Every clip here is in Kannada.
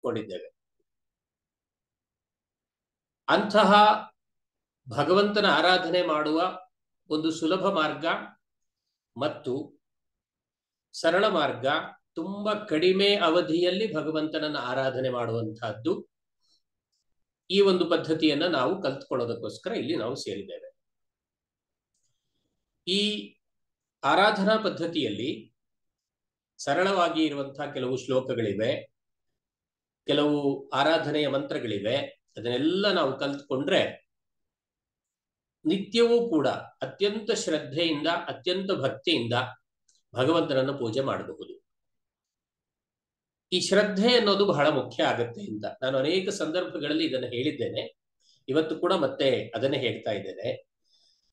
ಕೊಂಡಿದ್ದೇವೆ. ಅಂತಹ ಭಗವಂತನ ಆರಾಧನೆ ಮಾಡುವ ಒಂದು ಸುಲಭ ಮಾರ್ಗ ಮತ್ತು ಸರಳ ಮಾರ್ಗ, ತುಂಬಾ ಕಡಿಮೆ ಅವಧಿಯಲ್ಲಿ ಭಗವಂತನನ್ನ ಆರಾಧನೆ ಮಾಡುವಂತಹದ್ದು, ಈ ಒಂದು ಪದ್ಧತಿಯನ್ನ ನಾವು ಕಲ್ತ್ಕೊಳ್ಳೋದಕ್ಕೋಸ್ಕರ ಇಲ್ಲಿ ನಾವು ಸೇರಿದ್ದೇವೆ. ಈ ಆರಾಧನಾ ಪದ್ಧತಿಯಲ್ಲಿ ಸರಳವಾಗಿ ಇರುವಂತಹ ಕೆಲವು ಶ್ಲೋಕಗಳಿವೆ, ಕೆಲವು ಆರಾಧನೆಯ ಮಂತ್ರಗಳಿವೆ. ಅದನ್ನೆಲ್ಲ ನಾವು ಕಲ್ತ್ಕೊಂಡ್ರೆ ನಿತ್ಯವೂ ಕೂಡ ಅತ್ಯಂತ ಶ್ರದ್ಧೆಯಿಂದ ಅತ್ಯಂತ ಭಕ್ತಿಯಿಂದ ಭಗವಂತನನ್ನು ಪೂಜೆ ಮಾಡಬಹುದು. ಈ ಶ್ರದ್ಧೆ ಅನ್ನೋದು ಬಹಳ ಮುಖ್ಯ ಆಗುತ್ತೆ ಅಂತ ನಾನು ಅನೇಕ ಸಂದರ್ಭಗಳಲ್ಲಿ ಇದನ್ನು ಹೇಳಿದ್ದೇನೆ. ಇವತ್ತು ಕೂಡ ಮತ್ತೆ ಅದನ್ನೇ ಹೇಳ್ತಾ ಇದ್ದೇನೆ.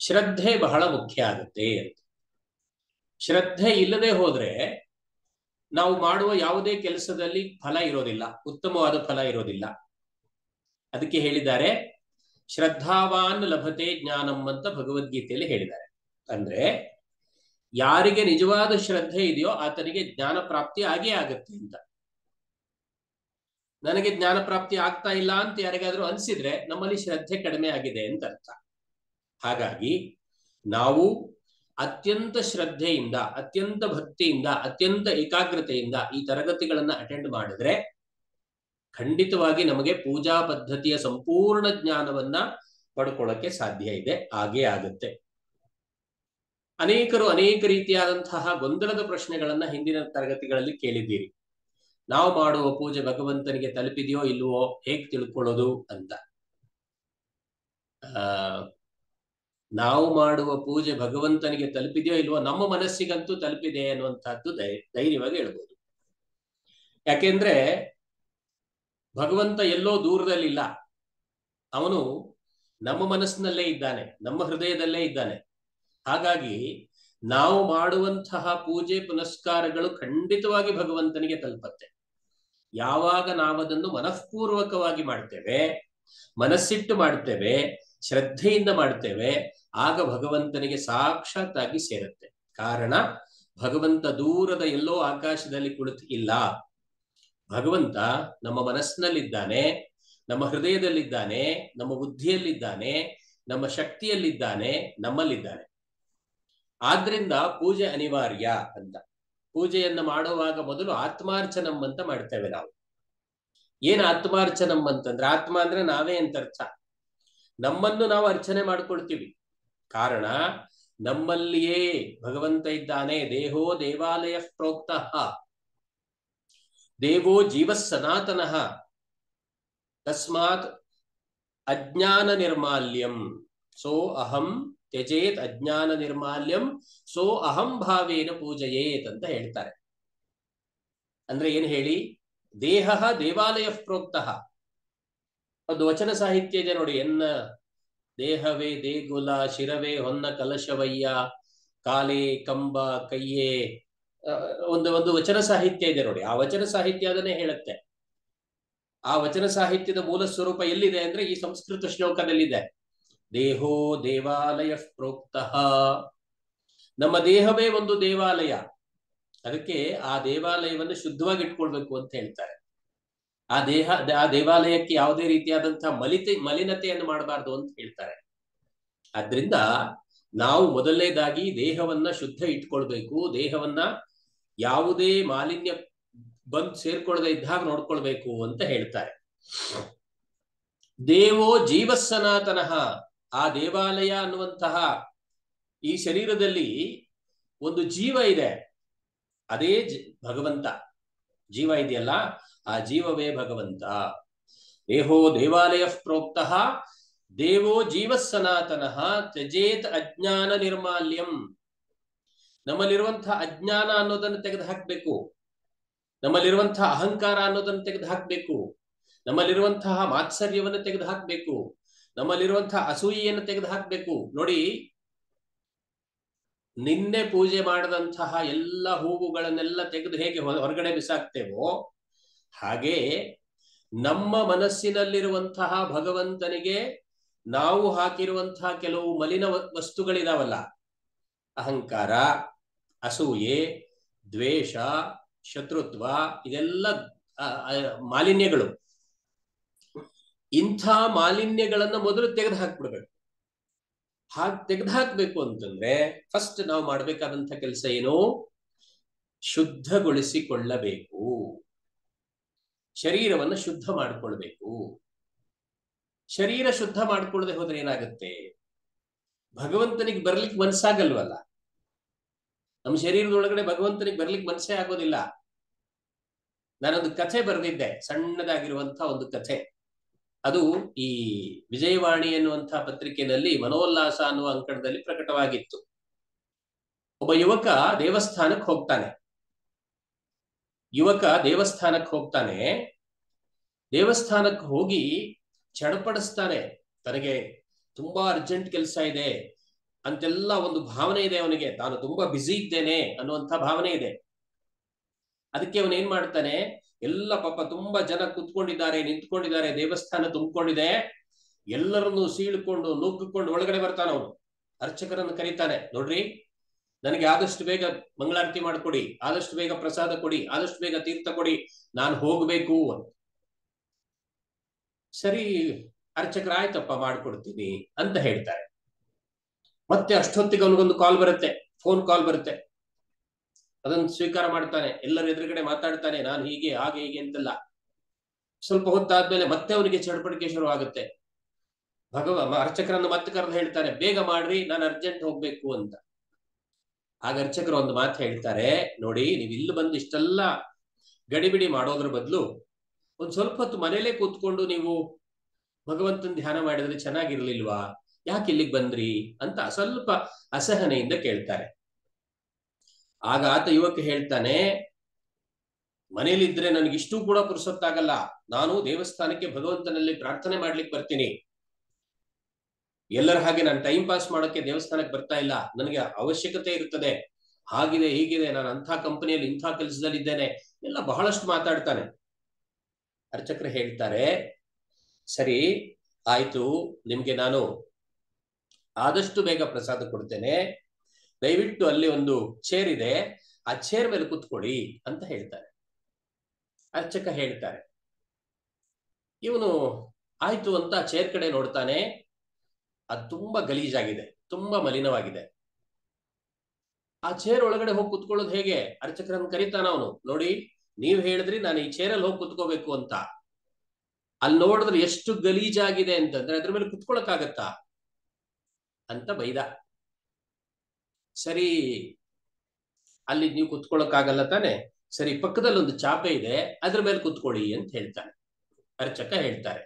ಶ್ರದ್ಧೆ ಬಹಳ ಮುಖ್ಯ ಆಗುತ್ತೆ ಅಂತ. ಶ್ರದ್ಧೆ ಇಲ್ಲದೆ ಹೋದ್ರೆ ನಾವು ಮಾಡುವ ಯಾವುದೇ ಕೆಲಸದಲ್ಲಿ ಫಲ ಇರೋದಿಲ್ಲ, ಉತ್ತಮವಾದ ಫಲ ಇರೋದಿಲ್ಲ. ಅದಕ್ಕೆ ಹೇಳಿದ್ದಾರೆ ಶ್ರದ್ಧಾವಾನ್ ಲಭತೆ ಜ್ಞಾನಂ ಅಂತ ಭಗವದ್ಗೀತೆಯಲ್ಲಿ ಹೇಳಿದ್ದಾರೆ. ಅಂದ್ರೆ ಯಾರಿಗೆ ನಿಜವಾದ ಶ್ರದ್ಧೆ ಇದೆಯೋ ಆತನಿಗೆ ಜ್ಞಾನ ಪ್ರಾಪ್ತಿ ಆಗೇ ಆಗುತ್ತೆ ಅಂತ. ನನಗೆ ಜ್ಞಾನ ಪ್ರಾಪ್ತಿ ಆಗ್ತಾ ಇಲ್ಲ ಅಂತ ಯಾರಿಗಾದ್ರೂ ಅನ್ಸಿದ್ರೆ ನಮ್ಮಲ್ಲಿ ಶ್ರದ್ಧೆ ಕಡಿಮೆ ಆಗಿದೆ ಅಂತ ಅರ್ಥ. ಹಾಗಾಗಿ ನಾವು ಅತ್ಯಂತ ಶ್ರದ್ಧೆಯಿಂದ ಅತ್ಯಂತ ಭಕ್ತಿಯಿಂದ ಅತ್ಯಂತ ಏಕಾಗ್ರತೆಯಿಂದ ಈ ತರಗತಿಗಳನ್ನ ಅಟೆಂಡ್ ಮಾಡಿದ್ರೆ ಖಂಡಿತವಾಗಿ ನಮಗೆ ಪೂಜಾ ಪದ್ಧತಿಯ ಸಂಪೂರ್ಣ ಜ್ಞಾನವನ್ನ ಪಡ್ಕೊಳ್ಳೋಕೆ ಸಾಧ್ಯ ಇದೆ, ಹಾಗೇ ಆಗುತ್ತೆ. ಅನೇಕರು ಅನೇಕ ರೀತಿಯಾದಂತಹ ಗೊಂದಲದ ಪ್ರಶ್ನೆಗಳನ್ನ ಹಿಂದಿನ ತರಗತಿಗಳಲ್ಲಿ ಕೇಳಿದ್ದೀರಿ. ನಾವು ಮಾಡುವ ಪೂಜೆ ಭಗವಂತನಿಗೆ ತಲುಪಿದೆಯೋ ಇಲ್ವೋ, ಹೇಗೆ ತಿಳ್ಕೊಳ್ಳೋದು ಅಂತ. ನಾವು ಮಾಡುವ ಪೂಜೆ ಭಗವಂತನಿಗೆ ತಲುಪಿದೆಯೋ ಇಲ್ವೋ, ನಮ್ಮ ಮನಸ್ಸಿಗಂತೂ ತಲುಪಿದೆ ಅನ್ನುವಂತಹದ್ದು ಧೈರ್ಯವಾಗಿ ಹೇಳ್ಬೋದು. ಯಾಕೆಂದ್ರೆ ಭಗವಂತ ಎಲ್ಲೋ ದೂರದಲ್ಲಿಲ್ಲ, ಅವನು ನಮ್ಮ ಮನಸ್ಸಿನಲ್ಲೇ ಇದ್ದಾನೆ, ನಮ್ಮ ಹೃದಯದಲ್ಲೇ ಇದ್ದಾನೆ. ಹಾಗಾಗಿ ನಾವು ಮಾಡುವಂತಹ ಪೂಜೆ ಪುನಸ್ಕಾರಗಳು ಖಂಡಿತವಾಗಿ ಭಗವಂತನಿಗೆ ತಲುಪತ್ತೆ. ಯಾವಾಗ ನಾವದನ್ನು ಮನಃಪೂರ್ವಕವಾಗಿ ಮಾಡ್ತೇವೆ, ಮನಸ್ಸಿಟ್ಟು ಮಾಡ್ತೇವೆ, ಶ್ರದ್ಧೆಯಿಂದ ಮಾಡ್ತೇವೆ, ಆಗ ಭಗವಂತನಿಗೆ ಸಾಕ್ಷಾತ್ತಾಗಿ ಸೇರುತ್ತೆ. ಕಾರಣ ಭಗವಂತ ದೂರದ ಎಲ್ಲೋ ಆಕಾಶದಲ್ಲಿ ಕುಳಿತು ಇಲ್ಲ, ಭಗವಂತ ನಮ್ಮ ಮನಸ್ಸಿನಲ್ಲಿದ್ದಾನೆ, ನಮ್ಮ ಹೃದಯದಲ್ಲಿದ್ದಾನೆ, ನಮ್ಮ ಬುದ್ಧಿಯಲ್ಲಿದ್ದಾನೆ, ನಮ್ಮ ಶಕ್ತಿಯಲ್ಲಿದ್ದಾನೆ, ನಮ್ಮಲ್ಲಿದ್ದಾನೆ. ಆದ್ರಿಂದ ಪೂಜೆ ಅನಿವಾರ್ಯ ಅಂತ. ಪೂಜೆಯನ್ನ ಮಾಡುವಾಗ ಮೊದಲು ಆತ್ಮಾರ್ಚನಂ ಅಂತ ಮಾಡ್ತೇವೆ ನಾವು. ಏನ್ ಆತ್ಮಾರ್ಚನಂ ಅಂತಂದ್ರೆ, ಆತ್ಮ ಅಂದ್ರೆ ನಾವೇ ಅಂತ ಅರ್ಥ. ನಮ್ಮನ್ನು ನಾವು ಅರ್ಚನೆ ಮಾಡ್ಕೊಳ್ತೀವಿ. ಕಾರಣ ನಮ್ಮಲ್ಲಿಯೇ ಭಗವಂತ ಇದ್ದಾನೆ. ದೇಹೋ ದೇವಾಲಯ ಪ್ರೋಕ್ತಃ ದೇವೋ ಜೀವ ಸನಾತನಃ ತಸ್ಮಾತ್ ಅಜ್ಞಾನ ನಿರ್ಮಾಲ್ಯಂ ಸೋ ಅಹಂ ತ್ಯಜೇತ್ ಅಜ್ಞಾನ ನಿರ್ಮಾಲ್ಯಂ ಸೋ ಅಹಂ ಭಾವೇನ ಪೂಜಯೇತ್ ಅಂತ ಹೇಳ್ತಾರೆ. ಅಂದ್ರೆ ಏನ್ ಹೇಳಿ, ದೇಹ ದೇವಾಲಯ ಪ್ರೋಕ್ತಃ. ಒಂದು ವಚನ ಸಾಹಿತ್ಯ ಇದೆ ನೋಡಿ, ಎನ್ನ ದೇಹವೇ ದೇಗುಲ, ಶಿರವೇ ಹೊನ್ನ ಕಲಶವಯ್ಯ, ಕಾಲೇ ಕಂಬ ಕೈಯೇ, ಒಂದು ವಚನ ಸಾಹಿತ್ಯ ಇದೆ ನೋಡಿ. ಆ ವಚನ ಸಾಹಿತ್ಯ ಅದನ್ನೇ ಹೇಳುತ್ತೆ. ಆ ವಚನ ಸಾಹಿತ್ಯದ ಮೂಲ ಸ್ವರೂಪ ಎಲ್ಲಿದೆ ಅಂದ್ರೆ ಈ ಸಂಸ್ಕೃತ ಶ್ಲೋಕದಲ್ಲಿದೆ. ದೇಹೋ ದೇವಾಲಯ ಪ್ರೋಕ್ತಃ. ನಮ್ಮ ದೇಹವೇ ಒಂದು ದೇವಾಲಯ, ಅದಕ್ಕೆ ಆ ದೇವಾಲಯವನ್ನು ಶುದ್ಧವಾಗಿ ಇಟ್ಕೊಳ್ಬೇಕು ಅಂತ ಹೇಳ್ತಾರೆ. ಆ ದೇವಾಲಯಕ್ಕೆ ಯಾವುದೇ ರೀತಿಯಾದಂತಹ ಮಲಿನತೆಯನ್ನು ಮಾಡಬಾರ್ದು ಅಂತ ಹೇಳ್ತಾರೆ. ಆದ್ರಿಂದ ನಾವು ಮೊದಲನೇದಾಗಿ ದೇಹವನ್ನ ಶುದ್ಧ ಇಟ್ಕೊಳ್ಬೇಕು, ದೇಹವನ್ನ ಯಾವುದೇ ಮಾಲಿನ್ಯ ಬಂದು ಸೇರ್ಕೊಳ್ಳದೆ ಇದ್ದಾಗ ನೋಡ್ಕೊಳ್ಬೇಕು ಅಂತ ಹೇಳ್ತಾರೆ. ದೇವೋ ಜೀವ ಸನಾತನಃ. ಆ ದೇವಾಲಯ ಅನ್ನುವಂತಹ ಈ ಶರೀರದಲ್ಲಿ ಒಂದು ಜೀವ ಇದೆ, ಅದೇ ಭಗವಂತ. ಜೀವ ಇದೆಯಲ್ಲ, ಆ ಜೀವವೇ ಭಗವಂತ. ದೇಹೋ ದೇವಾಲಯ ಪ್ರೋಕ್ತಃ ದೇವೋ ಜೀವ ಸನಾತನಃ ತ್ಯಜೇತ್ ಅಜ್ಞಾನ ನಿರ್ಮಾಲ್ಯಂ. ನಮ್ಮಲ್ಲಿರುವಂತಹ ಅಜ್ಞಾನ ಅನ್ನೋದನ್ನು ತೆಗೆದು ಹಾಕ್ಬೇಕು, ನಮ್ಮಲ್ಲಿರುವಂತಹ ಅಹಂಕಾರ ಅನ್ನೋದನ್ನು ತೆಗೆದು ಹಾಕ್ಬೇಕು, ನಮ್ಮಲ್ಲಿರುವಂತಹ ಮಾತ್ಸರ್ಯವನ್ನು ತೆಗೆದು ಹಾಕ್ಬೇಕು, ನಮ್ಮಲ್ಲಿರುವಂತಹ ಅಸೂಯೆಯನ್ನು ತೆಗೆದು ಹಾಕ್ಬೇಕು. ನೋಡಿ, ನಿನ್ನೆ ಪೂಜೆ ಮಾಡದಂತಹ ಎಲ್ಲ ಹೂವುಗಳನ್ನೆಲ್ಲ ತೆಗೆದು ಹೇಗೆ ಹೊರಗಡೆ ಬಿಸಾಕ್ತೇವೋ ಹಾಗೆ ನಮ್ಮ ಮನಸ್ಸಿನಲ್ಲಿರುವಂತಹ ಭಗವಂತನಿಗೆ ನಾವು ಹಾಕಿರುವಂತಹ ಕೆಲವು ಮಲಿನ ವಸ್ತುಗಳಿದಾವಲ್ಲ, ಅಹಂಕಾರ, ಅಸೂಯೆ, ದ್ವೇಷ, ಶತ್ರುತ್ವ, ಇದೆಲ್ಲ ಮಾಲಿನ್ಯಗಳು. ಇಂಥ ಮಾಲಿನ್ಯಗಳನ್ನ ಮೊದಲು ತೆಗೆದು ಹಾಕ್ಬಿಡ್ಬೇಕು. ಹಾಗೆ ತೆಗೆದು ಹಾಕ್ಬೇಕು ಅಂತಂದ್ರೆ ಫಸ್ಟ್ ನಾವು ಮಾಡ್ಬೇಕಾದಂತ ಕೆಲಸ ಏನು? ಶುದ್ಧಗೊಳಿಸಿಕೊಳ್ಳಬೇಕು. ಶರೀರವನ್ನು ಶುದ್ಧ ಮಾಡಿಕೊಳ್ಬೇಕು. ಶರೀರ ಶುದ್ಧ ಮಾಡ್ಕೊಳ್ಳದೆ ಹೋದ್ರೆ ಏನಾಗುತ್ತೆ? ಭಗವಂತನಿಗೆ ಬರ್ಲಿಕ್ಕೆ ಮನಸ್ಸಾಗಲ್ವಲ್ಲ. ನಮ್ಮ ಶರೀರದೊಳಗಡೆ ಭಗವಂತನಿಗೆ ಬರ್ಲಿಕ್ಕೆ ಮನಸ್ಸೇ ಆಗೋದಿಲ್ಲ. ನಾನೊಂದು ಕಥೆ ಬರೆದಿದ್ದೆ, ಸಣ್ಣದಾಗಿರುವಂತಹ ಒಂದು ಕಥೆ. ಅದು ಈ ವಿಜಯವಾಣಿ ಎನ್ನುವಂತಹ ಪತ್ರಿಕೆಯಲ್ಲಿ ಮನೋಲ್ಲಾಸ ಅನ್ನುವ ಅಂಕಣದಲ್ಲಿ ಪ್ರಕಟವಾಗಿತ್ತು. ಒಬ್ಬ ಯುವಕ ದೇವಸ್ಥಾನಕ್ಕೆ ಹೋಗ್ತಾನೆ. ದೇವಸ್ಥಾನಕ್ಕೆ ಹೋಗಿ ಚಡಪಡಿಸ್ತಾನೆ. ತನಗೆ ತುಂಬಾ ಅರ್ಜೆಂಟ್ ಕೆಲಸ ಇದೆ ಅಂತೆಲ್ಲ ಒಂದು ಭಾವನೆ ಇದೆ ಅವನಿಗೆ. ತಾನು ತುಂಬಾ ಬ್ಯುಸಿ ಇದ್ದೇನೆ ಅನ್ನುವಂಥ ಭಾವನೆ ಇದೆ. ಅದಕ್ಕೆ ಅವನು ಏನ್ ಮಾಡ್ತಾನೆ, ಎಲ್ಲ ಪಾಪ ತುಂಬಾ ಜನ ಕುತ್ಕೊಂಡಿದ್ದಾರೆ, ನಿಂತ್ಕೊಂಡಿದ್ದಾರೆ, ದೇವಸ್ಥಾನ ತುಂಬಿಕೊಂಡಿದೆ. ಎಲ್ಲರನ್ನು ಸೀಳ್ಕೊಂಡು ನುಗ್ಗಿಕೊಂಡು ಒಳಗಡೆ ಬರ್ತಾನೆ. ಅವನು ಅರ್ಚಕರನ್ನು ಕರೀತಾನೆ, ನೋಡ್ರಿ ನನಗೆ ಆದಷ್ಟು ಬೇಗ ಮಂಗಳಾರತಿ ಮಾಡಿಕೊಡಿ, ಆದಷ್ಟು ಬೇಗ ಪ್ರಸಾದ ಕೊಡಿ, ಆದಷ್ಟು ಬೇಗ ತೀರ್ಥ ಕೊಡಿ, ನಾನು ಹೋಗ್ಬೇಕು ಅಂತ. ಸರಿ ಅರ್ಚಕರ ಆಯ್ತಪ್ಪ ಮಾಡ್ಕೊಡ್ತೀನಿ ಅಂತ ಹೇಳ್ತಾರೆ. ಮತ್ತೆ ಅಷ್ಟೊತ್ತಿಗೆ ಅವನಿಗೊಂದು ಕಾಲ್ ಬರುತ್ತೆ, ಫೋನ್ ಕಾಲ್ ಬರುತ್ತೆ. ಅದನ್ನು ಸ್ವೀಕಾರ ಮಾಡ್ತಾನೆ. ಎಲ್ಲರ ಎದುರುಗಡೆ ಮಾತಾಡ್ತಾನೆ, ನಾನು ಹೀಗೆ ಹಾಗೆ ಹೀಗೆ ಅಂತೆಲ್ಲ. ಸ್ವಲ್ಪ ಹೊತ್ತಾದ್ಮೇಲೆ ಮತ್ತೆ ಅವನಿಗೆ ಚಡಪಡಿಕೆ ಶುರು ಆಗುತ್ತೆ. ಅರ್ಚಕರನ್ನು ಮತ್ತೆ ಕರೆದು ಹೇಳ್ತಾನೆ, ಬೇಗ ಮಾಡ್ರಿ, ನಾನು ಅರ್ಜೆಂಟ್ ಹೋಗ್ಬೇಕು ಅಂತ. ಆಗ ಅರ್ಚಕರು ಒಂದು ಮಾತು ಹೇಳ್ತಾರೆ, ನೋಡಿ ನೀವು ಇಲ್ಲಿ ಬಂದು ಇಷ್ಟೆಲ್ಲ ಗಡಿಬಿಡಿ ಮಾಡೋದ್ರ ಬದಲು ಒಂದ್ ಸ್ವಲ್ಪ ಹೊತ್ತು ಮನೇಲೆ ಕೂತ್ಕೊಂಡು ನೀವು ಭಗವಂತನ ಧ್ಯಾನ ಮಾಡಿದ್ರೆ ಚೆನ್ನಾಗಿರ್ಲಿಲ್ವಾ? ಯಾಕೆ ಇಲ್ಲಿಗೆ ಬಂದ್ರಿ ಅಂತ ಸ್ವಲ್ಪ ಅಸಹನೆಯಿಂದ ಕೇಳ್ತಾರೆ. ಆಗ ಆತ ಯುವಕ ಹೇಳ್ತಾನೆ, ಮನೇಲಿದ್ರೆ ನನಗಿಷ್ಟು ಕೂಡ ಪುರುಸೊತ್ತಾಗಲ್ಲ. ನಾನು ದೇವಸ್ಥಾನಕ್ಕೆ ಭಗವಂತನಲ್ಲಿ ಪ್ರಾರ್ಥನೆ ಮಾಡ್ಲಿಕ್ಕೆ ಬರ್ತೀನಿ. ಎಲ್ಲರ ಹಾಗೆ ನಾನು ಟೈಮ್ ಪಾಸ್ ಮಾಡೋಕೆ ದೇವಸ್ಥಾನಕ್ಕೆ ಬರ್ತಾ ಇಲ್ಲ. ನನಗೆ ಅವಶ್ಯಕತೆ ಇರ್ತದೆ. ಹಾಗಿದೆ ಹೀಗಿದೆ, ನಾನು ಅಂಥ ಕಂಪನಿಯಲ್ಲಿ ಇಂಥ ಕೆಲಸದಲ್ಲಿ ಇದ್ದೇನೆ ಎಲ್ಲ ಬಹಳಷ್ಟು ಮಾತಾಡ್ತಾನೆ. ಅರ್ಚಕರು ಹೇಳ್ತಾರೆ, ಸರಿ ಆಯ್ತು, ನಿಮ್ಗೆ ನಾನು ಆದಷ್ಟು ಬೇಗ ಪ್ರಸಾದ ಕೊಡ್ತೇನೆ. ದಯವಿಟ್ಟು ಅಲ್ಲಿ ಒಂದು ಚೇರ್ ಇದೆ, ಆ ಚೇರ್ ಮೇಲೆ ಕುತ್ಕೊಳ್ಳಿ ಅಂತ ಹೇಳ್ತಾರೆ. ಅರ್ಚಕ ಹೇಳ್ತಾರೆ. ಇವನು ಆಯ್ತು ಅಂತ ಚೇರ್ ಕಡೆ ನೋಡ್ತಾನೆ. ಅದು ತುಂಬಾ ಗಲೀಜಾಗಿದೆ, ತುಂಬಾ ಮಲಿನವಾಗಿದೆ. ಆ ಚೇರ್ ಒಳಗಡೆ ಹೋಗಿ ಕುತ್ಕೊಳ್ಳೋದು ಹೇಗೆ? ಅರ್ಚಕರನ್ನು ಕರೀತಾನ ಅವನು. ನೋಡಿ ನೀವ್ ಹೇಳಿದ್ರಿ ನಾನು ಈ ಚೇರಲ್ಲಿ ಹೋಗಿ ಕುತ್ಕೋಬೇಕು ಅಂತ. ಅಲ್ಲಿ ನೋಡಿದ್ರೆ ಎಷ್ಟು ಗಲೀಜಾಗಿದೆ ಅಂತಂದ್ರೆ ಅದ್ರ ಮೇಲೆ ಕುತ್ಕೊಳಕ್ಕಾಗತ್ತಾ ಅಂತ ಬೈದ. ಸರಿ ಅಲ್ಲಿ ನೀವು ಕುತ್ಕೊಳಕ್ಕಾಗಲ್ಲ ತಾನೆ, ಸರಿ ಪಕ್ಕದಲ್ಲಿ ಒಂದು ಚಾಪೆ ಇದೆ, ಅದ್ರ ಮೇಲೆ ಕುತ್ಕೊಳ್ಳಿ ಅಂತ ಹೇಳ್ತಾನೆ. ಅರ್ಚಕ ಹೇಳ್ತಾರೆ.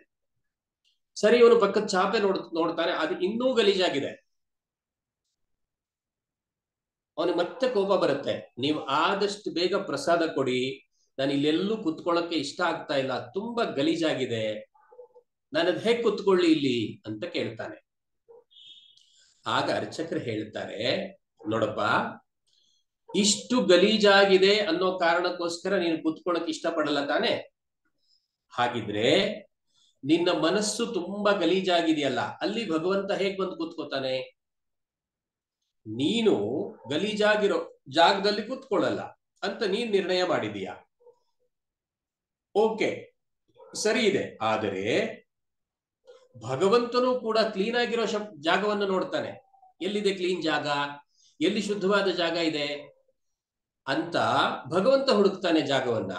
ಸರಿ ಇವನು ಪಕ್ಕದ ಚಾಪೆ ನೋಡ್ತಾನೆ, ಅದು ಇನ್ನೂ ಗಲೀಜಾಗಿದೆ. ಅವನಿಗೆ ಮತ್ತೆ ಕೋಪ ಬರುತ್ತೆ. ನೀವು ಆದಷ್ಟು ಬೇಗ ಪ್ರಸಾದ ಕೊಡಿ, ನಾನು ಇಲ್ಲೆಲ್ಲೂ ಕುತ್ಕೊಳ್ಳಕ್ಕೆ ಇಷ್ಟ ಆಗ್ತಾ ಇಲ್ಲ, ತುಂಬಾ ಗಲೀಜಾಗಿದೆ, ನಾನದ್ ಹೇಗ್ ಕುತ್ಕೊಳ್ಳಿ ಇಲ್ಲಿ ಅಂತ ಕೇಳ್ತಾನೆ. ಆಗ ಅರ್ಚಕರು ಹೇಳ್ತಾರೆ, ನೋಡಪ್ಪ, ಇಷ್ಟು ಗಲೀಜಾಗಿದೆ ಅನ್ನೋ ಕಾರಣಕ್ಕೋಸ್ಕರ ನೀನು ಕುತ್ಕೊಳ್ಳಕ್ ಇಷ್ಟಪಡಲ್ಲ ತಾನೆ? ಹಾಗಿದ್ರೆ ನಿನ್ನ ಮನಸ್ಸು ತುಂಬಾ ಗಲೀಜಾಗಿದೆಯಲ್ಲ, ಅಲ್ಲಿ ಭಗವಂತ ಹೇಗ್ ಬಂದು ಕೂತ್ಕೋತಾನೆ? ನೀನು ಗಲೀಜಾಗಿರೋ ಜಾಗದಲ್ಲಿ ಕೂತ್ಕೊಳ್ಳಲ್ಲ ಅಂತ ನೀನ್ ನಿರ್ಣಯ ಮಾಡಿದೀಯ. ಓಕೆ, ಸರಿ ಇದೆ. ಆದರೆ ಭಗವಂತನು ಕೂಡ ಕ್ಲೀನ್ ಆಗಿರೋ ಜಾಗವನ್ನು ನೋಡ್ತಾನೆ. ಎಲ್ಲಿದೆ ಕ್ಲೀನ್ ಜಾಗ, ಎಲ್ಲಿ ಶುದ್ಧವಾದ ಜಾಗ ಇದೆ ಅಂತ ಭಗವಂತ ಹುಡುಕ್ತಾನೆ ಜಾಗವನ್ನ.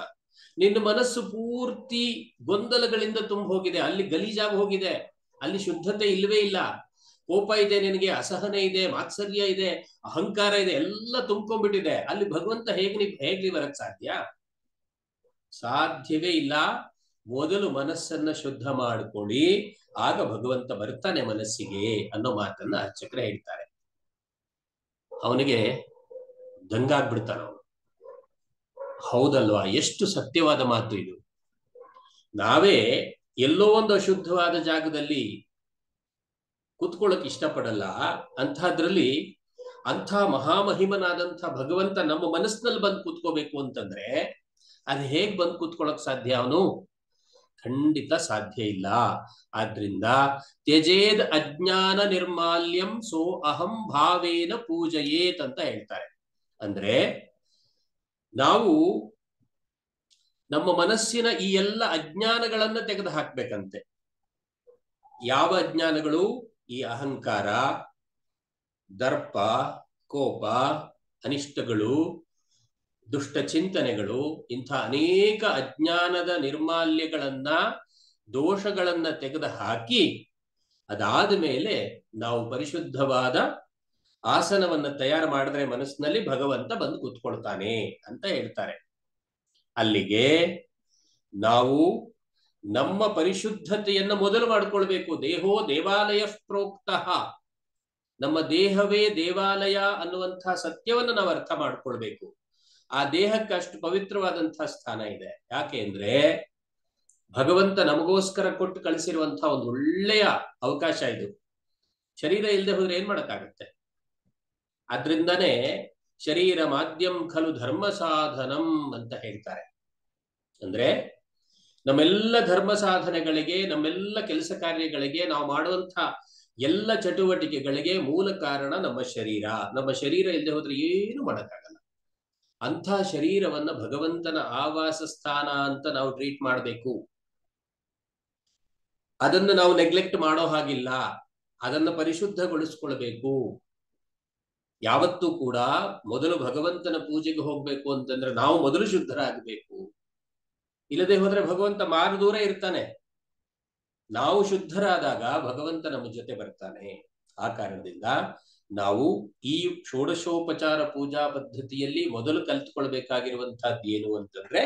ನಿನ್ನ ಮನಸ್ಸು ಪೂರ್ತಿ ಗೊಂದಲಗಳಿಂದ ತುಂಬ ಹೋಗಿದೆ, ಅಲ್ಲಿ ಗಲೀಜಾಗಿ ಹೋಗಿದೆ, ಅಲ್ಲಿ ಶುದ್ಧತೆ ಇಲ್ಲವೇ ಇಲ್ಲ. ಕೋಪ ಇದೆ ನಿನಗೆ, ಅಸಹನೆ ಇದೆ, ಮಾತ್ಸರ್ಯ ಇದೆ, ಅಹಂಕಾರ ಇದೆ, ಎಲ್ಲ ತುಂಬ್ಕೊಂಡ್ಬಿಟ್ಟಿದೆ. ಅಲ್ಲಿ ಭಗವಂತ ಹೇಗ್ ಬರಕ್ ಸಾಧ್ಯವೇ ಇಲ್ಲ. ಮೊದಲು ಮನಸ್ಸನ್ನ ಶುದ್ಧ ಮಾಡ್ಕೊಳ್ಳಿ, ಆಗ ಭಗವಂತ ಬರ್ತಾನೆ ಮನಸ್ಸಿಗೆ ಅನ್ನೋ ಮಾತನ್ನ ಅರ್ಚಕರೇ ಹೇಳ್ತಾರೆ. ಅವನಿಗೆ ದಂಗಾಗ್ಬಿಡ್ತಾನ ಅವನು. ಹೌದಲ್ವಾ, ಎಷ್ಟು ಸತ್ಯವಾದ ಮಾತು ಇದು. ನಾವೇ ಎಲ್ಲೋ ಒಂದು ಅಶುದ್ಧವಾದ ಜಾಗದಲ್ಲಿ ಕೂತ್ಕೊಳ್ಳಕ್ ಇಷ್ಟಪಡಲ್ಲ, ಅಂಥದ್ರಲ್ಲಿ ಅಂಥ ಮಹಾಮಹಿಮನಾದಂಥ ಭಗವಂತ ನಮ್ಮ ಮನಸ್ಸಿನಲ್ಲಿ ಬಂದು ಕೂತ್ಕೋಬೇಕು ಅಂತಂದ್ರೆ ಅದು ಹೇಗ್ ಬಂದು ಕೂತ್ಕೊಳ್ಳಕ್ ಸಾಧ್ಯ? ಅವನು ಖಂಡಿತ ಸಾಧ್ಯ ಇಲ್ಲ. ಆದ್ರಿಂದ ತ್ಯಜೇದ್ ಅಜ್ಞಾನ ನಿರ್ಮಾಲ್ಯಂ ಸೋ ಅಹಂ ಭಾವೇನ ಪೂಜಯೇತ್ ಅಂತ ಹೇಳ್ತಾರೆ. ಅಂದ್ರೆ ನಾವು ನಮ್ಮ ಮನಸ್ಸಿನ ಈ ಎಲ್ಲ ಅಜ್ಞಾನಗಳನ್ನ ತೆಗೆದು ಹಾಕ್ಬೇಕಂತೆ. ಯಾವ ಅಜ್ಞಾನಗಳು? ಈ ಅಹಂಕಾರ, ದರ್ಪ, ಕೋಪ, ಅನಿಷ್ಟಗಳು, ದುಷ್ಟ ಚಿಂತನೆಗಳು, ಇಂಥ ಅನೇಕ ಅಜ್ಞಾನದ ನಿರ್ಮಾಲ್ಯಗಳನ್ನ, ದೋಷಗಳನ್ನ ತೆಗೆದು ಹಾಕಿ, ಅದಾದ ಮೇಲೆ ನಾವು ಪರಿಶುದ್ಧವಾದ ಆಸನವನ್ನ ತಯಾರು ಮಾಡಿದ್ರೆ ಮನಸ್ಸಿನಲ್ಲಿ ಭಗವಂತ ಬಂದು ಕೂತ್ಕೊಳ್ತಾನೆ ಅಂತ ಹೇಳ್ತಾರೆ. ಅಲ್ಲಿಗೆ ನಾವು ನಮ್ಮ ಪರಿಶುದ್ಧತೆಯನ್ನ ಮೊದಲು ಮಾಡಿಕೊಳ್ಬೇಕು. ದೇಹೋ ದೇವಾಲಯ ಪ್ರೋಕ್ತ, ನಮ್ಮ ದೇಹವೇ ದೇವಾಲಯ ಅನ್ನುವಂತಹ ಸತ್ಯವನ್ನು ನಾವು ಅರ್ಥ ಮಾಡ್ಕೊಳ್ಬೇಕು. ಆ ದೇಹಕ್ಕೆ ಅಷ್ಟು ಪವಿತ್ರವಾದಂತಹ ಸ್ಥಾನ ಇದೆ. ಯಾಕೆ ಅಂದ್ರೆ ಭಗವಂತ ನಮಗೋಸ್ಕರ ಕೊಟ್ಟು ಕಳಿಸಿರುವಂತಹ ಒಂದು ಒಳ್ಳೆಯ ಅವಕಾಶ ಇದು. ಶರೀರ ಇಲ್ಲದೆ ಹೋದ್ರೆ ಏನ್ ಮಾಡಕ್ಕಾಗತ್ತೆ? ಆದ್ರಿಂದಾನೇ ಶರೀರ ಮಾಧ್ಯಂ ಖಲು ಧರ್ಮ ಸಾಧನಂ ಅಂತ ಹೇಳ್ತಾರೆ. ಅಂದ್ರೆ ನಮ್ಮೆಲ್ಲ ಧರ್ಮ ಸಾಧನೆಗಳಿಗೆ, ನಮ್ಮೆಲ್ಲ ಕೆಲಸ ಕಾರ್ಯಗಳಿಗೆ, ನಾವು ಮಾಡುವಂತಹ ಎಲ್ಲ ಚಟುವಟಿಕೆಗಳಿಗೆ ಮೂಲ ಕಾರಣ ನಮ್ಮ ಶರೀರ. ನಮ್ಮ ಶರೀರ ಇಲ್ಲದೆ ಹೋದ್ರೆ ಏನು ಮಾಡಕ್ಕಾಗಲ್ಲ. ಅಂಥ ಶರೀರವನ್ನ ಭಗವಂತನ ಆವಾಸ ಸ್ಥಾನ ಅಂತ ನಾವು ಟ್ರೀಟ್ ಮಾಡಬೇಕು. ಅದನ್ನು ನಾವು ನೆಗ್ಲೆಕ್ಟ್ ಮಾಡೋ ಹಾಗಿಲ್ಲ. ಅದನ್ನ ಪರಿಶುದ್ಧಗೊಳಿಸ್ಕೊಳ್ಬೇಕು. ಯಾವತ್ತೂ ಕೂಡ ಮೊದಲು ಭಗವಂತನ ಪೂಜೆಗೆ ಹೋಗ್ಬೇಕು ಅಂತಂದ್ರೆ ನಾವು ಮೊದಲು ಶುದ್ಧರಾಗಬೇಕು. ಇಲ್ಲದೆ ಹೋದ್ರೆ ಭಗವಂತ ಮಾರು ದೂರ ಇರ್ತಾನೆ. ನಾವು ಶುದ್ಧರಾದಾಗ ಭಗವಂತ ನಮ್ಮ ಜೊತೆ ಬರ್ತಾನೆ. ಆ ಕಾರಣದಿಂದ ನಾವು ಈ ಷೋಡಶೋಪಚಾರ ಪೂಜಾ ಪದ್ಧತಿಯಲ್ಲಿ ಮೊದಲು ಕಲ್ತ್ಕೊಳ್ಬೇಕಾಗಿರುವಂತಹದ್ದು ಏನು ಅಂತಂದ್ರೆ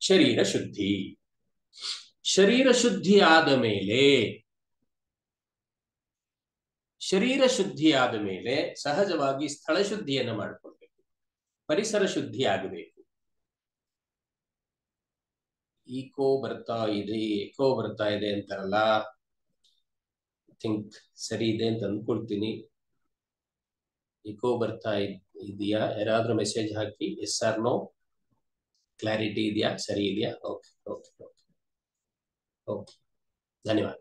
ಶರೀರ ಶುದ್ಧಿ. ಶರೀರ ಶುದ್ಧಿ ಆದ ಮೇಲೆ ಸಹಜವಾಗಿ ಸ್ಥಳ ಶುದ್ಧಿಯನ್ನ ಮಾಡ್ಕೊಳ್ಬೇಕು, ಪರಿಸರ ಶುದ್ಧಿ ಆಗಬೇಕು. ಎಕೋ ಬರ್ತಾ ಇದೆ ಅಂತಾರಲ್ಲ, ಥಿಂಕ್ ಸರಿ ಇದೆ ಅಂತ ಅಂದ್ಕೊಳ್ತೀನಿ. ಎಕೋ ಬರ್ತಾ ಇದೆಯಾ? ಯಾರಾದ್ರೂ ಮೆಸೇಜ್ ಹಾಕಿ, ಎಸ್ ಆರ್ ನೋ, ಕ್ಲಾರಿಟಿ ಇದೆಯಾ, ಸರಿ ಇದೆಯಾ? ಓಕೆ ಓಕೆ ಓಕೆ ಓಕೆ, ಧನ್ಯವಾದ.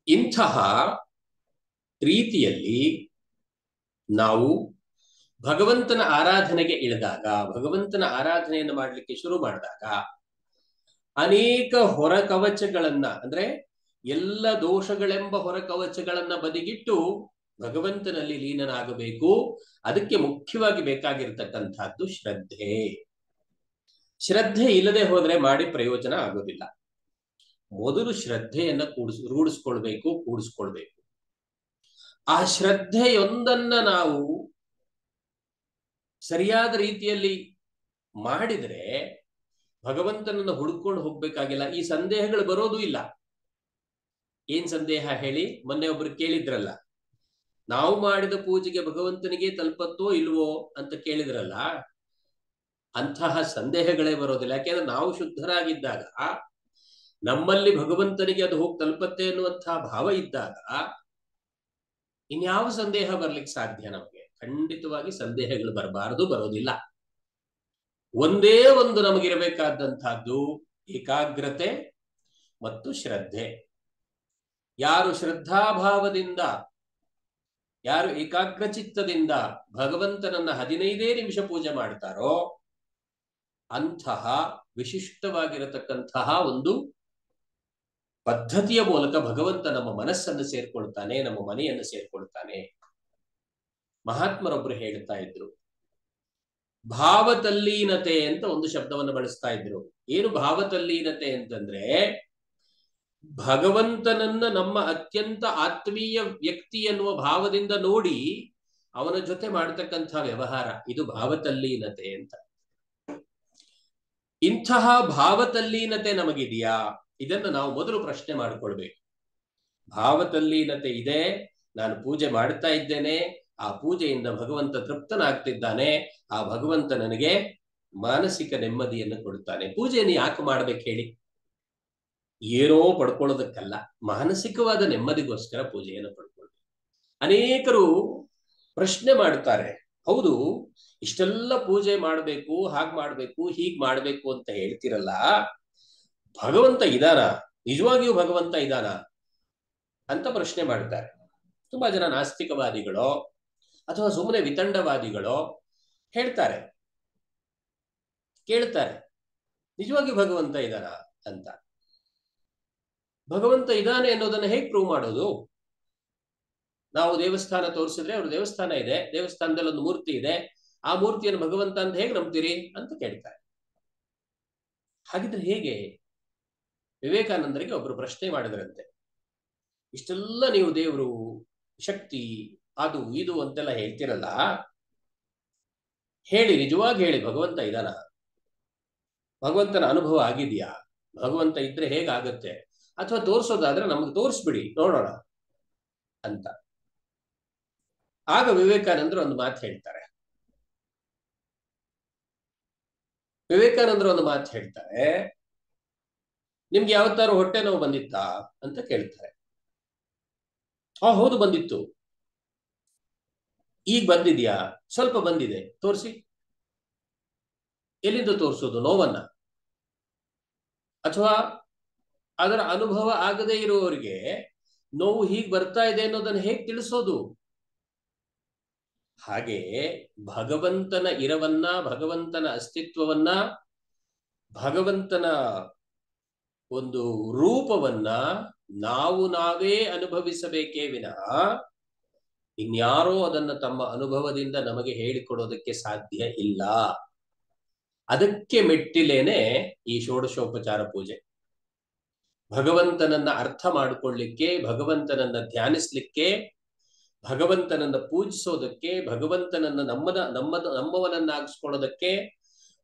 ಇಂತಹ ರೀತಿಯಲ್ಲಿ ನಾವು ಭಗವಂತನ ಆರಾಧನೆಗೆ ಇಳಿದಾಗ, ಭಗವಂತನ ಆರಾಧನೆಯನ್ನು ಮಾಡಲಿಕ್ಕೆ ಶುರು ಮಾಡಿದಾಗ ಅನೇಕ ಹೊರಕವಚಗಳನ್ನ, ಅಂದ್ರೆ ಎಲ್ಲ ದೋಷಗಳೆಂಬ ಹೊರಕವಚಗಳನ್ನ ಬದಿಗಿಟ್ಟು ಭಗವಂತನಲ್ಲಿ ಲೀನನಾಗಬೇಕು. ಅದಕ್ಕೆ ಮುಖ್ಯವಾಗಿ ಬೇಕಾಗಿರ್ತಕ್ಕಂಥದ್ದು ಶ್ರದ್ಧೆ. ಶ್ರದ್ಧೆ ಇಲ್ಲದೆ ಹೋದ್ರೆ ಮಾಡಿ ಪ್ರಯೋಜನ ಆಗೋದಿಲ್ಲ. ಮೊದಲು ಶ್ರದ್ಧೆಯನ್ನ ಕೂಡಿಸ್ಕೊಳ್ಬೇಕು. ಆ ಶ್ರದ್ಧೆಯೊಂದನ್ನ ನಾವು ಸರಿಯಾದ ರೀತಿಯಲ್ಲಿ ಮಾಡಿದ್ರೆ ಭಗವಂತನನ್ನು ಹುಡುಕೊಂಡು ಹೋಗ್ಬೇಕಾಗಿಲ್ಲ. ಈ ಸಂದೇಹಗಳು ಬರೋದು ಇಲ್ಲ. ಏನ್ ಸಂದೇಹ ಹೇಳಿ? ಮೊನ್ನೆ ಒಬ್ರು ಕೇಳಿದ್ರಲ್ಲ, ನಾವು ಮಾಡಿದ ಪೂಜೆಗೆ ಭಗವಂತನಿಗೆ ತಲುಪತ್ತೋ ಇಲ್ವೋ ಅಂತ ಕೇಳಿದ್ರಲ್ಲ. ಅಂತಹ ಸಂದೇಹಗಳೇ ಬರೋದಿಲ್ಲ. ಯಾಕೆಂದ್ರೆ ನಾವು ಶುದ್ಧರಾಗಿದ್ದಾಗ, ನಮ್ಮಲ್ಲಿ ಭಗವಂತನಿಗೆ ಅದು ಹೋಗಿ ತಲುಪತ್ತೆ ಅನ್ನುವಂತಹ ಭಾವ ಇದ್ದಾಗ ಇನ್ಯಾವ ಸಂದೇಹ ಬರ್ಲಿಕ್ಕೆ ಸಾಧ್ಯ? ನಮಗೆ ಖಂಡಿತವಾಗಿ ಸಂದೇಹಗಳು ಬರೋದಿಲ್ಲ. ಒಂದೇ ಒಂದು ನಮಗಿರಬೇಕಾದಂತಹದ್ದು ಏಕಾಗ್ರತೆ ಮತ್ತು ಶ್ರದ್ಧೆ. ಯಾರು ಶ್ರದ್ಧಾಭಾವದಿಂದ, ಯಾರು ಏಕಾಗ್ರ ಚಿತ್ತದಿಂದ ಭಗವಂತನನ್ನ 15 ನಿಮಿಷ ಪೂಜೆ ಮಾಡ್ತಾರೋ ಅಂತಹ ವಿಶಿಷ್ಟವಾಗಿರತಕ್ಕಂತಹ ಒಂದು ಪದ್ಧತಿಯ ಮೂಲಕ ಭಗವಂತ ನಮ್ಮ ಮನಸ್ಸನ್ನು ಸೇರ್ಕೊಳ್ತಾನೆ, ನಮ್ಮ ಮನೆಯನ್ನು ಸೇರ್ಕೊಳ್ತಾನೆ. ಮಹಾತ್ಮರೊಬ್ರು ಹೇಳ್ತಾ ಇದ್ರು, ಭಾವತಲ್ಲೀನತೆ ಅಂತ ಒಂದು ಶಬ್ದವನ್ನು ಬಳಸ್ತಾ ಇದ್ರು. ಏನು ಭಾವತಲ್ಲೀನತೆ ಅಂತಂದ್ರೆ ಭಗವಂತನನ್ನ ನಮ್ಮ ಅತ್ಯಂತ ಆತ್ಮೀಯ ವ್ಯಕ್ತಿ ಎನ್ನುವ ಭಾವದಿಂದ ನೋಡಿ ಅವನ ಜೊತೆ ಮಾಡತಕ್ಕಂಥ ವ್ಯವಹಾರ, ಇದು ಭಾವತಲ್ಲೀನತೆ ಅಂತ. ಇಂತಹ ಭಾವತಲ್ಲೀನತೆ ನಮಗಿದೆಯಾ? ಇದನ್ನು ನಾವು ಮೊದಲು ಪ್ರಶ್ನೆ ಮಾಡಿಕೊಳ್ಬೇಕು. ಭಾವತಲ್ಲೀನತೆ ಇದೆ, ನಾನು ಪೂಜೆ ಮಾಡ್ತಾ ಇದ್ದೇನೆ, ಆ ಪೂಜೆಯಿಂದ ಭಗವಂತ ತೃಪ್ತನಾಗ್ತಿದ್ದಾನೆ, ಆ ಭಗವಂತ ನನಗೆ ಮಾನಸಿಕ ನೆಮ್ಮದಿಯನ್ನು ಕೊಡ್ತಾನೆ. ಪೂಜೆಯನ್ನು ಯಾಕೆ ಮಾಡ್ಬೇಕು ಹೇಳಿ? ಏನೋ ಪಡ್ಕೊಳ್ಳೋದಕ್ಕಲ್ಲ, ಮಾನಸಿಕವಾದ ನೆಮ್ಮದಿಗೋಸ್ಕರ ಪೂಜೆಯನ್ನು ಪಡ್ಕೊಳ್ಬೇಕು. ಅನೇಕರು ಪ್ರಶ್ನೆ ಮಾಡ್ತಾರೆ, ಹೌದು ಇಷ್ಟೆಲ್ಲ ಪೂಜೆ ಮಾಡಬೇಕು, ಹಾಗೆ ಮಾಡಬೇಕು, ಹೀಗ್ ಮಾಡಬೇಕು ಅಂತ ಹೇಳ್ತಿರಲ್ಲ, ಭಗವಂತ ಇದಾನ? ನಿಜವಾಗಿಯೂ ಭಗವಂತ ಇದಾನ ಅಂತ ಪ್ರಶ್ನೆ ಮಾಡ್ತಾರೆ. ತುಂಬಾ ಜನ ನಾಸ್ತಿಕವಾದಿಗಳೋ ಅಥವಾ ಸುಮ್ಮನೆ ವಿತಂಡವಾದಿಗಳೋ ಹೇಳ್ತಾರೆ, ಕೇಳ್ತಾರೆ, ನಿಜವಾಗಿ ಭಗವಂತ ಇದ್ದಾನ ಅಂತ. ಭಗವಂತ ಇದ್ದಾನೆ ಅನ್ನೋದನ್ನ ಹೇಗೆ ಪ್ರೂವ್ ಮಾಡೋದು? ನಾವು ದೇವಸ್ಥಾನ ತೋರಿಸಿದ್ರೆ ಅವ್ರ ದೇವಸ್ಥಾನ ಇದೆ, ದೇವಸ್ಥಾನದಲ್ಲಿ ಒಂದು ಮೂರ್ತಿ ಇದೆ, ಆ ಮೂರ್ತಿಯನ್ನು ಭಗವಂತ ಅಂತ ಹೇಗೆ ನಂಬ್ತೀರಿ ಅಂತ ಕೇಳ್ತಾರೆ. ಹಾಗಿದ್ರೆ ಹೇಗೆ? ವಿವೇಕಾನಂದರಿಗೆ ಒಬ್ರು ಪ್ರಶ್ನೆ ಮಾಡಿದ್ರಂತೆ, ಇಷ್ಟೆಲ್ಲ ನೀವು ದೇವರು, ಶಕ್ತಿ, ಅದು ಇದು ಅಂತೆಲ್ಲ ಹೇಳ್ತಿರಲ್ಲ, ಹೇಳಿ, ನಿಜವಾಗಿ ಹೇಳಿ, ಭಗವಂತ ಇದಾನ? ಭಗವಂತನ ಅನುಭವ ಆಗಿದೆಯಾ? ಭಗವಂತ ಇದ್ರೆ ಹೇಗಾಗತ್ತೆ? ಅಥವಾ ತೋರಿಸೋದಾದ್ರೆ ನಮಗೆ ತೋರಿಸ್ಬಿಡಿ ನೋಡೋಣ ಅಂತ. ಆಗ ವಿವೇಕಾನಂದರು ಒಂದು ಮಾತು ಹೇಳ್ತಾರೆ. ವಿವೇಕಾನಂದರು ಒಂದು ಮಾತು ಹೇಳ್ತಾರೆ, ನಿಮ್ಗೆ ಯಾವತ್ತಾರು ಹೊಟ್ಟೆ ನೋವು ಬಂದಿತ್ತಾ ಅಂತ ಕೇಳ್ತಾರೆ. ಹೌದು ಬಂದಿತ್ತು. ಈಗ ಬಂದಿದ್ಯಾ? ಸ್ವಲ್ಪ ಬಂದಿದೆ, ತೋರಿಸಿ. ಎಲ್ಲಿಂದ ತೋರಿಸೋದು ನೋವನ್ನ? ಅಥವಾ ಅದರ ಅನುಭವ ಆಗದೇ ಇರುವವರಿಗೆ ನೋವು ಹೀಗೆ ಬರ್ತಾ ಇದೆ ಅನ್ನೋದನ್ನ ಹೇಗೆ ತಿಳಿಸೋದು? ಹಾಗೆ ಭಗವಂತನ ಇರವನ್ನ, ಭಗವಂತನ ಅಸ್ತಿತ್ವವನ್ನ, ಭಗವಂತನ ಒಂದು ರೂಪವನ್ನ ನಾವು ನಾವೇ ಅನುಭವಿಸಬೇಕೇ ವಿನಃ ಇನ್ಯಾರೋ ಅದನ್ನ ತಮ್ಮ ಅನುಭವದಿಂದ ನಮಗೆ ಹೇಳಿಕೊಡೋದಕ್ಕೆ ಸಾಧ್ಯ ಇಲ್ಲ. ಅದಕ್ಕೆ ಮೆಟ್ಟಿಲೇನೆ ಈ ಷೋಡಶೋಪಚಾರ ಪೂಜೆ. ಭಗವಂತನನ್ನ ಅರ್ಥ ಮಾಡಿಕೊಳ್ಳಿಕ್ಕೆ, ಭಗವಂತನನ್ನ ಧ್ಯಾನಿಸ್ಲಿಕ್ಕೆ, ಭಗವಂತನನ್ನ ಪೂಜಿಸೋದಕ್ಕೆ, ಭಗವಂತನನ್ನ ನಮ್ಮವನನ್ನಾಗಿಸ್ಕೊಳ್ಳೋದಕ್ಕೆ,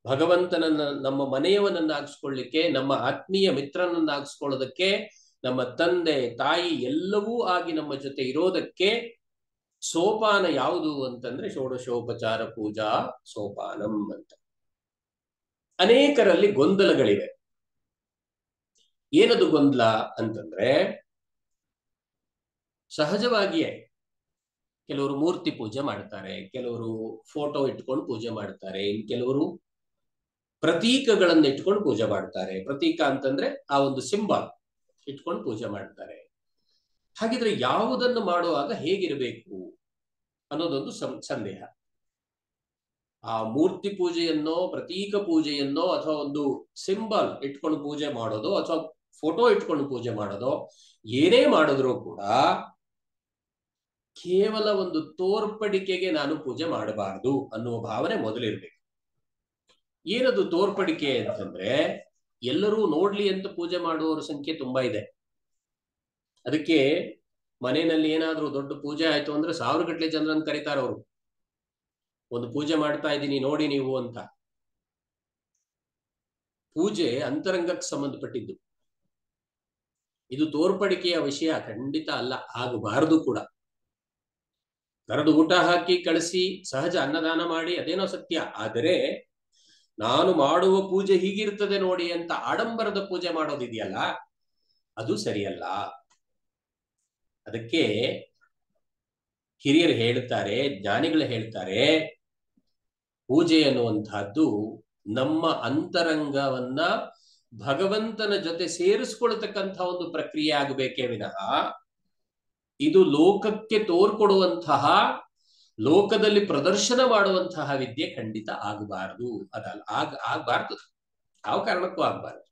ಭಗವಂತನನ್ನ ನಮ್ಮ ಮನೆಯವನನ್ನಾಗಿಸ್ಕೊಳ್ಳಿಕ್ಕೆ, ನಮ್ಮ ಆತ್ಮೀಯ ಮಿತ್ರನನ್ನಾಗಿಸ್ಕೊಳ್ಳೋದಕ್ಕೆ, ನಮ್ಮ ತಂದೆ ತಾಯಿ ಎಲ್ಲವೂ ಆಗಿ ನಮ್ಮ ಜೊತೆ ಇರೋದಕ್ಕೆ ಸೋಪಾನ ಯಾವುದು ಅಂತಂದ್ರೆ ಷೋಡಶೋಪಚಾರ ಪೂಜಾ ಸೋಪಾನಂ ಅಂತ. ಅನೇಕರಲ್ಲಿ ಗೊಂದಲಗಳಿವೆ. ಏನದು ಗೊಂದಲ ಅಂತಂದ್ರೆ, ಸಹಜವಾಗಿಯೇ ಕೆಲವರು ಮೂರ್ತಿ ಪೂಜೆ ಮಾಡ್ತಾರೆ, ಕೆಲವರು ಫೋಟೋ ಇಟ್ಕೊಂಡು ಪೂಜೆ ಮಾಡ್ತಾರೆ, ಇನ್ ಕೆಲವರು ಪ್ರತೀಕಗಳನ್ನು ಇಟ್ಕೊಂಡು ಪೂಜೆ ಮಾಡ್ತಾರೆ. ಪ್ರತೀಕ ಅಂತಂದ್ರೆ ಆ ಒಂದು ಸಿಂಬಲ್ ಇಟ್ಕೊಂಡು ಪೂಜೆ ಮಾಡ್ತಾರೆ. ಹಾಗಿದ್ರೆ ಯಾವುದನ್ನು ಮಾಡುವಾಗ ಹೇಗಿರಬೇಕು ಅನ್ನೋದೊಂದು ಸಂದೇಹ. ಆ ಮೂರ್ತಿ ಪೂಜೆಯನ್ನೋ, ಪ್ರತೀಕ ಪೂಜೆಯನ್ನೋ, ಅಥವಾ ಒಂದು ಸಿಂಬಲ್ ಇಟ್ಕೊಂಡು ಪೂಜೆ ಮಾಡೋದು, ಅಥವಾ ಫೋಟೋ ಇಟ್ಕೊಂಡು ಪೂಜೆ ಮಾಡೋದು, ಏನೇ ಮಾಡಿದ್ರೂ ಕೂಡ ಕೇವಲ ಒಂದು ತೋರ್ಪಡಿಕೆಗೆ ನಾನು ಪೂಜೆ ಮಾಡಬಾರದು ಅನ್ನುವ ಭಾವನೆ ಮೊದಲಿರ್ಬೇಕು. ಏನದು ತೋರ್ಪಡಿಕೆ ಅಂತಂದ್ರೆ, ಎಲ್ಲರೂ ನೋಡ್ಲಿ ಅಂತ ಪೂಜೆ ಮಾಡುವವರ ಸಂಖ್ಯೆ ತುಂಬಾ ಇದೆ. ಅದಕ್ಕೆ ಮನೆಯಲ್ಲಿ ಏನಾದ್ರೂ ದೊಡ್ಡ ಪೂಜೆ ಆಯ್ತು ಅಂದ್ರೆ 1000 ಗಟ್ಟಲೆ ಜನರನ್ನು ಕರೀತಾರೆ. ಅವರು ಒಂದು ಪೂಜೆ ಮಾಡ್ತಾ ಇದ್ದೀನಿ ನೋಡಿ ನೀವು ಅಂತ. ಪೂಜೆ ಅಂತರಂಗಕ್ಕೆ ಸಂಬಂಧಪಟ್ಟಿದ್ದು. ಇದು ತೋರ್ಪಡಿಕೆಯ ವಿಷಯ ಖಂಡಿತ ಅಲ್ಲ, ಆಗಬಾರದು ಕೂಡ. ಕರೆದು ಊಟ ಹಾಕಿ ಕಳಿಸಿ ಸಹಜ ಅನ್ನದಾನ ಮಾಡಿ ಅದೇನೋ ಸತ್ಯ. ಆದರೆ ನಾನು ಮಾಡುವ ಪೂಜೆ ಹೀಗಿರ್ತದೆ ನೋಡಿ ಅಂತ ಆಡಂಬರದ ಪೂಜೆ ಮಾಡೋದಿದೆಯಲ್ಲ, ಅದು ಸರಿಯಲ್ಲ. ಅದಕ್ಕೆ ಹಿರಿಯರು ಹೇಳ್ತಾರೆ, ಜ್ಞಾನಿಗಳು ಹೇಳ್ತಾರೆ, ಪೂಜೆ ಅನ್ನುವಂತಹದ್ದು ನಮ್ಮ ಅಂತರಂಗವನ್ನ ಭಗವಂತನ ಜೊತೆ ಸೇರಿಸ್ಕೊಳ್ತಕ್ಕಂಥ ಒಂದು ಪ್ರಕ್ರಿಯೆ ಆಗಬೇಕೇ ವಿನಃ ಇದು ಲೋಕಕ್ಕೆ ತೋರ್ಕೊಡುವಂತಹ, ಲೋಕದಲ್ಲಿ ಪ್ರದರ್ಶನ ಮಾಡುವಂತಹ ವಿದ್ಯೆ ಖಂಡಿತ ಆಗಬಾರದು. ಅದಲ್ಲ, ಆಗಬಾರ್ದು, ಯಾವ ಕಾರಣಕ್ಕೂ ಆಗಬಾರದು.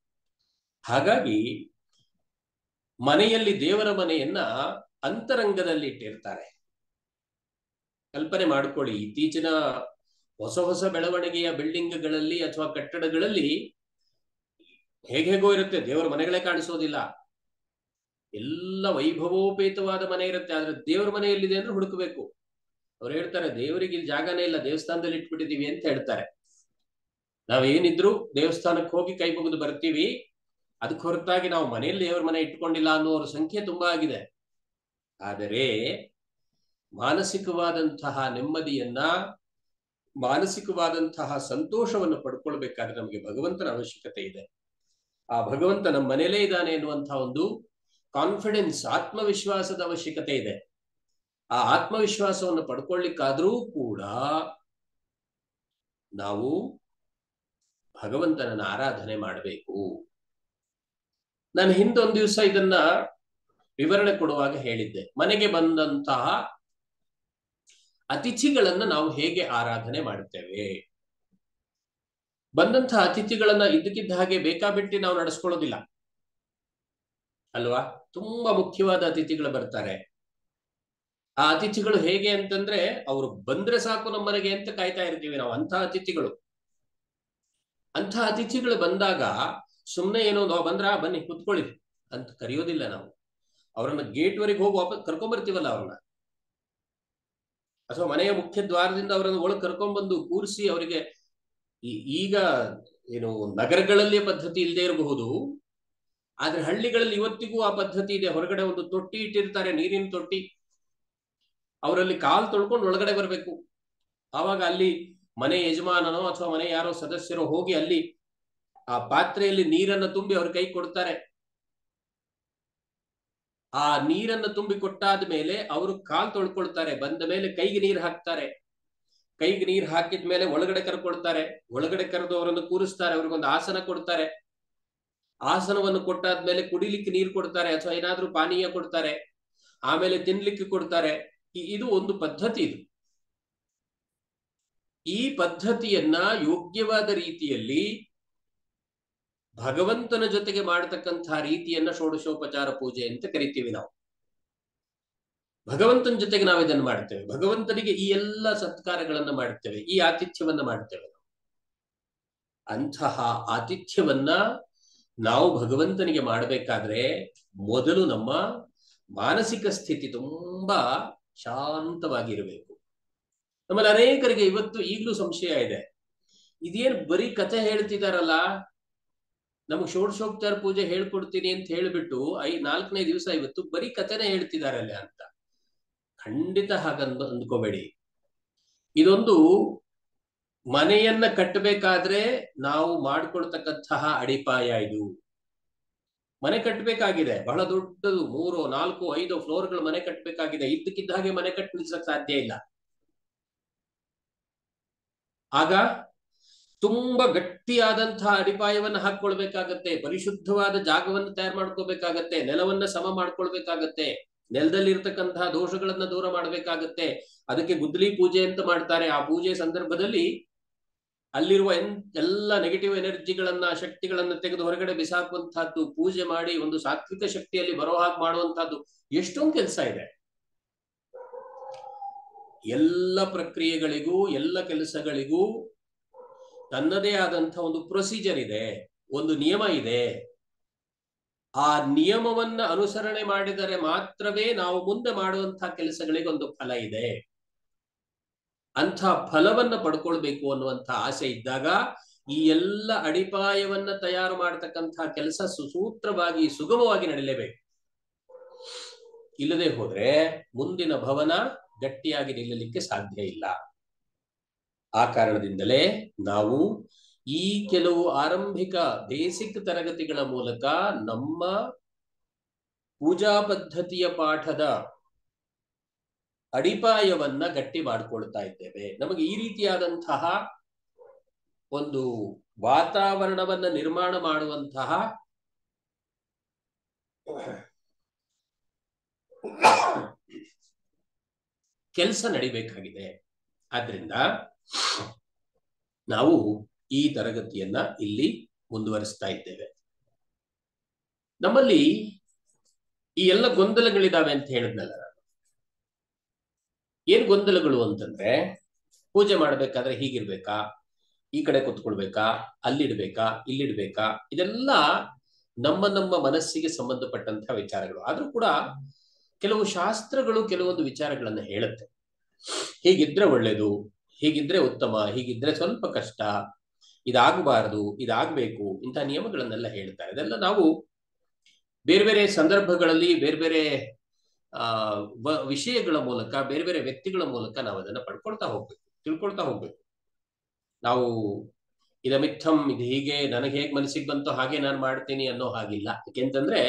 ಹಾಗಾಗಿ ಮನೆಯಲ್ಲಿ ದೇವರ ಮನೆಯನ್ನ ಅಂತರಂಗದಲ್ಲಿ ಇಟ್ಟಿರ್ತಾರೆ. ಕಲ್ಪನೆ ಮಾಡ್ಕೊಳ್ಳಿ, ಇತ್ತೀಚಿನ ಹೊಸ ಹೊಸ ಬೆಳವಣಿಗೆಯ ಬಿಲ್ಡಿಂಗ್ಗಳಲ್ಲಿ ಅಥವಾ ಕಟ್ಟಡಗಳಲ್ಲಿ ಹೇಗೋ ಇರುತ್ತೆ, ದೇವರ ಮನೆಗಳೇ ಕಾಣಿಸೋದಿಲ್ಲ. ಎಲ್ಲ ವೈಭವೋಪೇತವಾದ ಮನೆ ಇರುತ್ತೆ, ಆದ್ರೆ ದೇವರ ಮನೆ ಎಲ್ಲಿದೆ ಅಂದ್ರೆ ಹುಡುಕಬೇಕು. ಅವ್ರು ಹೇಳ್ತಾರೆ, ದೇವರಿಗೆ ಇಲ್ಲಿ ಜಾಗನೇ ಇಲ್ಲ, ದೇವಸ್ಥಾನದಲ್ಲಿ ಇಟ್ಬಿಟ್ಟಿದೀವಿ ಅಂತ ಹೇಳ್ತಾರೆ. ನಾವೇನಿದ್ರು ದೇವಸ್ಥಾನಕ್ಕೆ ಹೋಗಿ ಕೈ ಮುಗಿದು ಬರ್ತೀವಿ, ಅದಕ್ಕೆ ಹೊರತಾಗಿ ನಾವು ಮನೆಯಲ್ಲಿ ದೇವರ ಮನೆ ಇಟ್ಕೊಂಡಿಲ್ಲ ಅನ್ನೋರ ಸಂಖ್ಯೆ ತುಂಬಾ ಆಗಿದೆ. ಆದರೆ ಮಾನಸಿಕವಾದಂತಹ ನೆಮ್ಮದಿಯನ್ನ, ಮಾನಸಿಕವಾದಂತಹ ಸಂತೋಷವನ್ನು ಪಡ್ಕೊಳ್ಬೇಕಾದ್ರೆ ನಮಗೆ ಭಗವಂತನ ಅವಶ್ಯಕತೆ ಇದೆ. ಆ ಭಗವಂತ ನಮ್ಮ ಮನೆಯಲ್ಲೇ ಇದ್ದಾನೆ ಎನ್ನುವಂತಹ ಒಂದು ಕಾನ್ಫಿಡೆನ್ಸ್, ಆತ್ಮವಿಶ್ವಾಸದ ಅವಶ್ಯಕತೆ ಇದೆ. ಆ ಆತ್ಮವಿಶ್ವಾಸವನ್ನು ಪಡ್ಕೊಳ್ಳಿಕ್ಕಾದ್ರೂ ಕೂಡ ನಾವು ಭಗವಂತನನ್ನ ಆರಾಧನೆ ಮಾಡಬೇಕು. ನಾನು ಹಿಂದೊಂದು ದಿವಸ ಇದನ್ನ ವಿವರಣೆ ಕೊಡುವಾಗ ಹೇಳಿದ್ದೆ. ಮನೆಗೆ ಬಂದಂತಹ ಅತಿಥಿಗಳನ್ನ ನಾವು ಹೇಗೆ ಆರಾಧನೆ ಮಾಡುತ್ತೇವೆ. ಬಂದಂತಹ ಅತಿಥಿಗಳನ್ನ ಇದ್ದಕ್ಕಿದ್ದ ಹಾಗೆ ಬೇಕಾಬಿಟ್ಟಿ ನಾವು ನಡೆಸ್ಕೊಳ್ಳೋದಿಲ್ಲ ಅಲ್ವಾ. ತುಂಬಾ ಮುಖ್ಯವಾದ ಅತಿಥಿಗಳು ಬರ್ತಾರೆ. ಆ ಅತಿಥಿಗಳು ಹೇಗೆ ಅಂತಂದ್ರೆ ಅವರು ಬಂದ್ರೆ ಸಾಕು ನಮ್ಮ ಮನೆಗೆ ಅಂತ ಕಾಯ್ತಾ ಇರ್ತೀವಿ ನಾವು. ಅಂಥ ಅತಿಥಿಗಳು ಬಂದಾಗ ಸುಮ್ಮನೆ ಏನೋ ನಾವು ಬನ್ನಿ ಕುತ್ಕೊಳ್ಳಿ ಅಂತ ಕರೆಯೋದಿಲ್ಲ ನಾವು. ಅವರನ್ನ ಗೇಟ್ ವರೆಗೆ ಹೋಗಿ ವಾಪಸ್ ಕರ್ಕೊಂಡ್ಬರ್ತೀವಲ್ಲ ಅವ್ರನ್ನ, ಅಥವಾ ಮನೆಯ ಮುಖ್ಯ ದ್ವಾರದಿಂದ ಅವರನ್ನು ಒಳಗೆ ಕರ್ಕೊಂಡ್ಬಂದು ಕೂರಿಸಿ ಅವರಿಗೆ ಈಗ ಏನು ನಗರಗಳಲ್ಲಿ ಪದ್ಧತಿ ಇಲ್ಲದೆ ಇರಬಹುದು, ಆದ್ರೆ ಹಳ್ಳಿಗಳಲ್ಲಿ ಇವತ್ತಿಗೂ ಆ ಪದ್ಧತಿ ಇದೆ. ಹೊರಗಡೆ ಒಂದು ತೊಟ್ಟಿ ಇಟ್ಟಿರ್ತಾರೆ, ನೀರಿನ ತೊಟ್ಟಿ. ಅವರಲ್ಲಿ ಕಾಲು ತೊಳ್ಕೊಂಡು ಒಳಗಡೆ ಬರಬೇಕು. ಆವಾಗ ಅಲ್ಲಿ ಮನೆ ಯಜಮಾನನೋ ಅಥವಾ ಮನೆ ಯಾರೋ ಸದಸ್ಯರೋ ಹೋಗಿ ಅಲ್ಲಿ ಆ ಪಾತ್ರೆಯಲ್ಲಿ ನೀರನ್ನು ತುಂಬಿ ಅವ್ರ ಕೈ ಕೊಡ್ತಾರೆ. ಆ ನೀರನ್ನು ತುಂಬಿ ಕೊಟ್ಟಾದ ಮೇಲೆ ಅವರು ಕಾಲು ತೊಳ್ಕೊಳ್ತಾರೆ. ಬಂದ ಮೇಲೆ ಕೈಗೆ ನೀರು ಹಾಕ್ತಾರೆ. ಕೈಗೆ ನೀರು ಹಾಕಿದ ಮೇಲೆ ಒಳಗಡೆ ಕರ್ಕೊಳ್ತಾರೆ. ಒಳಗಡೆ ಕರೆದು ಅವರನ್ನು ಕೂರಿಸ್ತಾರೆ. ಅವ್ರಿಗೊಂದು ಆಸನ ಕೊಡ್ತಾರೆ. ಆಸನವನ್ನು ಕೊಟ್ಟಾದ್ಮೇಲೆ ಕುಡಿಲಿಕ್ಕೆ ನೀರು ಕೊಡ್ತಾರೆ ಅಥವಾ ಏನಾದ್ರೂ ಪಾನೀಯ ಕೊಡ್ತಾರೆ. ಆಮೇಲೆ ತಿನ್ಲಿಕ್ಕೆ ಕೊಡ್ತಾರೆ. ಇದು ಒಂದು ಪದ್ಧತಿ. ಇದು ಈ ಪದ್ಧತಿಯನ್ನ ಯೋಗ್ಯವಾದ ರೀತಿಯಲ್ಲಿ ಭಗವಂತನ ಜೊತೆಗೆ ಮಾಡತಕ್ಕಂತಹ ರೀತಿಯನ್ನ ಷೋಡಶೋಪಚಾರ ಪೂಜೆ ಅಂತ ಕರಿತೀವಿ ನಾವು. ಭಗವಂತನ ಜೊತೆಗೆ ನಾವು ಇದನ್ನು ಮಾಡ್ತೇವೆ. ಭಗವಂತನಿಗೆ ಈ ಎಲ್ಲ ಸತ್ಕಾರಗಳನ್ನು ಮಾಡ್ತೇವೆ, ಈ ಆತಿಥ್ಯವನ್ನ ಮಾಡ್ತೇವೆ. ಅಂತಹ ಆತಿಥ್ಯವನ್ನ ನಾವು ಭಗವಂತನಿಗೆ ಮಾಡಬೇಕಾದ್ರೆ ಮೊದಲು ನಮ್ಮ ಮಾನಸಿಕ ಸ್ಥಿತಿ ತುಂಬಾ ಶಾಂತವಾಗಿರಬೇಕು. ನಮ್ಮಲ್ಲಿ ಅನೇಕರಿಗೆ ಈಗಲೂ ಸಂಶಯ ಇದೆ. ಇದೇನು ಬರೀ ಕಥೆ ಹೇಳ್ತಿದಾರಲ್ಲ, ನಮಗೆ ಷೋಡಶೋಪಚಾರ ಪೂಜೆ ಹೇಳ್ಕೊಡ್ತೀನಿ ಅಂತ ಹೇಳಿಬಿಟ್ಟು 4ನೇ ದಿವಸ ಇವತ್ತು ಬರೀ ಕಥೆನೇ ಹೇಳ್ತಿದಾರಲ್ಲ ಅಂತ. ಖಂಡಿತ ಅಂದ್ಕೋಬೇಡಿ. ಇದೊಂದು ಮನೆಯನ್ನ ಕಟ್ಟಬೇಕಾದ್ರೆ ನಾವು ಮಾಡ್ಕೊಳ್ತಕ್ಕಂತಹ ಅಡಿಪಾಯ. ಇದು ಮನೆ ಕಟ್ಟಬೇಕಾಗಿದೆ, ಬಹಳ ದೊಡ್ಡದು, 3, 4, 5 ಫ್ಲೋರ್ಗಳು ಮನೆ ಕಟ್ಟಬೇಕಾಗಿದೆ. ಇದ್ದಕ್ಕಿದ್ದ ಹಾಗೆ ಮನೆ ಕಟ್ಟಿ ನಿಲ್ಸಕ್ ಸಾಧ್ಯ ಇಲ್ಲ. ಆಗ ತುಂಬಾ ಗಟ್ಟಿಯಾದಂತಹ ಅಡಿಪಾಯವನ್ನು ಹಾಕೊಳ್ಬೇಕಾಗತ್ತೆ. ಪರಿಶುದ್ಧವಾದ ಜಾಗವನ್ನು ತಯಾರು ಮಾಡ್ಕೋಬೇಕಾಗತ್ತೆ. ನೆಲವನ್ನ ಸಮ ಮಾಡ್ಕೊಳ್ಬೇಕಾಗತ್ತೆ. ನೆಲದಲ್ಲಿ ಇರ್ತಕ್ಕಂತಹ ದೋಷಗಳನ್ನ ದೂರ ಮಾಡಬೇಕಾಗತ್ತೆ. ಅದಕ್ಕೆ ಗುದ್ದಲಿ ಪೂಜೆ ಅಂತ ಮಾಡ್ತಾರೆ. ಆ ಪೂಜೆ ಸಂದರ್ಭದಲ್ಲಿ ಅಲ್ಲಿರುವ ಎಲ್ಲ ನೆಗೆಟಿವ್ ಎನರ್ಜಿಗಳನ್ನ, ಶಕ್ತಿಗಳನ್ನ ತೆಗೆದು ಹೊರಗಡೆ ಬಿಸಾಕುವಂತಹದ್ದು, ಪೂಜೆ ಮಾಡಿ ಒಂದು ಸಾತ್ವಿಕ ಶಕ್ತಿಯಲ್ಲಿ ಬರೋ ಹಾಗೆ ಮಾಡುವಂತಹದ್ದು ಎಷ್ಟೊಂದು ಕೆಲಸ ಇದೆ. ಎಲ್ಲ ಪ್ರಕ್ರಿಯೆಗಳಿಗೂ, ಎಲ್ಲ ಕೆಲಸಗಳಿಗೂ ತನ್ನದೇ ಆದಂತಹ ಒಂದು ಪ್ರೊಸೀಜರ್ ಇದೆ, ಒಂದು ನಿಯಮ ಇದೆ. ಆ ನಿಯಮವನ್ನ ಅನುಸರಣೆ ಮಾಡಿದರೆ ಮಾತ್ರವೇ ನಾವು ಮುಂದೆ ಮಾಡುವಂತಹ ಕೆಲಸಗಳಿಗೆ ಒಂದು ಫಲ ಇದೆ. ಅಂಥ ಫಲವನ್ನ ಪಡ್ಕೊಳ್ಬೇಕು ಅನ್ನುವಂಥ ಆಸೆ ಇದ್ದಾಗ ಈ ಎಲ್ಲ ಅಡಿಪಾಯವನ್ನ ತಯಾರು ಮಾಡತಕ್ಕಂತಹ ಕೆಲಸ ಸುಸೂತ್ರವಾಗಿ, ಸುಗಮವಾಗಿ ನಡೀಲೇಬೇಕು. ಇಲ್ಲದೆ ಹೋದ್ರೆ ಮುಂದಿನ ಭವನ ಗಟ್ಟಿಯಾಗಿ ನಿಲ್ಲಲಿಕ್ಕೆ ಸಾಧ್ಯ ಇಲ್ಲ. ಆ ಕಾರಣದಿಂದಲೇ ನಾವು ಈ ಕೆಲವು ಆರಂಭಿಕ ಬೇಸಿಕ್ ತರಗತಿಗಳ ಮೂಲಕ ನಮ್ಮ ಪೂಜಾ ಪದ್ಧತಿಯ ಪಾಠದ ಅಡಿಪಾಯವನ್ನ ಗಟ್ಟಿ ಮಾಡಿಕೊಳ್ತಾ ಇದ್ದೇವೆ. ನಮಗೆ ಈ ರೀತಿಯಾದಂತಹ ಒಂದು ವಾತಾವರಣವನ್ನ ನಿರ್ಮಾಣ ಮಾಡುವಂತಹ ಕೆಲಸ ನಡಿಬೇಕಾಗಿದೆ. ಆದ್ರಿಂದ ನಾವು ಈ ತರಗತಿಯನ್ನ ಇಲ್ಲಿ ಮುಂದುವರಿಸ್ತಾ ಇದ್ದೇವೆ. ನಮ್ಮಲ್ಲಿ ಈ ಎಲ್ಲ ಗೊಂದಲಗಳಿದಾವೆ ಅಂತ ಹೇಳಿದ್ನಲ್ಲ. ಏನ್ ಗೊಂದಲಗಳು ಅಂತಂದ್ರೆ, ಪೂಜೆ ಮಾಡ್ಬೇಕಾದ್ರೆ ಹೀಗಿರ್ಬೇಕಾ, ಈ ಕಡೆ ಕೂತ್ಕೊಳ್ಬೇಕಾ, ಅಲ್ಲಿಡ್ಬೇಕಾ, ಇಲ್ಲಿಡ್ಬೇಕಾ, ಇದೆಲ್ಲ ನಮ್ಮ ನಮ್ಮ ಮನಸ್ಸಿಗೆ ಸಂಬಂಧಪಟ್ಟಂತಹ ವಿಚಾರಗಳು. ಆದ್ರೂ ಕೂಡ ಕೆಲವು ಶಾಸ್ತ್ರಗಳು ಕೆಲವೊಂದು ವಿಚಾರಗಳನ್ನ ಹೇಳುತ್ತೆ. ಹೀಗಿದ್ರೆ ಒಳ್ಳೇದು, ಹೀಗಿದ್ರೆ ಉತ್ತಮ, ಹೀಗಿದ್ರೆ ಸ್ವಲ್ಪ ಕಷ್ಟ, ಇದಾಗಬಾರದು, ಇದಾಗಬೇಕು, ಇಂತಹ ನಿಯಮಗಳನ್ನೆಲ್ಲ ಹೇಳ್ತಾರೆ. ಇದೆಲ್ಲ ನಾವು ಬೇರೆ ಬೇರೆ ಸಂದರ್ಭಗಳಲ್ಲಿ, ಬೇರೆ ಬೇರೆ ವಿಷಯಗಳ ಮೂಲಕ, ಬೇರೆ ಬೇರೆ ವ್ಯಕ್ತಿಗಳ ಮೂಲಕ ನಾವು ಅದನ್ನ ಪಡ್ಕೊಳ್ತಾ ಹೋಗ್ಬೇಕು, ತಿಳ್ಕೊಳ್ತಾ ಹೋಗ್ಬೇಕು. ನಾವು ಇದಮಿತ್ತಂ, ಇದು ಹೀಗೆ, ನನಗೆ ಹೇಗೆ ಮನಸ್ಸಿಗೆ ಬಂತೋ ಹಾಗೆ ನಾನು ಮಾಡ್ತೀನಿ ಅನ್ನೋ ಹಾಗಿಲ್ಲ. ಯಾಕೆಂತಂದ್ರೆ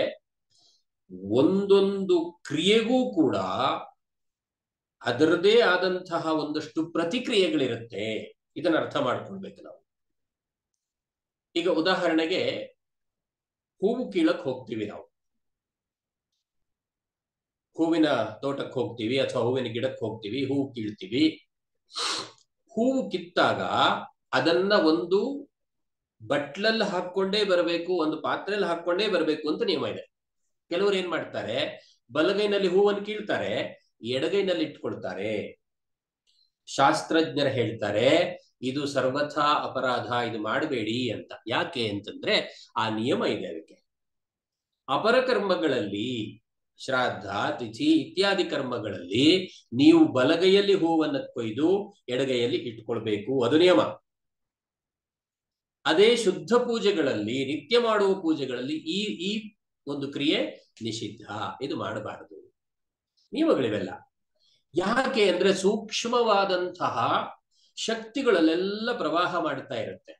ಒಂದೊಂದು ಕ್ರಿಯೆಗೂ ಕೂಡ ಅದರದೇ ಆದಂತಹ ಒಂದಷ್ಟು ಪ್ರತಿಕ್ರಿಯೆಗಳಿರುತ್ತೆ. ಇದನ್ನ ಅರ್ಥ ಮಾಡ್ಕೊಳ್ಬೇಕು ನಾವು. ಈಗ ಉದಾಹರಣೆಗೆ ಹೂವು ಕೀಳಕ್ ಹೋಗ್ತೀವಿ ನಾವು. ಹೂವಿನ ತೋಟಕ್ಕೆ ಹೋಗ್ತೀವಿ ಅಥವಾ ಹೂವಿನ ಗಿಡಕ್ಕೆ ಹೋಗ್ತೀವಿ, ಹೂವು ಕೀಳ್ತೀವಿ. ಹೂವು ಕಿತ್ತಾಗ ಅದನ್ನ ಒಂದು ಬಟ್ಲಲ್ಲಿ ಹಾಕೊಂಡೇ ಬರಬೇಕು, ಒಂದು ಪಾತ್ರೆಯಲ್ಲಿ ಹಾಕೊಂಡೇ ಬರಬೇಕು ಅಂತ ನಿಯಮ ಇದೆ. ಕೆಲವರು ಏನ್ ಮಾಡ್ತಾರೆ, ಬಲಗೈನಲ್ಲಿ ಹೂವನ್ನು ಕೀಳ್ತಾರೆ, ಎಡಗೈನಲ್ಲಿ ಇಟ್ಕೊಳ್ತಾರೆ. ಶಾಸ್ತ್ರಜ್ಞರು ಹೇಳ್ತಾರೆ ಇದು ಸರ್ವಥಾ ಅಪರಾಧ, ಇದು ಮಾಡಬೇಡಿ ಅಂತ. ಯಾಕೆ ಅಂತಂದ್ರೆ ಆ ನಿಯಮ ಇದೆ ಅದಕ್ಕೆ. ಅಪರ ಕರ್ಮಗಳಲ್ಲಿ, ಶ್ರಾದ್ದ, ತಿಥಿ ಇತ್ಯಾದಿ ಕರ್ಮಗಳಲ್ಲಿ ನೀವು ಬಲಗೈಯಲ್ಲಿ ಹೂವನ್ನು ಕೊಯ್ದು ಎಡಗೈಯಲ್ಲಿ ಇಟ್ಕೊಳ್ಬೇಕು, ಅದು ನಿಯಮ. ಅದೇ ಶುದ್ಧ ಪೂಜೆಗಳಲ್ಲಿ, ನಿತ್ಯ ಮಾಡುವ ಪೂಜೆಗಳಲ್ಲಿ ಈ ಈ ಒಂದು ಕ್ರಿಯೆ ನಿಷಿದ್ಧ, ಇದು ಮಾಡಬಾರದು. ನಿಯಮಗಳಿವೆಲ್ಲ. ಯಾಕೆ ಅಂದ್ರೆ ಸೂಕ್ಷ್ಮವಾದಂತಹ ಶಕ್ತಿಗಳಲ್ಲೆಲ್ಲ ಪ್ರವಾಹ ಮಾಡ್ತಾ ಇರುತ್ತೆ.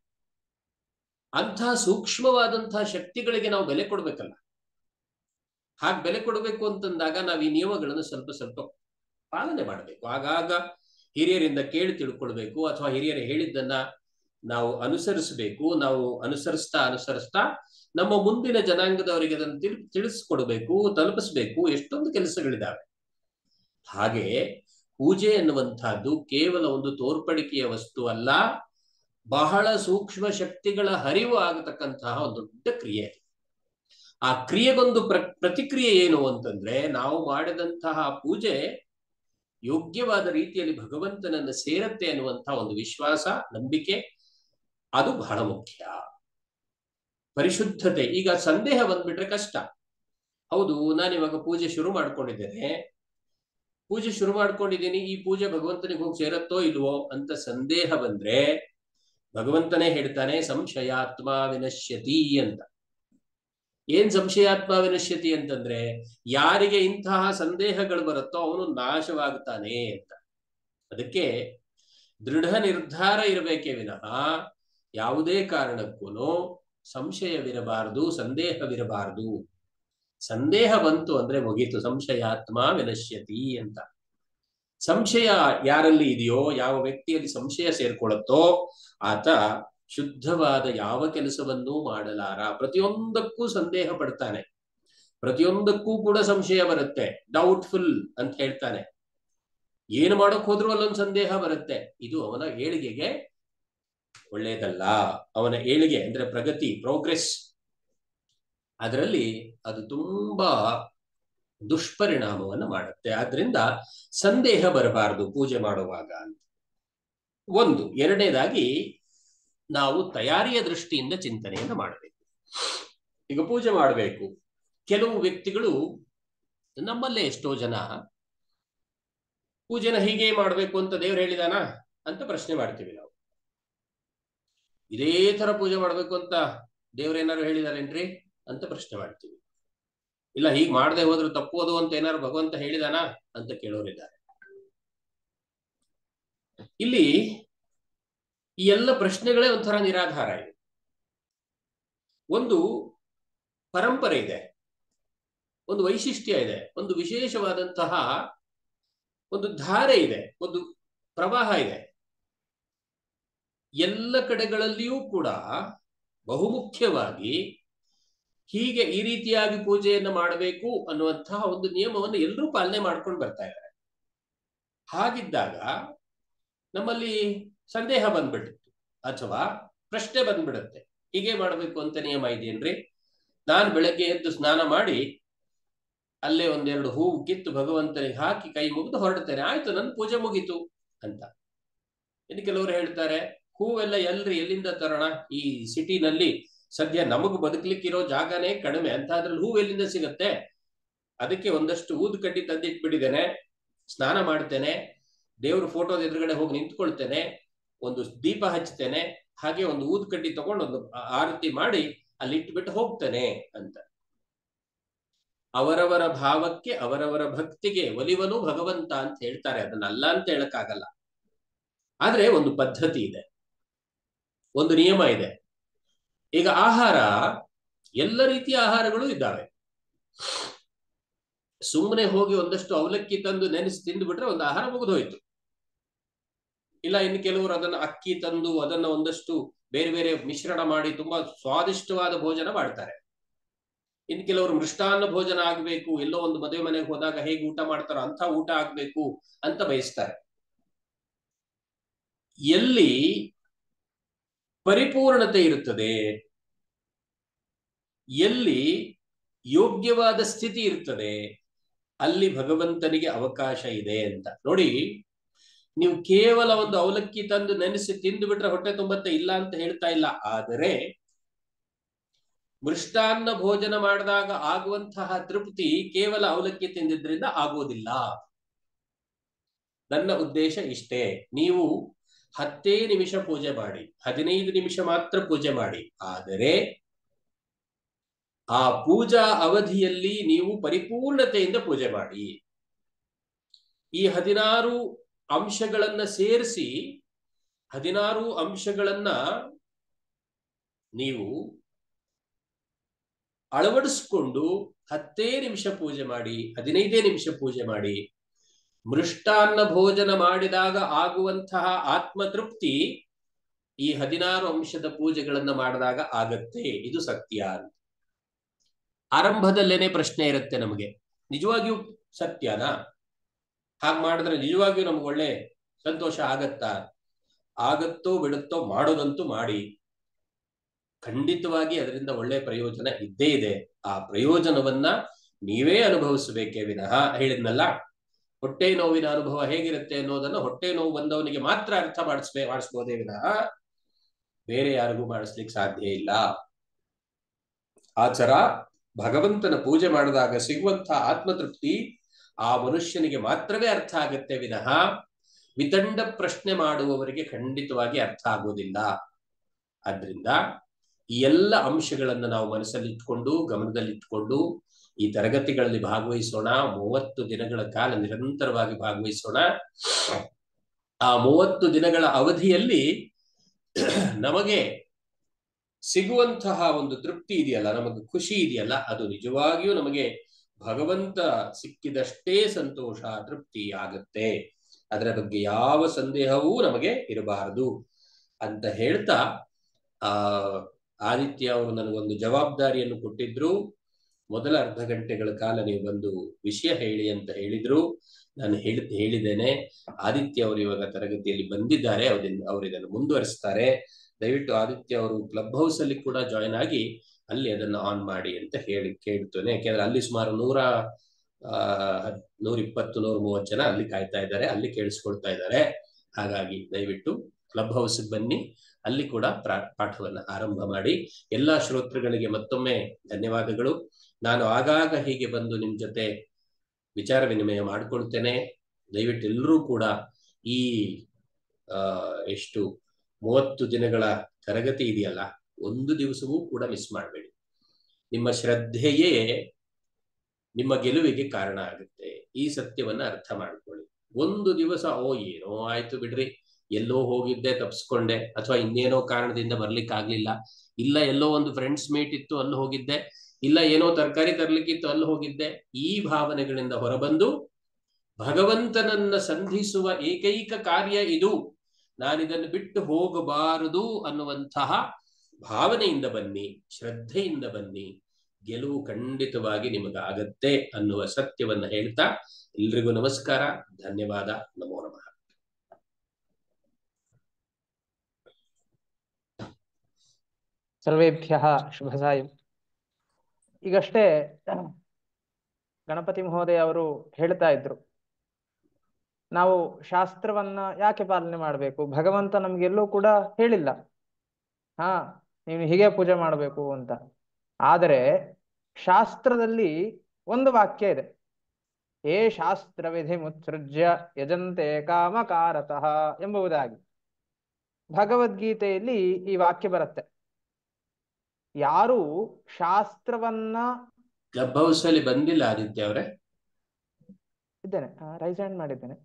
ಅಂತಹ ಸೂಕ್ಷ್ಮವಾದಂತಹ ಶಕ್ತಿಗಳಿಗೆ ನಾವು ಬೆಲೆ ಕೊಡ್ಬೇಕಲ್ಲ. ಹಾಗೆ ಬೆಲೆ ಕೊಡಬೇಕು ಅಂತಂದಾಗ ನಾವು ಈ ನಿಯಮಗಳನ್ನು ಸ್ವಲ್ಪ ಸ್ವಲ್ಪ ಪಾಲನೆ ಮಾಡಬೇಕು. ಆಗಾಗ ಹಿರಿಯರಿಂದ ಕೇಳಿ ತಿಳ್ಕೊಳ್ಬೇಕು, ಅಥವಾ ಹಿರಿಯರು ಹೇಳಿದ್ದನ್ನ ನಾವು ಅನುಸರಿಸಬೇಕು. ನಾವು ಅನುಸರಿಸ್ತಾ ನಮ್ಮ ಮುಂದಿನ ಜನಾಂಗದವರಿಗೆ ಅದನ್ನು ತಿಳಿಸ್ಕೊಡ್ಬೇಕು, ತಲುಪಿಸ್ಬೇಕು. ಎಷ್ಟೊಂದು ಕೆಲಸಗಳಿದ್ದಾವೆ. ಹಾಗೆ ಪೂಜೆ ಎನ್ನುವಂತಹದ್ದು ಕೇವಲ ಒಂದು ತೋರ್ಪಡಿಕೆಯ ವಸ್ತು ಅಲ್ಲ, ಬಹಳ ಸೂಕ್ಷ್ಮ ಶಕ್ತಿಗಳ ಹರಿವು ಆಗತಕ್ಕಂತಹ ಒಂದು ದೊಡ್ಡ ಕ್ರಿಯೆ. ಆ ಕ್ರಿಯೆಗೊಂದು ಪ್ರತಿಕ್ರಿಯೆ ಏನು ಅಂತಂದ್ರೆ, ನಾವು ಮಾಡಿದಂತಹ ಪೂಜೆ ಯೋಗ್ಯವಾದ ರೀತಿಯಲ್ಲಿ ಭಗವಂತನನ್ನು ಸೇರತ್ತೆ ಅನ್ನುವಂತಹ ಒಂದು ವಿಶ್ವಾಸ, ನಂಬಿಕೆ, ಅದು ಬಹಳ ಮುಖ್ಯ. ಪರಿಶುದ್ಧತೆ. ಈಗ ಸಂದೇಹ ಬಂದ್ಬಿಟ್ರೆ ಕಷ್ಟ. ಹೌದು, ನಾನಿವಾಗ ಪೂಜೆ ಶುರು ಮಾಡ್ಕೊಂಡಿದ್ದೇನೆ, ಈ ಪೂಜೆ ಭಗವಂತನಿಗೆ ಹೋಗಿ ಸೇರತ್ತೋ ಇಲ್ವೋ ಅಂತ ಸಂದೇಹ ಬಂದ್ರೆ ಭಗವಂತನೇ ಹೇಳ್ತಾನೆ ಸಂಶಯಾತ್ಮ ವಿನಶ್ಯತಿ ಅಂತ. ಏನ್ ಸಂಶಯಾತ್ಮ ವಿನಶ್ಯತಿ ಅಂತಂದ್ರೆ, ಯಾರಿಗೆ ಇಂತಹ ಸಂದೇಹಗಳು ಬರುತ್ತೋ ಅವನು ನಾಶವಾಗ್ತಾನೆ ಅಂತ. ಅದಕ್ಕೆ ದೃಢ ನಿರ್ಧಾರ ಇರಬೇಕೇ ವಿನಃ ಯಾವುದೇ ಕಾರಣಕ್ಕೂ ಸಂಶಯವಿರಬಾರದು, ಸಂದೇಹವಿರಬಾರದು. ಸಂದೇಹ ಬಂತು ಅಂದ್ರೆ ಮುಗೀತು, ಸಂಶಯಾತ್ಮ ವಿನಶ್ಯತಿ ಅಂತ. ಸಂಶಯ ಯಾರಲ್ಲಿ ಇದೆಯೋ, ಯಾವ ವ್ಯಕ್ತಿಯಲ್ಲಿ ಸಂಶಯ ಸೇರ್ಕೊಳ್ಳುತ್ತೋ ಆತ ಶುದ್ಧವಾದ ಯಾವ ಕೆಲಸವನ್ನೂ ಮಾಡಲಾರ. ಪ್ರತಿಯೊಂದಕ್ಕೂ ಸಂದೇಹ ಪಡ್ತಾನೆ, ಪ್ರತಿಯೊಂದಕ್ಕೂ ಕೂಡ ಸಂಶಯ ಬರುತ್ತೆ. ಡೌಟ್ಫುಲ್ ಅಂತ ಹೇಳ್ತಾನೆ. ಏನು ಮಾಡೋಕ್ ಹೋದ್ರೂ ಅಲ್ಲೊಂದು ಸಂದೇಹ ಬರುತ್ತೆ. ಇದು ಅವನ ಏಳಿಗೆಗೆ ಒಳ್ಳೆಯದಲ್ಲ. ಅವನ ಏಳಿಗೆ ಅಂದ್ರೆ ಪ್ರಗತಿ, ಪ್ರೋಗ್ರೆಸ್, ಅದರಲ್ಲಿ ಅದು ತುಂಬಾ ದುಷ್ಪರಿಣಾಮವನ್ನು ಮಾಡುತ್ತೆ. ಆದ್ರಿಂದ ಸಂದೇಹ ಬರಬಾರದು ಪೂಜೆ ಮಾಡುವಾಗ ಅಂತ ಒಂದು. ಎರಡನೇದಾಗಿ ನಾವು ತಯಾರಿಯ ದೃಷ್ಟಿಯಿಂದ ಚಿಂತನೆಯನ್ನು ಮಾಡಬೇಕು. ಈಗ ಪೂಜೆ ಮಾಡಬೇಕು, ಕೆಲವು ವ್ಯಕ್ತಿಗಳು, ನಮ್ಮಲ್ಲೇ ಎಷ್ಟೋ ಜನ ಪೂಜೆನ ಹೀಗೆ ಮಾಡಬೇಕು ಅಂತ ದೇವ್ರು ಹೇಳಿದಾನ ಅಂತ ಪ್ರಶ್ನೆ ಮಾಡ್ತೀವಿ ನಾವು. ಇದೇ ತರ ಪೂಜೆ ಮಾಡಬೇಕು ಅಂತ ದೇವ್ರೇನಾರು ಹೇಳಿದಾರೇನ್ರಿ ಅಂತ ಪ್ರಶ್ನೆ ಮಾಡ್ತೀವಿ. ಇಲ್ಲ, ಹೀಗೆ ಮಾಡದೆ ಹೋದ್ರೆ ತಪ್ಪೋದು ಅಂತ ಏನಾರು ಭಗವಂತ ಹೇಳಿದಾನ ಅಂತ ಕೇಳೋರಿದ್ದಾರೆ. ಇಲ್ಲಿ ಈ ಎಲ್ಲ ಪ್ರಶ್ನೆಗಳೇ ಒಂಥರ ನಿರಾಧಾರ ಇದೆ. ಒಂದು ಪರಂಪರೆ ಇದೆ, ಒಂದು ವೈಶಿಷ್ಟ್ಯ ಇದೆ, ಒಂದು ವಿಶೇಷವಾದಂತಹ ಒಂದು ಧಾರೆ ಇದೆ, ಒಂದು ಪ್ರವಾಹ ಇದೆ. ಎಲ್ಲ ಕಡೆಗಳಲ್ಲಿಯೂ ಕೂಡ ಬಹುಮುಖ್ಯವಾಗಿ ಹೀಗೆ ಈ ರೀತಿಯಾಗಿ ಪೂಜೆಯನ್ನು ಮಾಡಬೇಕು ಅನ್ನುವಂತಹ ಒಂದು ನಿಯಮವನ್ನು ಎಲ್ಲರೂ ಪಾಲನೆ ಮಾಡ್ಕೊಂಡು ಬರ್ತಾ ಇದ್ದಾರೆ. ಹಾಗಿದ್ದಾಗ ನಮ್ಮಲ್ಲಿ ಸಂದೇಹ ಬಂದ್ಬಿಡುತ್ತೆ, ಅಥವಾ ಪ್ರಶ್ನೆ ಬಂದ್ಬಿಡುತ್ತೆ, ಹೀಗೆ ಮಾಡಬೇಕು ಅಂತ ನಿಯಮ ಇದೆಯೇನ್ರಿ? ನಾನು ಬೆಳಗ್ಗೆ ಎದ್ದು ಸ್ನಾನ ಮಾಡಿ ಅಲ್ಲೇ ಒಂದೆರಡು ಹೂವು ಕಿತ್ತು ಭಗವಂತನಿಗೆ ಹಾಕಿ ಕೈ ಮುಗಿದು ಹೊರಡ್ತೇನೆ, ಆಯ್ತು, ನನ್ನ ಪೂಜೆ ಮುಗೀತು ಅಂತ. ಇನ್ನು ಕೆಲವರು ಹೇಳ್ತಾರೆ, ಹೂವೆಲ್ಲ ಎಲ್ಲಿಂದ ತರೋಣ? ಈ ಸಿಟಿನಲ್ಲಿ ಸದ್ಯ ನಮಗ್ ಬದುಕಲಿಕ್ಕಿರೋ ಜಾಗನೇ ಕಡಿಮೆ, ಅಂತ ಅದ್ರಲ್ಲಿ ಹೂವು ಎಲ್ಲಿಂದ ಸಿಗತ್ತೆ? ಅದಕ್ಕೆ ಒಂದಷ್ಟು ಊದು ಕಡ್ಡಿ ತಂದಿಟ್ಬಿಟ್ಟಿದ್ದೇನೆ, ಸ್ನಾನ ಮಾಡ್ತೇನೆ, ದೇವ್ರ ಫೋಟೋದ ಎದುರುಗಡೆ ಹೋಗಿ ನಿಂತ್ಕೊಳ್ತೇನೆ, ಒಂದು ದೀಪ ಹಚ್ತೇನೆ, ಹಾಗೆ ಒಂದು ಊದು ಕಡ್ಡಿ ತಗೊಂಡು ಒಂದು ಆರತಿ ಮಾಡಿ ಅಲ್ಲಿ ಇಟ್ಬಿಟ್ಟು ಹೋಗ್ತೇನೆ ಅಂತ. ಅವರವರ ಭಾವಕ್ಕೆ, ಅವರವರ ಭಕ್ತಿಗೆ ಒಲಿವನು ಭಗವಂತ ಅಂತ ಹೇಳ್ತಾರೆ. ಅದನ್ನಲ್ಲ ಅಂತ ಹೇಳಕ್ಕಾಗಲ್ಲ. ಆದ್ರೆ ಒಂದು ಪದ್ಧತಿ ಇದೆ, ಒಂದು ನಿಯಮ ಇದೆ. ಈಗ ಆಹಾರ, ಎಲ್ಲ ರೀತಿಯ ಆಹಾರಗಳು ಇದ್ದಾವೆ. ಸುಮ್ಮನೆ ಹೋಗಿ ಒಂದಷ್ಟು ಅವಲಕ್ಕಿ ತಂದು ನೆನೆಸಿ ತಿಂದುಬಿಟ್ರೆ ಒಂದು ಆಹಾರ ಮುಗಿದೋಯ್ತು. ಇಲ್ಲ, ಇನ್ನು ಕೆಲವರು ಅದನ್ನ ಅಕ್ಕಿ ತಂದು ಅದನ್ನ ಒಂದಷ್ಟು ಬೇರೆ ಬೇರೆ ಮಿಶ್ರಣ ಮಾಡಿ ತುಂಬಾ ಸ್ವಾದಿಷ್ಟವಾದ ಭೋಜನ ಮಾಡ್ತಾರೆ. ಇನ್ ಕೆಲವರು ಮೃಷ್ಟಾನ್ನ ಭೋಜನ ಆಗ್ಬೇಕು, ಎಲ್ಲೋ ಒಂದು ಮದುವೆ ಮನೆಗೆ ಹೋದಾಗ ಹೇಗೆ ಊಟ ಮಾಡ್ತಾರೋ ಅಂತ ಊಟ ಆಗ್ಬೇಕು ಅಂತ ಬಯಸ್ತಾರೆ. ಎಲ್ಲಿ ಪರಿಪೂರ್ಣತೆ ಇರುತ್ತದೆ, ಎಲ್ಲಿ ಯೋಗ್ಯವಾದ ಸ್ಥಿತಿ ಇರ್ತದೆ, ಅಲ್ಲಿ ಭಗವಂತನಿಗೆ ಅವಕಾಶ ಇದೆ ಅಂತ. ನೋಡಿ, ನೀವು ಕೇವಲ ಒಂದು ಅವಲಕ್ಕಿ ತಂದು ನೆನೆಸಿ ತಿಂದು ಬಿಟ್ರೆ ಹೊಟ್ಟೆ ತುಂಬತ್ತೆ, ಇಲ್ಲ ಅಂತ ಹೇಳ್ತಾ ಇಲ್ಲ. ಆದರೆ ಮೃಷ್ಟಾನ್ನ ಭೋಜನ ಮಾಡಿದಾಗ ಆಗುವಂತಹ ತೃಪ್ತಿ ಕೇವಲ ಅವಲಕ್ಕಿ ತಿಂದಿದ್ರಿಂದ ಆಗುವುದಿಲ್ಲ. ನನ್ನ ಉದ್ದೇಶ ಇಷ್ಟೇ. ನೀವು 10 ನಿಮಿಷ ಪೂಜೆ ಮಾಡಿ, 15 ನಿಮಿಷ ಮಾತ್ರ ಪೂಜೆ ಮಾಡಿ, ಆದರೆ ಆ ಪೂಜಾ ಅವಧಿಯಲ್ಲಿ ನೀವು ಪರಿಪೂರ್ಣತೆಯಿಂದ ಪೂಜೆ ಮಾಡಿ. ಈ 16 ಅಂಶಗಳನ್ನ ಸೇರಿಸಿ 16 ಅಂಶಗಳನ್ನ ನೀವು ಅಳವಡಿಸಿಕೊಂಡು 10 ನಿಮಿಷ ಪೂಜೆ ಮಾಡಿ, 15 ನಿಮಿಷ ಪೂಜೆ ಮಾಡಿ. ಮೃಷ್ಟಾನ್ನ ಭೋಜನ ಮಾಡಿದಾಗ ಆಗುವಂತಹ ಆತ್ಮತೃಪ್ತಿ ಈ 16 ಅಂಶದ ಪೂಜೆಗಳನ್ನ ಮಾಡಿದಾಗ ಆಗತ್ತೆ. ಇದು ಸತ್ಯ. ಆರಂಭದಲ್ಲೇನೆ ಪ್ರಶ್ನೆ ಇರುತ್ತೆ ನಮಗೆ, ನಿಜವಾಗಿಯೂ ಸತ್ಯನಾ? ಹಾಗೆ ಮಾಡಿದ್ರೆ ನಿಜವಾಗಿಯೂ ನಮ್ಗೆ ಒಳ್ಳೆ ಸಂತೋಷ ಆಗತ್ತಾ? ಆಗತ್ತೋ ಬಿಡುತ್ತೋ, ಮಾಡೋದಂತೂ ಮಾಡಿ. ಖಂಡಿತವಾಗಿ ಅದರಿಂದ ಒಳ್ಳೆ ಪ್ರಯೋಜನ ಇದ್ದೇ ಇದೆ. ಆ ಪ್ರಯೋಜನವನ್ನ ನೀವೇ ಅನುಭವಿಸಬೇಕೇ ವಿನಃ, ಹೇಳಿದ್ನಲ್ಲ, ಹೊಟ್ಟೆ ನೋವಿನ ಅನುಭವ ಹೇಗಿರುತ್ತೆ ಅನ್ನೋದನ್ನ ಹೊಟ್ಟೆ ನೋವು ಬಂದವನಿಗೆ ಮಾತ್ರ ಅರ್ಥ ಮಾಡಿಸ್ಬೋದೇ ವಿನಃ ಬೇರೆ ಯಾರಿಗೂ ಮಾಡಿಸ್ಲಿಕ್ಕೆ ಸಾಧ್ಯ ಇಲ್ಲ. ಆಚರ ಭಗವಂತನ ಪೂಜೆ ಮಾಡಿದಾಗ ಸಿಗುವಂತಹ ಆತ್ಮತೃಪ್ತಿ ಆ ಮನುಷ್ಯನಿಗೆ ಮಾತ್ರವೇ ಅರ್ಥ ಆಗುತ್ತೆ ವಿನಃ ವಿತಂಡ ಪ್ರಶ್ನೆ ಮಾಡುವವರಿಗೆ ಖಂಡಿತವಾಗಿ ಅರ್ಥ ಆಗೋದಿಲ್ಲ. ಆದ್ರಿಂದ ಈ ಎಲ್ಲ ಅಂಶಗಳನ್ನು ನಾವು ಮನಸ್ಸಲ್ಲಿಟ್ಕೊಂಡು, ಗಮನದಲ್ಲಿಟ್ಕೊಂಡು ಈ ತರಗತಿಗಳಲ್ಲಿ ಭಾಗವಹಿಸೋಣ. 30 ದಿನಗಳ ಕಾಲ ನಿರಂತರವಾಗಿ ಭಾಗವಹಿಸೋಣ. ಆ 30 ದಿನಗಳ ಅವಧಿಯಲ್ಲಿ ನಮಗೆ ಸಿಗುವಂತಹ ಒಂದು ತೃಪ್ತಿ ಇದೆಯಲ್ಲ, ನಮಗೆ ಖುಷಿ ಇದೆಯಲ್ಲ, ಅದು ನಿಜವಾಗಿಯೂ ನಮಗೆ ಭಗವಂತ ಸಿಕ್ಕಿದಷ್ಟೇ ಸಂತೋಷ, ತೃಪ್ತಿ ಆಗುತ್ತೆ. ಅದರ ಬಗ್ಗೆ ಯಾವ ಸಂದೇಹವೂ ನಮಗೆ ಇರಬಾರದು ಅಂತ ಹೇಳ್ತಾ, ಆದಿತ್ಯ ಅವರು ನನಗೊಂದು ಜವಾಬ್ದಾರಿಯನ್ನು ಕೊಟ್ಟಿದ್ರು. ಮೊದಲ ಅರ್ಧ ಗಂಟೆಗಳ ಕಾಲ ನೀವು ಬಂದು ವಿಷಯ ಹೇಳಿ ಅಂತ ಹೇಳಿದ್ರು. ನಾನು ಹೇಳಿದ್ದೇನೆ. ಆದಿತ್ಯ ಅವರು ಇವಾಗ ತರಗತಿಯಲ್ಲಿ ಬಂದಿದ್ದಾರೆ, ಅವರು ಇದನ್ನು ಮುಂದುವರಿಸ್ತಾರೆ. ದಯವಿಟ್ಟು ಆದಿತ್ಯ ಅವರು ಕ್ಲಬ್ ಹೌಸ್ ಅಲ್ಲಿ ಕೂಡ ಜಾಯಿನ್ ಆಗಿ ಅಲ್ಲಿ ಅದನ್ನು ಆನ್ ಮಾಡಿ ಅಂತ ಕೇಳ್ತೇನೆ. ಯಾಕೆಂದ್ರೆ ಅಲ್ಲಿ ಸುಮಾರು 120-130 ಜನ ಅಲ್ಲಿ ಕಾಯ್ತಾ ಇದ್ದಾರೆ, ಅಲ್ಲಿ ಕೇಳಿಸ್ಕೊಳ್ತಾ ಇದ್ದಾರೆ. ಹಾಗಾಗಿ ದಯವಿಟ್ಟು ಕ್ಲಬ್ ಹೌಸ್ ಬನ್ನಿ, ಅಲ್ಲಿ ಕೂಡ ಪಾಠವನ್ನು ಆರಂಭ ಮಾಡಿ. ಎಲ್ಲಾ ಶ್ರೋತೃಗಳಿಗೆ ಮತ್ತೊಮ್ಮೆ ಧನ್ಯವಾದಗಳು. ನಾನು ಆಗಾಗ ಹೀಗೆ ಬಂದು ನಿಮ್ ಜೊತೆ ವಿಚಾರ ವಿನಿಮಯ ಮಾಡ್ಕೊಳ್ತೇನೆ. ದಯವಿಟ್ಟು ಎಲ್ಲರೂ ಕೂಡ ಈ 30 ದಿನಗಳ ತರಗತಿ ಇದೆಯಲ್ಲ, ಒಂದು ದಿವಸವೂ ಕೂಡ ಮಿಸ್ ಮಾಡಬೇಡಿ. ನಿಮ್ಮ ಶ್ರದ್ಧೆಯೇ ನಿಮ್ಮ ಗೆಲುವಿಗೆ ಕಾರಣ ಆಗುತ್ತೆ. ಈ ಸತ್ಯವನ್ನ ಅರ್ಥ ಮಾಡ್ಕೊಳ್ಳಿ. ಒಂದು ದಿವಸ ಏನೋ ಆಯ್ತು ಬಿಡ್ರಿ, ಎಲ್ಲೋ ಹೋಗಿದ್ದೆ ತಪ್ಪಿಸ್ಕೊಂಡೆ, ಅಥವಾ ಇನ್ನೇನೋ ಕಾರಣದಿಂದ ಬರ್ಲಿಕ್ಕೆ ಆಗ್ಲಿಲ್ಲ, ಇಲ್ಲ ಎಲ್ಲೋ ಒಂದು ಫ್ರೆಂಡ್ಸ್ ಮೀಟ್ ಇತ್ತು ಅಲ್ಲಿ ಹೋಗಿದ್ದೆ, ಇಲ್ಲ ಏನೋ ತರಕಾರಿ ತರ್ಲಿಕ್ಕಿತ್ತು ಅಲ್ಲಿ ಹೋಗಿದ್ದೆ, ಈ ಭಾವನೆಗಳಿಂದ ಹೊರಬಂದು ಭಗವಂತನನ್ನ ಸಂಧಿಸುವ ಏಕೈಕ ಕಾರ್ಯ ಇದು, ನಾನಿದನ್ನು ಬಿಟ್ಟು ಹೋಗಬಾರದು ಅನ್ನುವಂತಹ ಭಾವನೆಯಿಂದ ಬನ್ನಿ, ಶ್ರದ್ಧೆಯಿಂದ ಬನ್ನಿ. ಗೆಲುವು ಖಂಡಿತವಾಗಿ ನಿಮಗಾಗತ್ತೆ ಅನ್ನುವ ಸತ್ಯವನ್ನ ಹೇಳ್ತಾ ಎಲ್ರಿಗೂ ನಮಸ್ಕಾರ, ಧನ್ಯವಾದ, ನಮೋ ನಮಃ. ಸರ್ವೇಭ್ಯಃ ಶುಭ ಸಾಯಂ. ಈಗಷ್ಟೇ ಗಣಪತಿ ಮಹೋದಯ ಅವರು ಹೇಳ್ತಾ ಇದ್ರು, ನಾವು ಶಾಸ್ತ್ರವನ್ನ ಯಾಕೆ ಪಾಲನೆ ಮಾಡಬೇಕು, ಭಗವಂತ ನಮ್ಗೆಲ್ಲೂ ಕೂಡ ಹೇಳಿಲ್ಲ ನೀನು ಹೀಗೆ ಪೂಜೆ ಮಾಡಬೇಕು ಅಂತ. ಆದರೆ ಶಾಸ್ತ್ರದಲ್ಲಿ ಒಂದು ವಾಕ್ಯ ಇದೆ, ಏ ಶಾಸ್ತ್ರ ವಿಧಿ ಮುತ್ಸೃಜ್ಯ ಯಜಂತೆ ಕಾಮಕಾರತಃ ಎಂಬುದಾಗಿ. ಭಗವದ್ಗೀತೆಯಲ್ಲಿ ಈ ವಾಕ್ಯ ಬರುತ್ತೆ. ಯಾರು ಶಾಸ್ತ್ರವನ್ನ ಕ್ಲಬ್ ಹೌಸ್ ಅಲ್ಲಿ ಬಂದಿಲ್ಲ ಆದಿತ್ಯ ಅವರೇ? ಇದ್ದೇನೆ, ರೈಸ್ ಹ್ಯಾಂಡ್ ಮಾಡಿದ್ದೇನೆ.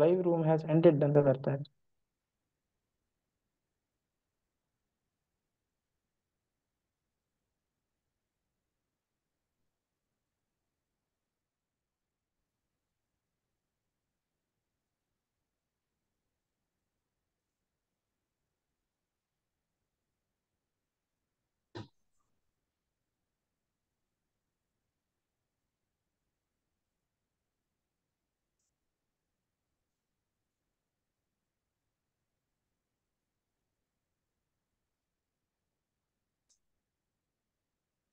ಲೈವ್ ರೂಮ್ ಹ್ಯಾಸ್ ಎಂಡೆಡ್ ಅಂತ ಬರ್ತಾ ಇದೆ.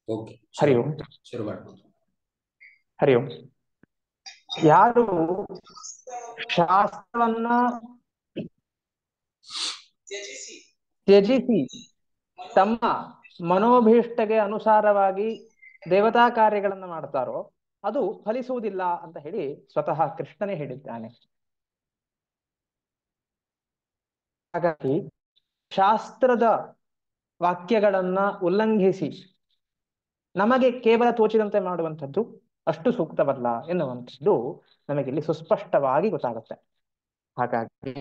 ಓಕೆ, ಹರಿ ಓಂ. ಶುರು ಮಾಡ್ಬೋದು. ಹರಿ ಓಂ. ಯಾರು ಶಾಸ್ತ್ರವನ್ನ ತ್ಯಜಿಸಿ ತಮ್ಮ ಮನೋಭೀಷ್ಟಗೆ ಅನುಸಾರವಾಗಿ ದೇವತಾ ಕಾರ್ಯಗಳನ್ನ ಮಾಡ್ತಾರೋ ಅದು ಫಲಿಸುವುದಿಲ್ಲ ಅಂತ ಹೇಳಿ ಸ್ವತಃ ಕೃಷ್ಣನೇ ಹೇಳಿದ್ದಾನೆ. ಹಾಗಾಗಿ ಶಾಸ್ತ್ರದ ವಾಕ್ಯಗಳನ್ನ ಉಲ್ಲಂಘಿಸಿ ನಮಗೆ ಕೇವಲ ತೋಚಿದಂತೆ ಮಾಡುವಂಥದ್ದು ಅಷ್ಟು ಸೂಕ್ತವಲ್ಲ ಎನ್ನುವಂಥದ್ದು ನಮಗಿಲ್ಲಿ ಸುಸ್ಪಷ್ಟವಾಗಿ ಗೊತ್ತಾಗುತ್ತೆ. ಹಾಗಾಗಿ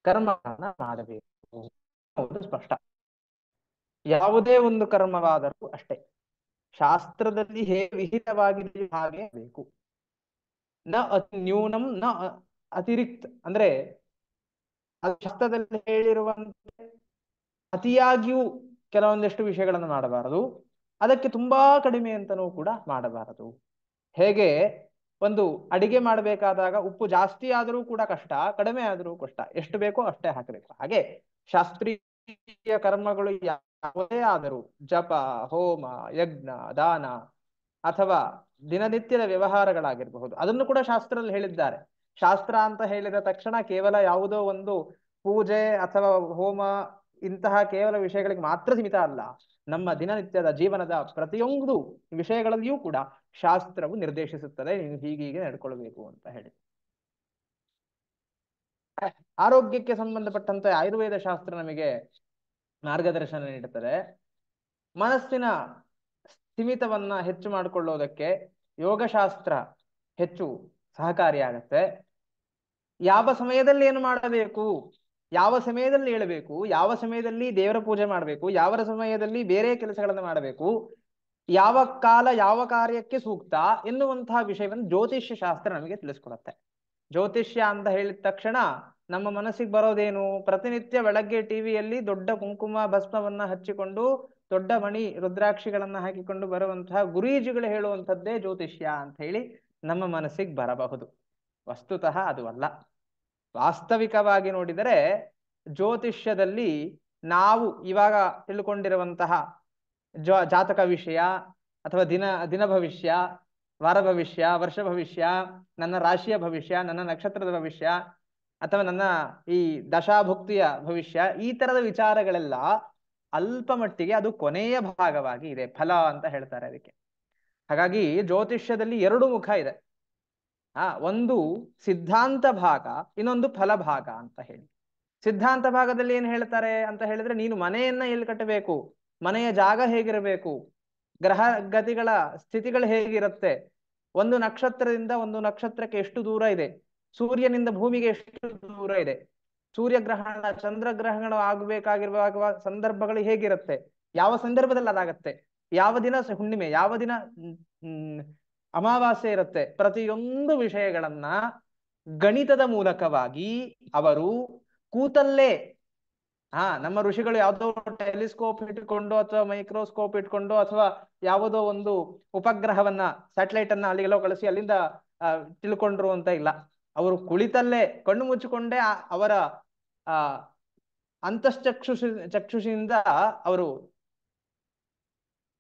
ಕರ್ಮವನ್ನ ಮಾಡಬೇಕು, ಸ್ಪಷ್ಟ. ಯಾವುದೇ ಒಂದು ಕರ್ಮವಾದರೂ ಅಷ್ಟೇ ಶಾಸ್ತ್ರದಲ್ಲಿ ಹೇಗೆ ವಿಹಿತವಾಗಿದೆ ಹಾಗೆ ಬೇಕು. ನ ಅತಿ ನ್ಯೂನಂ ನ ಅತಿರಿಕ್ತ, ಅಂದ್ರೆ ಶಾಸ್ತ್ರದಲ್ಲಿ ಹೇಳಿರುವಂತೆ ಅತಿಯಾಗಿಯೂ ಕೆಲವೊಂದಿಷ್ಟು ವಿಷಯಗಳನ್ನು ಮಾಡಬಾರದು, ಅದಕ್ಕೆ ತುಂಬಾ ಕಡಿಮೆ ಅಂತನೂ ಕೂಡ ಮಾಡಬಾರದು. ಹೇಗೆ ಒಂದು ಅಡಿಗೆ ಮಾಡಬೇಕಾದಾಗ ಉಪ್ಪು ಜಾಸ್ತಿ ಆದರೂ ಕೂಡ ಕಷ್ಟ, ಕಡಿಮೆ ಆದರೂ ಕಷ್ಟ, ಎಷ್ಟು ಬೇಕೋ ಅಷ್ಟೇ ಹಾಕಬೇಕು. ಹಾಗೆ ಶಾಸ್ತ್ರೀಯ ಕರ್ಮಗಳು ಯಾವುದೇ ಆದರೂ ಜಪ, ಹೋಮ, ಯಜ್ಞ, ದಾನ ಅಥವಾ ದಿನನಿತ್ಯದ ವ್ಯವಹಾರಗಳಾಗಿರಬಹುದು, ಅದನ್ನು ಕೂಡ ಶಾಸ್ತ್ರದಲ್ಲಿ ಹೇಳಿದ್ದಾರೆ. ಶಾಸ್ತ್ರ ಅಂತ ಹೇಳಿದ ತಕ್ಷಣ ಕೇವಲ ಯಾವುದೋ ಒಂದು ಪೂಜೆ ಅಥವಾ ಹೋಮ ಇಂತಹ ಕೇವಲ ವಿಷಯಗಳಿಗೆ ಮಾತ್ರ ಸೀಮಿತ ಅಲ್ಲ. ನಮ್ಮ ದಿನನಿತ್ಯದ ಜೀವನದ ಪ್ರತಿಯೊಂದು ವಿಷಯಗಳಲ್ಲಿಯೂ ಕೂಡ ಶಾಸ್ತ್ರವು ನಿರ್ದೇಶಿಸುತ್ತದೆ, ನೀನು ಹೀಗೀಗೆ ನಡ್ಕೊಳ್ಬೇಕು ಅಂತ ಹೇಳಿ. ಆರೋಗ್ಯಕ್ಕೆ ಸಂಬಂಧಪಟ್ಟಂತೆ ಆಯುರ್ವೇದ ಶಾಸ್ತ್ರ ನಮಗೆ ಮಾರ್ಗದರ್ಶನ ನೀಡುತ್ತದೆ. ಮನಸ್ಸಿನ ಸ್ಥಿಮಿತವನ್ನ ಹೆಚ್ಚು ಮಾಡಿಕೊಳ್ಳೋದಕ್ಕೆ ಯೋಗಶಾಸ್ತ್ರ ಹೆಚ್ಚು ಸಹಕಾರಿಯಾಗತ್ತೆ. ಯಾವ ಸಮಯದಲ್ಲಿ ಏನು ಮಾಡಬೇಕು, ಯಾವ ಸಮಯದಲ್ಲಿ ಹೇಳಬೇಕು, ಯಾವ ಸಮಯದಲ್ಲಿ ದೇವರ ಪೂಜೆ ಮಾಡಬೇಕು, ಯಾವ ಸಮಯದಲ್ಲಿ ಬೇರೆ ಕೆಲಸಗಳನ್ನು ಮಾಡಬೇಕು, ಯಾವ ಕಾಲ ಯಾವ ಕಾರ್ಯಕ್ಕೆ ಸೂಕ್ತ ಎನ್ನುವಂತಹ ವಿಷಯವನ್ನು ಜ್ಯೋತಿಷ್ಯ ಶಾಸ್ತ್ರ ನಮಗೆ ತಿಳಿಸ್ಕೊಡುತ್ತೆ. ಜ್ಯೋತಿಷ್ಯ ಅಂತ ಹೇಳಿದ ತಕ್ಷಣ ನಮ್ಮ ಮನಸ್ಸಿಗೆ ಬರೋದೇನು, ಪ್ರತಿನಿತ್ಯ ಬೆಳಗ್ಗೆ ಟಿವಿಯಲ್ಲಿ ದೊಡ್ಡ ಕುಂಕುಮ ಭಸ್ಮವನ್ನ ಹಚ್ಚಿಕೊಂಡು ದೊಡ್ಡ ಮಣಿ ರುದ್ರಾಕ್ಷಿಗಳನ್ನ ಹಾಕಿಕೊಂಡು ಬರುವಂತಹ ಗುರೂಜಿಗಳು ಹೇಳುವಂಥದ್ದೇ ಜ್ಯೋತಿಷ್ಯ ಅಂತ ಹೇಳಿ ನಮ್ಮ ಮನಸ್ಸಿಗೆ ಬರಬಹುದು. ವಸ್ತುತಃ ಅದು ಅಲ್ಲ. ವಾಸ್ತವಿಕವಾಗಿ ನೋಡಿದರೆ ಜ್ಯೋತಿಷ್ಯದಲ್ಲಿ ನಾವು ಇವಾಗ ತಿಳ್ಕೊಂಡಿರುವಂತಹ ಜಾತಕ ವಿಷಯ ಅಥವಾ ದಿನ ಭವಿಷ್ಯ, ವಾರ ಭವಿಷ್ಯ, ವರ್ಷ ಭವಿಷ್ಯ, ನನ್ನ ರಾಶಿಯ ಭವಿಷ್ಯ, ನನ್ನ ನಕ್ಷತ್ರದ ಭವಿಷ್ಯ ಅಥವಾ ನನ್ನ ಈ ದಶಾಭುಕ್ತಿಯ ಭವಿಷ್ಯ, ಈ ತರದ ವಿಚಾರಗಳೆಲ್ಲ ಅಲ್ಪ ಮಟ್ಟಿಗೆ ಅದು ಕೊನೆಯ ಭಾಗವಾಗಿ ಇದೆ, ಫಲ ಅಂತ ಹೇಳ್ತಾರೆ ಅದಕ್ಕೆ. ಹಾಗಾಗಿ ಜ್ಯೋತಿಷ್ಯದಲ್ಲಿ ಎರಡು ಮುಖ ಇದೆ. ಒಂದು ಸಿದ್ಧಾಂತ ಭಾಗ, ಇನ್ನೊಂದು ಫಲಭಾಗ ಅಂತ ಹೇಳಿ. ಸಿದ್ಧಾಂತ ಭಾಗದಲ್ಲಿ ಏನ್ ಹೇಳ್ತಾರೆ ಅಂತ ಹೇಳಿದ್ರೆ, ನೀನು ಮನೆಯನ್ನ ಎಲ್ಲಿ ಕಟ್ಟಬೇಕು, ಮನೆಯ ಜಾಗ ಹೇಗಿರಬೇಕು, ಗ್ರಹ ಗತಿಗಳ ಸ್ಥಿತಿಗಳು ಹೇಗಿರುತ್ತೆ, ಒಂದು ನಕ್ಷತ್ರದಿಂದ ಒಂದು ನಕ್ಷತ್ರಕ್ಕೆ ಎಷ್ಟು ದೂರ ಇದೆ, ಸೂರ್ಯನಿಂದ ಭೂಮಿಗೆ ಎಷ್ಟು ದೂರ ಇದೆ, ಸೂರ್ಯಗ್ರಹಣ ಚಂದ್ರಗ್ರಹಣ ಆಗಬೇಕಾಗಿರುವ ಸಂದರ್ಭಗಳು ಹೇಗಿರುತ್ತೆ, ಯಾವ ಸಂದರ್ಭದಲ್ಲಿ ಅದಾಗತ್ತೆ, ಯಾವ ದಿನ ಹುಣ್ಣಿಮೆ, ಯಾವ ದಿನ ಅಮಾವಾಸ್ಯೆ ಇರುತ್ತೆ, ಪ್ರತಿಯೊಂದು ವಿಷಯಗಳನ್ನ ಗಣಿತದ ಮೂಲಕವಾಗಿ ಅವರು ಕೂತಲ್ಲೇ ನಮ್ಮ ಋಷಿಗಳು ಯಾವುದೋ ಟೆಲಿಸ್ಕೋಪ್ ಇಟ್ಕೊಂಡು ಅಥವಾ ಮೈಕ್ರೋಸ್ಕೋಪ್ ಇಟ್ಕೊಂಡು ಅಥವಾ ಯಾವುದೋ ಒಂದು ಉಪಗ್ರಹವನ್ನ ಸ್ಯಾಟಲೈಟ್ ಅನ್ನ ಅಲ್ಲಿಗೆಲ್ಲೋ ಕಳಿಸಿ ಅಲ್ಲಿಂದ ತಿಳ್ಕೊಂಡ್ರು ಅಂತ ಇಲ್ಲ. ಅವರು ಕುಳಿತಲ್ಲೇ ಕಣ್ಣು ಮುಚ್ಚಿಕೊಂಡೇ ಅವರ ಚಕ್ಷುಷಿಯಿಂದ ಅವರು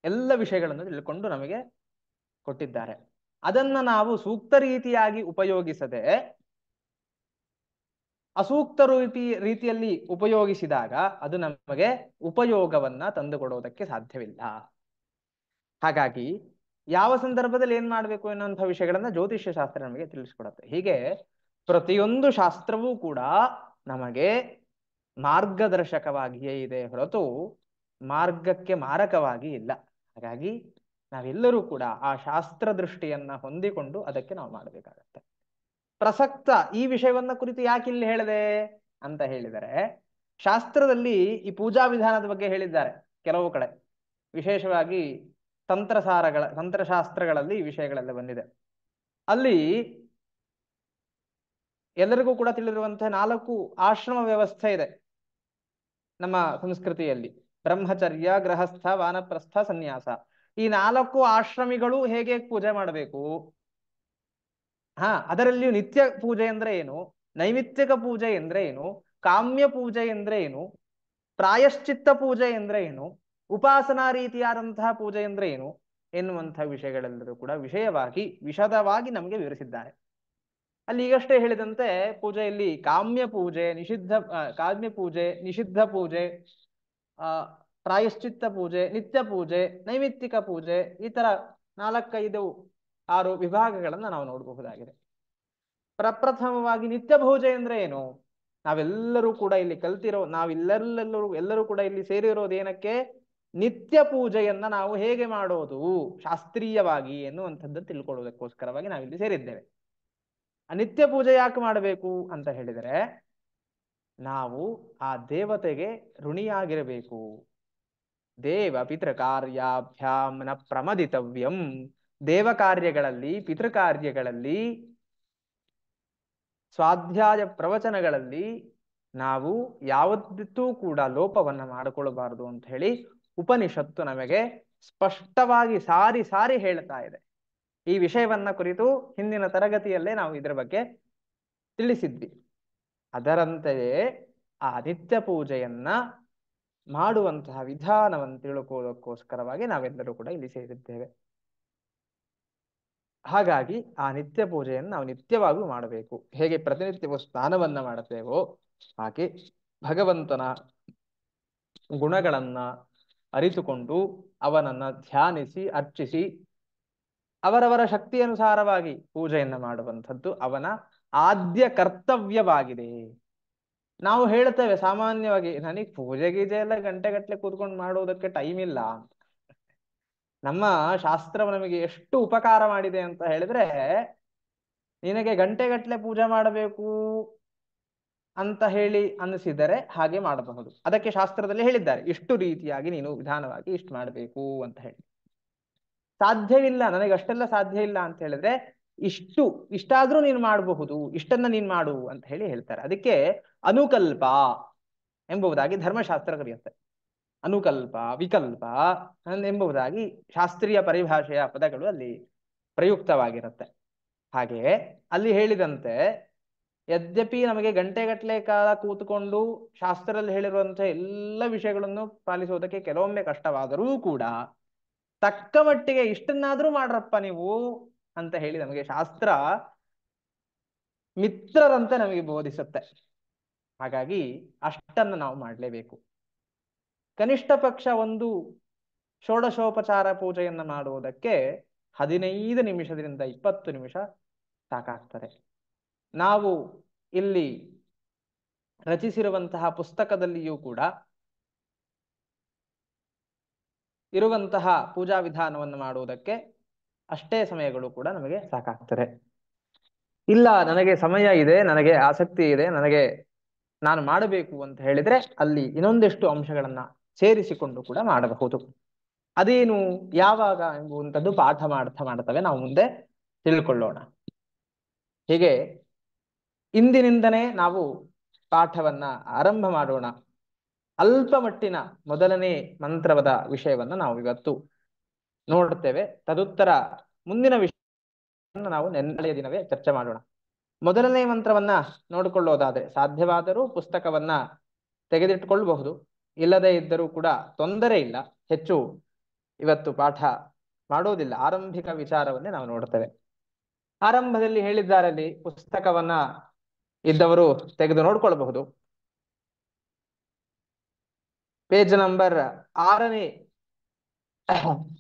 ಎಲ್ಲ ವಿಷಯಗಳನ್ನು ತಿಳ್ಕೊಂಡು ನಮಗೆ ಕೊಟ್ಟಿದ್ದಾರೆ. ಅದನ್ನ ನಾವು ಸೂಕ್ತ ರೀತಿಯಾಗಿ ಉಪಯೋಗಿಸದೆ ಅಸೂಕ್ತ ರೀತಿಯಲ್ಲಿ ಉಪಯೋಗಿಸಿದಾಗ ಅದು ನಮಗೆ ಉಪಯೋಗವನ್ನ ತಂದುಕೊಡೋದಕ್ಕೆ ಸಾಧ್ಯವಿಲ್ಲ. ಹಾಗಾಗಿ ಯಾವ ಸಂದರ್ಭದಲ್ಲಿ ಏನ್ ಮಾಡ್ಬೇಕು ಎನ್ನುವಂತಹ ವಿಷಯಗಳನ್ನ ಜ್ಯೋತಿಷ್ಯ ಶಾಸ್ತ್ರ ನಮಗೆ ತಿಳಿಸ್ಕೊಡುತ್ತೆ. ಹೀಗೆ ಪ್ರತಿಯೊಂದು ಶಾಸ್ತ್ರವೂ ಕೂಡ ನಮಗೆ ಮಾರ್ಗದರ್ಶಕವಾಗಿಯೇ ಇದೆ ಹೊರತು ಮಾರ್ಗಕ್ಕೆ ಮಾರಕವಾಗಿ ಇಲ್ಲ. ಹಾಗಾಗಿ ನಾವೆಲ್ಲರೂ ಕೂಡ ಆ ಶಾಸ್ತ್ರ ದೃಷ್ಟಿಯನ್ನ ಹೊಂದಿಕೊಂಡು ಅದಕ್ಕೆ ನಾವು ಮಾಡಬೇಕಾಗತ್ತೆ. ಪ್ರಸಕ್ತ ಈ ವಿಷಯವನ್ನ ಕುರಿತು ಯಾಕೆ ಇಲ್ಲಿ ಹೇಳಿದೆ ಅಂತ ಹೇಳಿದರೆ, ಶಾಸ್ತ್ರದಲ್ಲಿ ಈ ಪೂಜಾ ವಿಧಾನದ ಬಗ್ಗೆ ಹೇಳಿದ್ದಾರೆ ಕೆಲವು ಕಡೆ, ವಿಶೇಷವಾಗಿ ತಂತ್ರಶಾಸ್ತ್ರಗಳಲ್ಲಿ ಈ ವಿಷಯಗಳೆಲ್ಲ ಬಂದಿದೆ. ಅಲ್ಲಿ ಎಲ್ಲರಿಗೂ ಕೂಡ ತಿಳಿದಿರುವಂತಹ 4 ಆಶ್ರಮ ವ್ಯವಸ್ಥೆ ಇದೆ ನಮ್ಮ ಸಂಸ್ಕೃತಿಯಲ್ಲಿ: ಬ್ರಹ್ಮಚರ್ಯ, ಗೃಹಸ್ಥ, ವಾನಪ್ರಸ್ಥ, ಸನ್ಯಾಸ. ಈ 4 ಆಶ್ರಮಿಗಳು ಹೇಗೆ ಪೂಜೆ ಮಾಡಬೇಕು, ಅದರಲ್ಲಿಯೂ ನಿತ್ಯ ಪೂಜೆ ಅಂದ್ರೆ ಏನು, ನೈಮಿತ್ತಿಕ ಪೂಜೆ ಅಂದ್ರೆ ಏನು, ಕಾಮ್ಯ ಪೂಜೆ ಅಂದ್ರೆ ಏನು, ಪ್ರಾಯಶ್ಚಿತ್ತ ಪೂಜೆ ಅಂದ್ರೆ ಏನು, ಉಪಾಸನಾ ರೀತಿಯಾದಂತಹ ಪೂಜೆ ಅಂದ್ರೆ ಏನು ಎನ್ನುವಂತಹ ವಿಷಯಗಳೆಲ್ಲರೂ ಕೂಡ ವಿಶದವಾಗಿ ನಮಗೆ ವಿವರಿಸಿದ್ದಾರೆ. ಅಲ್ಲಿ ಈಗಷ್ಟೇ ಹೇಳಿದಂತೆ ಪೂಜೆಯಲ್ಲಿ ಕಾಮ್ಯ ಪೂಜೆ, ನಿಷಿದ್ಧ ಪೂಜೆ, ಪ್ರಾಯಶ್ಚಿತ್ತ ಪೂಜೆ, ನಿತ್ಯ ಪೂಜೆ, ನೈಮಿತ್ತಿಕ ಪೂಜೆ, ಈ ತರ 4, 5, 6 ವಿಭಾಗಗಳನ್ನ ನಾವು ನೋಡಬಹುದಾಗಿದೆ. ಪ್ರಪ್ರಥಮವಾಗಿ ನಿತ್ಯ ಪೂಜೆ ಅಂದ್ರೆ ಏನು? ನಾವೆಲ್ಲರೂ ಕೂಡ ಇಲ್ಲಿ ಕಲ್ತಿರೋ, ಎಲ್ಲರೂ ಕೂಡ ಇಲ್ಲಿ ಸೇರಿರೋದು ಏನಕ್ಕೆ? ನಿತ್ಯ ಪೂಜೆಯನ್ನ ನಾವು ಹೇಗೆ ಮಾಡೋದು ಶಾಸ್ತ್ರೀಯವಾಗಿ ಎನ್ನುವಂಥದ್ದು ತಿಳ್ಕೊಳ್ಳೋದಕ್ಕೋಸ್ಕರವಾಗಿ ನಾವಿಲ್ಲಿ ಸೇರಿದ್ದೇವೆ. ಆ ನಿತ್ಯ ಪೂಜೆ ಯಾಕೆ ಮಾಡಬೇಕು ಅಂತ ಹೇಳಿದರೆ, ನಾವು ಆ ದೇವತೆಗೆ ಋಣಿಯಾಗಿರಬೇಕು. ದೇವ ಪಿತೃಕಾರ್ಯಾಭ್ಯಾಂ ನ ಪ್ರಮದಿತವ್ಯಂ. ದೇವ ಕಾರ್ಯಗಳಲ್ಲಿ, ಪಿತೃಕಾರ್ಯಗಳಲ್ಲಿ, ಸ್ವಾಧ್ಯಾಯ ಪ್ರವಚನಗಳಲ್ಲಿ ನಾವು ಯಾವತ್ತೂ ಕೂಡ ಲೋಪವನ್ನ ಮಾಡಿಕೊಳ್ಳಬಾರದು ಅಂತ ಹೇಳಿ ಉಪನಿಷತ್ತು ನಮಗೆ ಸ್ಪಷ್ಟವಾಗಿ ಸಾರಿ ಸಾರಿ ಹೇಳ್ತಾ ಇದೆ. ಈ ವಿಷಯವನ್ನ ಕುರಿತು ಹಿಂದಿನ ತರಗತಿಯಲ್ಲೇ ನಾವು ಇದರ ಬಗ್ಗೆ ತಿಳಿಸಿದ್ವಿ. ಅದರಂತೆಯೇ ಆ ನಿತ್ಯ ಪೂಜೆಯನ್ನ ಮಾಡುವಂತಹ ವಿಧಾನವನ್ನು ತಿಳ್ಕೊಳ್ಳೋದಕ್ಕೋಸ್ಕರವಾಗಿ ನಾವೆಲ್ಲರೂ ಕೂಡ ಇಲ್ಲಿ ಸೇರಿದ್ದೇವೆ. ಹಾಗಾಗಿ ಆ ನಿತ್ಯ ಪೂಜೆಯನ್ನು ನಾವು ನಿತ್ಯವಾಗಿ ಮಾಡಬೇಕು. ಹೇಗೆ ಪ್ರತಿನಿತ್ಯವೂ ಸ್ನಾನವನ್ನ ಮಾಡುತ್ತೇವೋ ಹಾಗೆ ಭಗವಂತನ ಗುಣಗಳನ್ನ ಅರಿತುಕೊಂಡು ಅವನನ್ನ ಧ್ಯಾನಿಸಿ ಅರ್ಚಿಸಿ ಅವರವರ ಶಕ್ತಿಯನುಸಾರವಾಗಿ ಪೂಜೆಯನ್ನ ಮಾಡುವಂಥದ್ದು ಅವನ ಆದ್ಯ ಕರ್ತವ್ಯವಾಗಿದೆ. ನಾವು ಹೇಳ್ತೇವೆ ಸಾಮಾನ್ಯವಾಗಿ, ನನಗೆ ಪೂಜೆ ಗೀಜೆ ಎಲ್ಲ ಗಂಟೆಗಟ್ಟಲೆ ಕೂತ್ಕೊಂಡು ಮಾಡೋದಕ್ಕೆ ಟೈಮ್ ಇಲ್ಲ ಅಂತ. ನಮ್ಮ ಶಾಸ್ತ್ರವು ನಮಗೆ ಎಷ್ಟು ಉಪಕಾರ ಮಾಡಿದೆ ಅಂತ ಹೇಳಿದ್ರೆ, ನಿನಗೆ ಗಂಟೆಗಟ್ಟಲೆ ಪೂಜೆ ಮಾಡಬೇಕು ಅಂತ ಹೇಳಿ ಅನಿಸಿದರೆ ಹಾಗೆ ಮಾಡಬಹುದು. ಅದಕ್ಕೆ ಶಾಸ್ತ್ರದಲ್ಲಿ ಹೇಳಿದ್ದಾರೆ, ಇಷ್ಟು ರೀತಿಯಾಗಿ ನೀನು ವಿಧಾನವಾಗಿ ಇಷ್ಟು ಮಾಡಬೇಕು ಅಂತ ಹೇಳಿ. ಸಾಧ್ಯವಿಲ್ಲ, ನನಗೆ ಅಷ್ಟೆಲ್ಲ ಸಾಧ್ಯ ಇಲ್ಲ ಅಂತ ಹೇಳಿದ್ರೆ ಇಷ್ಟಾದ್ರೂ ನೀನು ಮಾಡಬಹುದು, ಇಷ್ಟನ್ನ ನೀನ್ ಮಾಡು ಅಂತ ಹೇಳಿ ಹೇಳ್ತಾರೆ. ಅದಕ್ಕೆ ಅನುಕಲ್ಪ ಎಂಬುದಾಗಿ ಧರ್ಮಶಾಸ್ತ್ರ ಕರೆಯುತ್ತೆ. ಅನುಕಲ್ಪ, ವಿಕಲ್ಪ ಎಂಬುದಾಗಿ ಶಾಸ್ತ್ರೀಯ ಪರಿಭಾಷೆಯ ಪದಗಳು ಅಲ್ಲಿ ಪ್ರಯುಕ್ತವಾಗಿರುತ್ತೆ. ಹಾಗೆಯೇ ಅಲ್ಲಿ ಹೇಳಿದಂತೆ, ಯದ್ಯಪಿ ನಮಗೆ ಗಂಟೆಗಟ್ಟಲೆ ಕಾಲ ಕೂತ್ಕೊಂಡು ಶಾಸ್ತ್ರದಲ್ಲಿ ಹೇಳಿರುವಂತಹ ಎಲ್ಲ ವಿಷಯಗಳನ್ನು ಪಾಲಿಸುವುದಕ್ಕೆ ಕೆಲವೊಮ್ಮೆ ಕಷ್ಟವಾದರೂ ಕೂಡ ತಕ್ಕ ಮಟ್ಟಿಗೆ ಇಷ್ಟನ್ನಾದ್ರೂ ಮಾಡ್ರಪ್ಪ ನೀವು ಅಂತ ಹೇಳಿ ನಮಗೆ ಶಾಸ್ತ್ರ ಮಿತ್ರರಂತೆ ನಮಗೆ ಬೋಧಿಸುತ್ತೆ. ಹಾಗಾಗಿ ಅಷ್ಟನ್ನು ನಾವು ಮಾಡಲೇಬೇಕು. ಕನಿಷ್ಠ ಪಕ್ಷ ಒಂದು ಷೋಡಶೋಪಚಾರ ಪೂಜೆಯನ್ನ ಮಾಡುವುದಕ್ಕೆ 15 ನಿಮಿಷದಿಂದ 20 ನಿಮಿಷ ಸಾಕಾಗ್ತದೆ. ನಾವು ಇಲ್ಲಿ ರಚಿಸಿರುವಂತಹ ಪುಸ್ತಕದಲ್ಲಿಯೂ ಕೂಡ ಇರುವಂತಹ ಪೂಜಾ ವಿಧಾನವನ್ನು ಮಾಡುವುದಕ್ಕೆ ಅಷ್ಟೇ ಸಮಯಗಳು ಕೂಡ ನಮಗೆ ಸಾಕಾಗ್ತದೆ. ಇಲ್ಲ, ನನಗೆ ಸಮಯ ಇದೆ, ನನಗೆ ಆಸಕ್ತಿ ಇದೆ, ನಾನು ಮಾಡಬೇಕು ಅಂತ ಹೇಳಿದ್ರೆ ಅಲ್ಲಿ ಇನ್ನೊಂದೆಷ್ಟು ಅಂಶಗಳನ್ನ ಸೇರಿಸಿಕೊಂಡು ಕೂಡ ಮಾಡಬಹುದು. ಅದೇನು, ಯಾವಾಗ ಎಂಬುವಂಥದ್ದು ಪಾಠ ಮಾಡ್ತವೆ ನಾವು ಮುಂದೆ ತಿಳ್ಕೊಳ್ಳೋಣ. ಹೀಗೆ ಇಂದಿನಿಂದನೇ ನಾವು ಪಾಠವನ್ನ ಆರಂಭ ಮಾಡೋಣ. ಅಲ್ಪ ಮಟ್ಟಿನ ಮೊದಲನೇ ಮಂತ್ರವದ ವಿಷಯವನ್ನ ನಾವು ಇವತ್ತು ನೋಡುತ್ತೇವೆ. ತದುತ್ತರ ಮುಂದಿನ ವಿಷಯವನ್ನು ನಾವು ನಾಳೆಯ ದಿನವೇ ಚರ್ಚೆ ಮಾಡೋಣ. ಮೊದಲನೇ ಮಂತ್ರವನ್ನ ನೋಡಿಕೊಳ್ಳೋದಾದ್ರೆ ಸಾಧ್ಯವಾದರೂ ಪುಸ್ತಕವನ್ನ ತೆಗೆದಿಟ್ಟುಕೊಳ್ಳಬಹುದು, ಇಲ್ಲದೇ ಇದ್ದರೂ ಕೂಡ ತೊಂದರೆ ಇಲ್ಲ. ಹೆಚ್ಚು ಇವತ್ತು ಪಾಠ ಮಾಡೋದಿಲ್ಲ, ಆರಂಭಿಕ ವಿಚಾರವನ್ನೇ ನಾವು ನೋಡ್ತೇವೆ. ಆರಂಭದಲ್ಲಿ ಹೇಳಿದ್ದಾರೆ, ಅಲ್ಲಿ ಪುಸ್ತಕವನ್ನ ಇದ್ದವರು ತೆಗೆದು ನೋಡ್ಕೊಳ್ಬಹುದು. ಪೇಜ್ ನಂಬರ್ 6ನೇ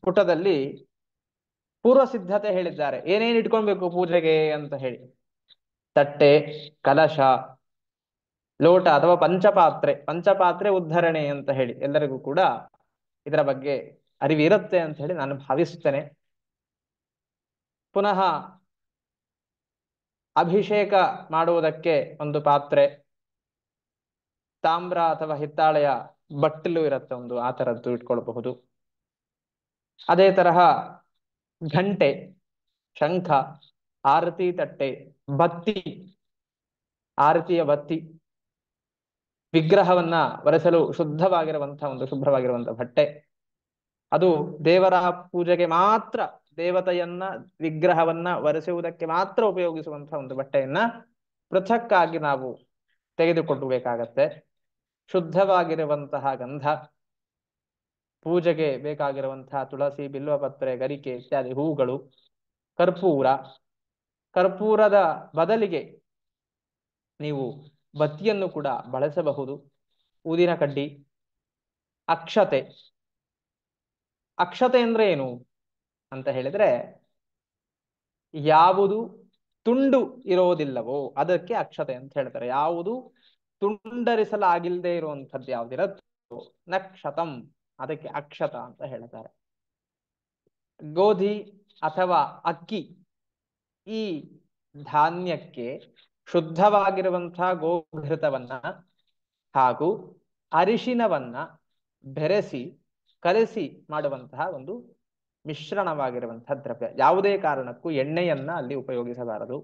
ಪುಟದಲ್ಲಿ ಪೂರ್ವ ಸಿದ್ಧತೆ ಹೇಳಿದ್ದಾರೆ. ಏನೇನು ಇಟ್ಕೊಳ್ಬೇಕು ಪೂಜೆಗೆ ಅಂತ ಹೇಳಿ: ತಟ್ಟೆ, ಕಲಶ, ಲೋಟ ಅಥವಾ ಪಂಚಪಾತ್ರೆ ಉದ್ಧರಣೆ ಅಂತ ಹೇಳಿ ಎಲ್ಲರಿಗೂ ಕೂಡ ಇದರ ಬಗ್ಗೆ ಅರಿವಿರುತ್ತೆ ಅಂತ ಹೇಳಿ ನಾನು ಭಾವಿಸ್ತೇನೆ. ಪುನಃ ಅಭಿಷೇಕ ಮಾಡುವುದಕ್ಕೆ ಒಂದು ಪಾತ್ರೆ, ತಾಮ್ರ ಅಥವಾ ಹಿತ್ತಾಳೆಯ ಬಟ್ಟಲು ಇರುತ್ತೆ ಒಂದು, ಆ ತರದ್ದು ಇಟ್ಕೊಳ್ಬಹುದು. ಅದೇ ತರಹ ಘಂಟೆ, ಶಂಖ, ಆರತಿ ತಟ್ಟೆ, ಬತ್ತಿ, ಆರತಿಯ ಬತ್ತಿ, ವಿಗ್ರಹವನ್ನ ಒರೆಸಲು ಶುದ್ಧವಾಗಿರುವಂತಹ ಒಂದು ಶುಭ್ರವಾಗಿರುವಂತಹ ಬಟ್ಟೆ, ಅದು ದೇವರ ಪೂಜೆಗೆ ಮಾತ್ರ, ದೇವತೆಯನ್ನ ವಿಗ್ರಹವನ್ನ ಒರೆಸುವುದಕ್ಕೆ ಮಾತ್ರ ಉಪಯೋಗಿಸುವಂತಹ ಒಂದು ಬಟ್ಟೆಯನ್ನ ಪೃಥಕ್ಕಾಗಿ ನಾವು ತೆಗೆದುಕೊಳ್ಳಬೇಕಾಗತ್ತೆ. ಶುದ್ಧವಾಗಿರುವಂತಹ ಗಂಧ, ಪೂಜೆಗೆ ಬೇಕಾಗಿರುವಂತಹ ತುಳಸಿ, ಬಿಲ್ವಪತ್ರೆ, ಗರಿಕೆ ಇತ್ಯಾದಿ ಹೂಗಳು, ಕರ್ಪೂರ, ಕರ್ಪೂರದ ಬದಲಿಗೆ ನೀವು ಬತ್ತಿಯನ್ನು ಕೂಡ ಬಳಸಬಹುದು, ಊದಿನ ಕಡ್ಡಿ, ಅಕ್ಷತೆ. ಅಕ್ಷತೆ ಅಂದ್ರೆ ಏನು ಅಂತ ಹೇಳಿದ್ರೆ, ಯಾವುದು ತುಂಡು ಇರೋದಿಲ್ಲವೋ ಅದಕ್ಕೆ ಅಕ್ಷತೆ ಅಂತ ಹೇಳ್ತಾರೆ. ಯಾವುದು ತುಂಡರಿಸಲಾಗಿಲ್ಲದೆ ಇರುವಂಥದ್ದು ಯಾವ್ದಿರತ್ತೋ ನಕ್ಷತಂ, ಅದಕ್ಕೆ ಅಕ್ಷತ ಅಂತ ಹೇಳ್ತಾರೆ. ಗೋಧಿ ಅಥವಾ ಅಕ್ಕಿ, ಈ ಧಾನ್ಯಕ್ಕೆ ಶುದ್ಧವಾಗಿರುವಂತಹ ಗೋಘೃತವನ್ನ ಹಾಗೂ ಅರಿಶಿನವನ್ನ ಬೆರೆಸಿ ಕಲಸಿ ಮಾಡುವಂತಹ ಒಂದು ಮಿಶ್ರಣವಾಗಿರುವಂತಹ ದ್ರವ್ಯ. ಯಾವುದೇ ಕಾರಣಕ್ಕೂ ಎಣ್ಣೆಯನ್ನ ಅಲ್ಲಿ ಉಪಯೋಗಿಸಬಾರದು.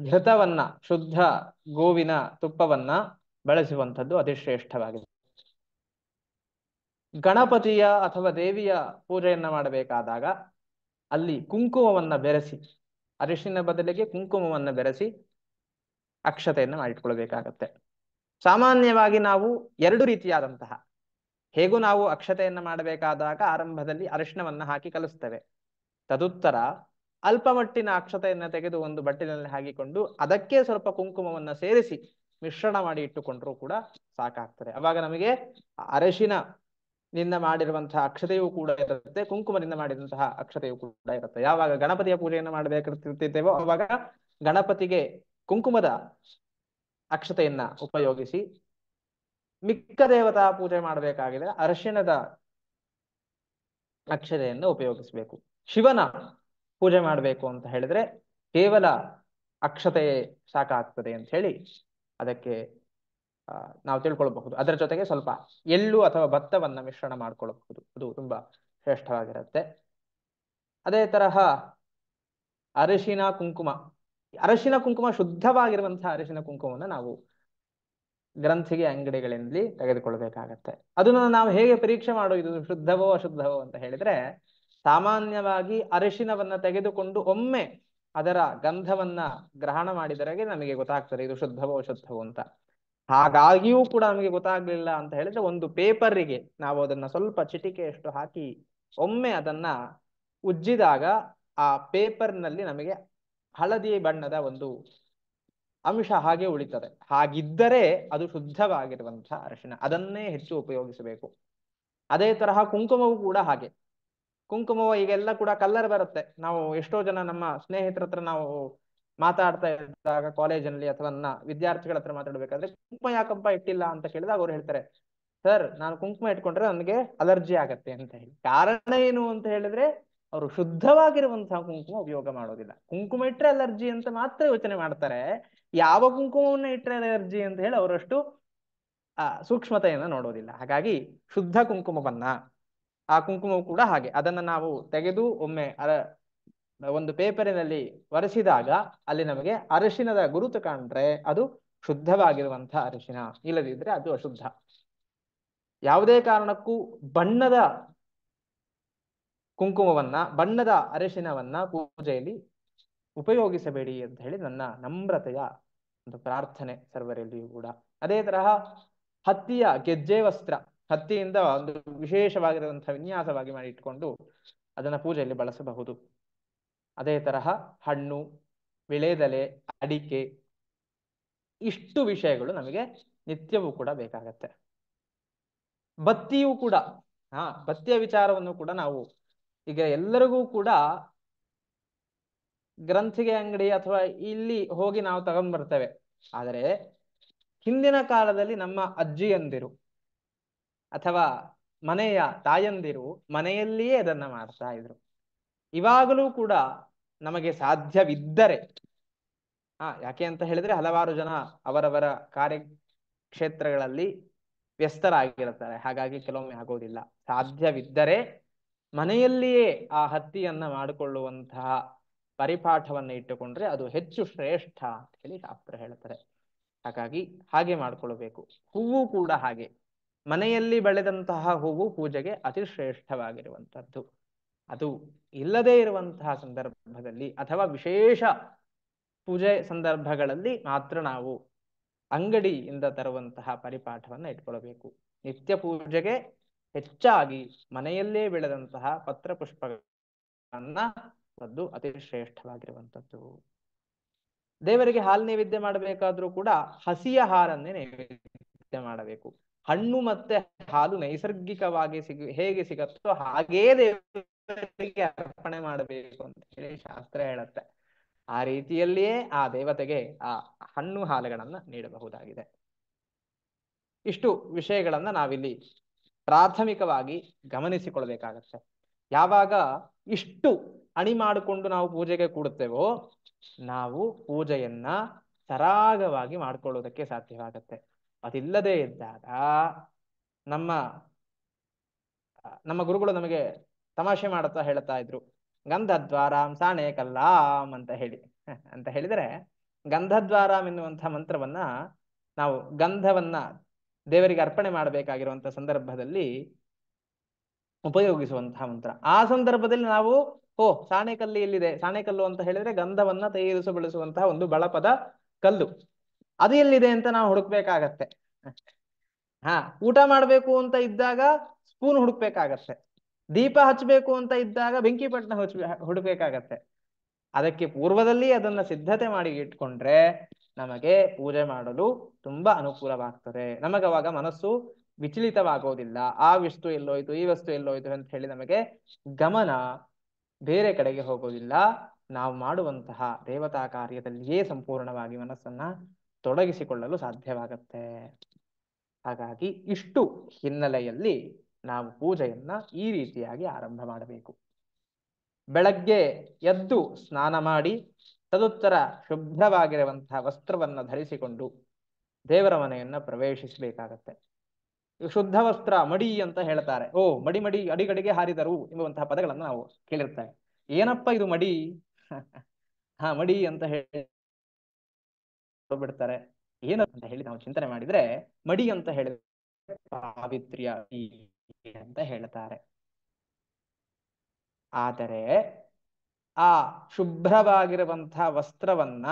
ಘೃತವನ್ನ, ಶುದ್ಧ ಗೋವಿನ ತುಪ್ಪವನ್ನ ಬಳಸುವಂಥದ್ದು ಅತಿ ಶ್ರೇಷ್ಠವಾಗಿದೆ. ಗಣಪತಿಯ ಅಥವಾ ದೇವಿಯ ಪೂಜೆಯನ್ನ ಮಾಡಬೇಕಾದಾಗ ಅಲ್ಲಿ ಕುಂಕುಮವನ್ನ ಬೆರೆಸಿ, ಅರಿಶಿನ ಬದಲಿಗೆ ಕುಂಕುಮವನ್ನ ಬೆರೆಸಿ ಅಕ್ಷತೆಯನ್ನ ಮಾಡಿಟ್ಕೊಳ್ಬೇಕಾಗತ್ತೆ. ಸಾಮಾನ್ಯವಾಗಿ ನಾವು ಎರಡು ರೀತಿಯಾದಂತಹ, ಹೇಗೂ ನಾವು ಅಕ್ಷತೆಯನ್ನ ಮಾಡಬೇಕಾದಾಗ ಆರಂಭದಲ್ಲಿ ಅರಿಶಿನವನ್ನ ಹಾಕಿ ಕಲಿಸ್ತೇವೆ. ತದುತ್ತರ ಅಲ್ಪಮಟ್ಟಿನ ಅಕ್ಷತೆಯನ್ನ ತೆಗೆದು ಒಂದು ಬಟ್ಟಲಿನಲ್ಲಿ ಹಾಕಿಕೊಂಡು ಅದಕ್ಕೆ ಸ್ವಲ್ಪ ಕುಂಕುಮವನ್ನ ಸೇರಿಸಿ ಮಿಶ್ರಣ ಮಾಡಿ ಇಟ್ಟುಕೊಂಡ್ರೂ ಕೂಡ ಸಾಕಾಗ್ತದೆ. ಅವಾಗ ನಮಗೆ ಅರಿಶಿನದಿಂದ ಮಾಡಿರುವಂತಹ ಅಕ್ಷತೆಯೂ ಕೂಡ ಇರುತ್ತೆ, ಕುಂಕುಮದಿಂದ ಮಾಡಿದಂತಹ ಅಕ್ಷತೆಯೂ ಕೂಡ ಇರುತ್ತೆ. ಯಾವಾಗ ಗಣಪತಿಯ ಪೂಜೆಯನ್ನು ಮಾಡಬೇಕಿರ್ತಿದ್ದೇವೋ ಅವಾಗ ಗಣಪತಿಗೆ ಕುಂಕುಮದ ಅಕ್ಷತೆಯನ್ನ ಉಪಯೋಗಿಸಿ, ಮಿಕ್ಕ ದೇವತಾ ಪೂಜೆ ಮಾಡಬೇಕಾಗಿದೆ ಅರಿಶಿಣದ ಅಕ್ಷತೆಯನ್ನು ಉಪಯೋಗಿಸಬೇಕು. ಶಿವನ ಪೂಜೆ ಮಾಡಬೇಕು ಅಂತ ಹೇಳಿದ್ರೆ ಕೇವಲ ಅಕ್ಷತೆ ಸಾಕಾಗ್ತದೆ ಅಂತ ಹೇಳಿ ಅದಕ್ಕೆ ನಾವು ತಿಳ್ಕೊಳ್ಬಹುದು. ಅದರ ಜೊತೆಗೆ ಸ್ವಲ್ಪ ಎಳ್ಳು ಅಥವಾ ಭತ್ತವನ್ನ ಮಿಶ್ರಣ ಮಾಡ್ಕೊಳ್ಬಹುದು, ಅದು ತುಂಬಾ ಶ್ರೇಷ್ಠವಾಗಿರುತ್ತೆ. ಅದೇ ತರಹ ಅರಿಶಿನ ಕುಂಕುಮ, ಅರಿಶಿನ ಕುಂಕುಮ ಶುದ್ಧವಾಗಿರುವಂತಹ ಅರಿಶಿನ ಕುಂಕುಮವನ್ನು ನಾವು ಗ್ರಂಥಿಗೆ ಅಂಗಡಿಗಳಿಂದ ತೆಗೆದುಕೊಳ್ಬೇಕಾಗತ್ತೆ. ಅದನ್ನು ನಾವು ಹೇಗೆ ಪರೀಕ್ಷೆ ಮಾಡೋದು ಶುದ್ಧವೋ ಅಶುದ್ಧವೋ ಅಂತ ಹೇಳಿದ್ರೆ, ಸಾಮಾನ್ಯವಾಗಿ ಅರಿಶಿನವನ್ನ ತೆಗೆದುಕೊಂಡು ಒಮ್ಮೆ ಅದರ ಗಂಧವನ್ನ ಗ್ರಹಣ ಮಾಡಿದರೆಗೆ ನಮಗೆ ಗೊತ್ತಾಗ್ತದೆ ಇದು ಶುದ್ಧವೋ ಅಶುದ್ಧವೋ ಅಂತ. ಹಾಗಾಗಿಯೂ ಕೂಡ ನಮಗೆ ಗೊತ್ತಾಗ್ಲಿಲ್ಲ ಅಂತ ಹೇಳಿದ್ರೆ ಒಂದು ಪೇಪರಿಗೆ ನಾವು ಅದನ್ನ ಸ್ವಲ್ಪ ಚಿಟಿಕೆಯಷ್ಟು ಹಾಕಿ ಒಮ್ಮೆ ಅದನ್ನ ಉಜ್ಜಿದಾಗ ಆ ಪೇಪರ್ನಲ್ಲಿ ನಮಗೆ ಹಳದಿ ಬಣ್ಣದ ಒಂದು ಅಂಶ ಹಾಗೆ ಉಳಿತದೆ. ಹಾಗಿದ್ದರೆ ಅದು ಶುದ್ಧವಾಗಿರುವಂತಹ ಅರಿಶಿನ, ಅದನ್ನೇ ಹೆಚ್ಚು ಉಪಯೋಗಿಸಬೇಕು. ಅದೇ ತರಹ ಕುಂಕುಮವು ಕೂಡ ಹಾಗೆ. ಕುಂಕುಮವು ಈಗೆಲ್ಲ ಕೂಡ ಕಲ್ಲರ್ ಬರುತ್ತೆ. ನಾವು ಎಷ್ಟೋ ಜನ ನಮ್ಮ ಸ್ನೇಹಿತರ ಹತ್ರ ನಾವು ಮಾತಾಡ್ತಾ ಇದ್ದಾಗ ಕಾಲೇಜಿನಲ್ಲಿ ಅಥವಾ ನನ್ನ ವಿದ್ಯಾರ್ಥಿಗಳ ಹತ್ರ ಮಾತಾಡ್ಬೇಕಾದ್ರೆ ಕುಂಕುಮ ಯಾಕಪ್ಪ ಇಟ್ಟಿಲ್ಲ ಅಂತ ಕೇಳಿದಾಗ ಅವ್ರು ಹೇಳ್ತಾರೆ, ಸರ್ ನಾನು ಕುಂಕುಮ ಇಟ್ಕೊಂಡ್ರೆ ನನಗೆ ಅಲರ್ಜಿ ಆಗತ್ತೆ ಅಂತ ಹೇಳಿ. ಕಾರಣ ಏನು ಅಂತ ಹೇಳಿದ್ರೆ ಅವರು ಶುದ್ಧವಾಗಿರುವಂತಹ ಕುಂಕುಮ ಉಪಯೋಗ ಮಾಡೋದಿಲ್ಲ. ಕುಂಕುಮ ಇಟ್ರೆ ಅಲರ್ಜಿ ಅಂತ ಮಾತ್ರ ಯೋಚನೆ ಮಾಡ್ತಾರೆ, ಯಾವ ಕುಂಕುಮವನ್ನ ಇಟ್ರೆ ಅಲರ್ಜಿ ಅಂತ ಹೇಳಿ ಅವರಷ್ಟು ಸೂಕ್ಷ್ಮತೆಯನ್ನ ನೋಡೋದಿಲ್ಲ. ಹಾಗಾಗಿ ಶುದ್ಧ ಕುಂಕುಮವನ್ನ, ಆ ಕುಂಕುಮವು ಕೂಡ ಹಾಗೆ ಅದನ್ನ ನಾವು ತೆಗೆದು ಒಮ್ಮೆ ಒಂದು ಪೇಪರಿನಲ್ಲಿ ಒರೆಸಿದಾಗ ಅಲ್ಲಿ ನಮಗೆ ಅರಿಶಿನದ ಗುರುತು ಕಾಣ್ರೆ ಅದು ಶುದ್ಧವಾಗಿರುವಂತಹ ಅರಿಶಿನ, ಇಲ್ಲದಿದ್ರೆ ಅದು ಅಶುದ್ಧ. ಯಾವುದೇ ಕಾರಣಕ್ಕೂ ಬಣ್ಣದ ಕುಂಕುಮವನ್ನ, ಬಣ್ಣದ ಅರಿಶಿನವನ್ನ ಪೂಜೆಯಲ್ಲಿ ಉಪಯೋಗಿಸಬೇಡಿ ಅಂತ ಹೇಳಿ ನನ್ನ ನಮ್ರತೆಯ ಒಂದು ಪ್ರಾರ್ಥನೆ ಸರ್ವರಲ್ಲಿಯೂ ಕೂಡ. ಅದೇ ತರಹ ಹತ್ತಿಯ ಗೆಜ್ಜೆ ವಸ್ತ್ರ, ಹತ್ತಿಯಿಂದ ಒಂದು ವಿಶೇಷವಾಗಿರುವಂತಹ ವಿನ್ಯಾಸವಾಗಿ ಮಾಡಿ ಇಟ್ಕೊಂಡು ಅದನ್ನ ಪೂಜೆಯಲ್ಲಿ ಬಳಸಬಹುದು. ಅದೇ ತರಹ ಹಣ್ಣು, ವಿಳೆದೆಲೆ, ಅಡಿಕೆ, ಇಷ್ಟು ವಿಷಯಗಳು ನಮಗೆ ನಿತ್ಯವೂ ಕೂಡ ಬೇಕಾಗತ್ತೆ. ಬತ್ತಿಯೂ ಕೂಡ, ಬತ್ತಿಯ ವಿಚಾರವನ್ನು ಕೂಡ ನಾವು ಈಗ ಎಲ್ಲರಿಗೂ ಕೂಡ ಗ್ರಂಥಿಗೆ ಅಂಗಡಿ ಅಥವಾ ಇಲ್ಲಿ ಹೋಗಿ ನಾವು ತಗೊಂಡ್ ಬರ್ತೇವೆ. ಆದರೆ ಹಿಂದಿನ ಕಾಲದಲ್ಲಿ ನಮ್ಮ ಅಜ್ಜಿಯಂದಿರು ಅಥವಾ ಮನೆಯ ತಾಯಂದಿರು ಮನೆಯಲ್ಲಿಯೇ ಅದನ್ನ ಮಾಡ್ತಾ ಇದ್ರು. ಇವಾಗಲೂ ಕೂಡ ನಮಗೆ ಸಾಧ್ಯವಿದ್ದರೆ, ಯಾಕೆ ಅಂತ ಹೇಳಿದ್ರೆ ಹಲವಾರು ಜನ ಅವರವರ ಕಾರ್ಯಕ್ಷೇತ್ರಗಳಲ್ಲಿ ವ್ಯಸ್ತರಾಗಿರುತ್ತಾರೆ, ಹಾಗಾಗಿ ಕೆಲವೊಮ್ಮೆ ಆಗೋದಿಲ್ಲ. ಸಾಧ್ಯವಿದ್ದರೆ ಮನೆಯಲ್ಲಿಯೇ ಆ ಹತ್ತಿಯನ್ನ ಮಾಡಿಕೊಳ್ಳುವಂತಹ ಪರಿಪಾಠವನ್ನ ಇಟ್ಟುಕೊಂಡ್ರೆ ಅದು ಹೆಚ್ಚು ಶ್ರೇಷ್ಠ ಅಂತ ಹೇಳಿ ಶಾಸ್ತ್ರ ಹೇಳ್ತಾರೆ. ಹಾಗಾಗಿ ಹಾಗೆ ಮಾಡ್ಕೊಳ್ಬೇಕು. ಹೂವು ಕೂಡ ಹಾಗೆ, ಮನೆಯಲ್ಲಿ ಬೆಳೆದಂತಹ ಹೂವು ಪೂಜೆಗೆ ಅತಿ ಶ್ರೇಷ್ಠವಾಗಿರುವಂತದ್ದು. ಅದು ಇಲ್ಲದೇ ಇರುವಂತಹ ಸಂದರ್ಭದಲ್ಲಿ ಅಥವಾ ವಿಶೇಷ ಪೂಜೆ ಸಂದರ್ಭಗಳಲ್ಲಿ ಮಾತ್ರ ನಾವು ಅಂಗಡಿಯಿಂದ ತರುವಂತಹ ಪರಿಪಾಠವನ್ನ ಇಟ್ಕೊಳ್ಬೇಕು. ನಿತ್ಯ ಪೂಜೆಗೆ ಹೆಚ್ಚಾಗಿ ಮನೆಯಲ್ಲೇ ಬೆಳೆದಂತಹ ಪತ್ರ ಪುಷ್ಪಗಳನ್ನ ಅದು ಅತಿ ಶ್ರೇಷ್ಠವಾಗಿರುವಂಥದ್ದು. ದೇವರಿಗೆ ಹಾಲು ನೈವೇದ್ಯ ಮಾಡಬೇಕಾದ್ರೂ ಕೂಡ ಹಸಿಯ ಹಾಲನ್ನೇ ನೈವೇದ್ಯ ಮಾಡಬೇಕು. ಹಣ್ಣು ಮತ್ತೆ ಹಾಲು ನೈಸರ್ಗಿಕವಾಗಿ ಹೇಗೆ ಸಿಗತ್ತೋ ಹಾಗೇ ದೇವರಿಗೆ ಅರ್ಪಣೆ ಮಾಡಬೇಕು ಅಂತ ಹೇಳಿ ಶಾಸ್ತ್ರ ಹೇಳುತ್ತೆ. ಆ ರೀತಿಯಲ್ಲಿಯೇ ಆ ದೇವತೆಗೆ ಆ ಹಣ್ಣು ಹಾಲುಗಳನ್ನ ನೀಡಬಹುದಾಗಿದೆ. ಇಷ್ಟು ವಿಷಯಗಳನ್ನ ನಾವಿಲ್ಲಿ ಪ್ರಾಥಮಿಕವಾಗಿ ಗಮನಿಸಿಕೊಳ್ಬೇಕಾಗತ್ತೆ. ಯಾವಾಗ ಇಷ್ಟು ಅಣಿ ಮಾಡಿಕೊಂಡು ನಾವು ಪೂಜೆಗೆ ಕೂಡುತ್ತೇವೋ ನಾವು ಪೂಜೆಯನ್ನ ಸರಾಗವಾಗಿ ಮಾಡ್ಕೊಳ್ಳೋದಕ್ಕೆ ಸಾಧ್ಯವಾಗತ್ತೆ. ಅದಿಲ್ಲದೆ ಇದ್ದಾಗ ನಮ್ಮ ಗುರುಗಳು ನಮಗೆ ತಮಾಷೆ ಮಾಡುತ್ತಾ ಹೇಳ್ತಾ ಇದ್ರು, ಗಂಧದ್ವಾರಾಂ ಸಾಣೆ ಕಲ್ಲಾಂ ಅಂತ ಹೇಳಿದರೆ, ಗಂಧದ್ವಾರಾಂ ಎನ್ನುವಂತಹ ಮಂತ್ರವನ್ನ ನಾವು ಗಂಧವನ್ನ ದೇವರಿಗೆ ಅರ್ಪಣೆ ಮಾಡಬೇಕಾಗಿರುವಂತ ಸಂದರ್ಭದಲ್ಲಿ ಉಪಯೋಗಿಸುವಂತಹ ಮಂತ್ರ. ಆ ಸಂದರ್ಭದಲ್ಲಿ ನಾವು ಸಾಣೆಕಲ್ಲು ಎಲ್ಲಿದೆ, ಸಾಣೆಕಲ್ಲು ಅಂತ ಹೇಳಿದ್ರೆ ಗಂಧವನ್ನ ತಯಾರಿಸಿ ಒಂದು ಬಳಪದ ಕಲ್ಲು, ಅದು ಎಲ್ಲಿದೆ ಅಂತ ನಾವು ಹುಡುಕ್ಬೇಕಾಗತ್ತೆ. ಊಟ ಮಾಡ್ಬೇಕು ಅಂತ ಇದ್ದಾಗ ಸ್ಪೂನ್ ಹುಡುಕ್ಬೇಕಾಗತ್ತೆ. ದೀಪ ಹಚ್ಚಬೇಕು ಅಂತ ಇದ್ದಾಗ ಬೆಂಕಿ ಪಟ್ಟಣ ಹುಡುಕ್ಬೇಕಾಗತ್ತೆ. ಅದಕ್ಕೆ ಪೂರ್ವದಲ್ಲಿ ಅದನ್ನ ಸಿದ್ಧತೆ ಮಾಡಿ ಇಟ್ಕೊಂಡ್ರೆ ನಮಗೆ ಪೂಜೆ ಮಾಡಲು ತುಂಬಾ ಅನುಕೂಲವಾಗ್ತದೆ. ನಮಗವಾಗ ಮನಸ್ಸು ವಿಚಲಿತವಾಗೋದಿಲ್ಲ. ಆ ವಸ್ತು ಎಲ್ಲೋಯ್ತು, ಈ ವಸ್ತು ಎಲ್ಲೋಯ್ತು ಅಂತ ಹೇಳಿ ನಮಗೆ ಗಮನ ಬೇರೆ ಕಡೆಗೆ ಹೋಗೋದಿಲ್ಲ. ನಾವು ಮಾಡುವಂತಹ ದೇವತಾ ಕಾರ್ಯದಲ್ಲಿಯೇ ಸಂಪೂರ್ಣವಾಗಿ ಮನಸ್ಸನ್ನ ತೊಡಗಿಸಿಕೊಳ್ಳಲು ಸಾಧ್ಯವಾಗತ್ತೆ. ಹಾಗಾಗಿ ಇಷ್ಟು ಹಿನ್ನೆಲೆಯಲ್ಲಿ ನಾವು ಪೂಜೆಯನ್ನ ಈ ರೀತಿಯಾಗಿ ಆರಂಭ ಮಾಡಬೇಕು. ಬೆಳಗ್ಗೆ ಎದ್ದು ಸ್ನಾನ ಮಾಡಿ ತದುತ್ತರ ಶುಭ್ರವಾಗಿರುವಂತಹ ವಸ್ತ್ರವನ್ನ ಧರಿಸಿಕೊಂಡು ದೇವರ ಮನೆಯನ್ನ ಪ್ರವೇಶಿಸಬೇಕಾಗತ್ತೆ. ಶುದ್ಧ ವಸ್ತ್ರ ಮಡಿ ಅಂತ ಹೇಳ್ತಾರೆ. ಮಡಿ ಮಡಿ ಅಡಿಗಡಿಗೆ ಹಾರಿದರು ಎಂಬುವಂತಹ ಪದಗಳನ್ನು ನಾವು ಕೇಳಿರ್ತೇವೆ. ಏನಪ್ಪ ಇದು ಮಡಿ? ಮಡಿ ಅಂತ ಹೇಳಿ ಬಿಡ್ತಾರೆ. ಏನು ಅಂತ ಹೇಳಿ ನಾವು ಚಿಂತನೆ ಮಾಡಿದ್ರೆ, ಮಡಿ ಅಂತ ಹೇಳಿದ್ರೆ ಪಾವಿತ್ರ್ಯ ಅಂತ ಹೇಳ್ತಾರೆ. ಆದರೆ ಆ ಶುಭ್ರವಾಗಿರುವಂತಹ ವಸ್ತ್ರವನ್ನ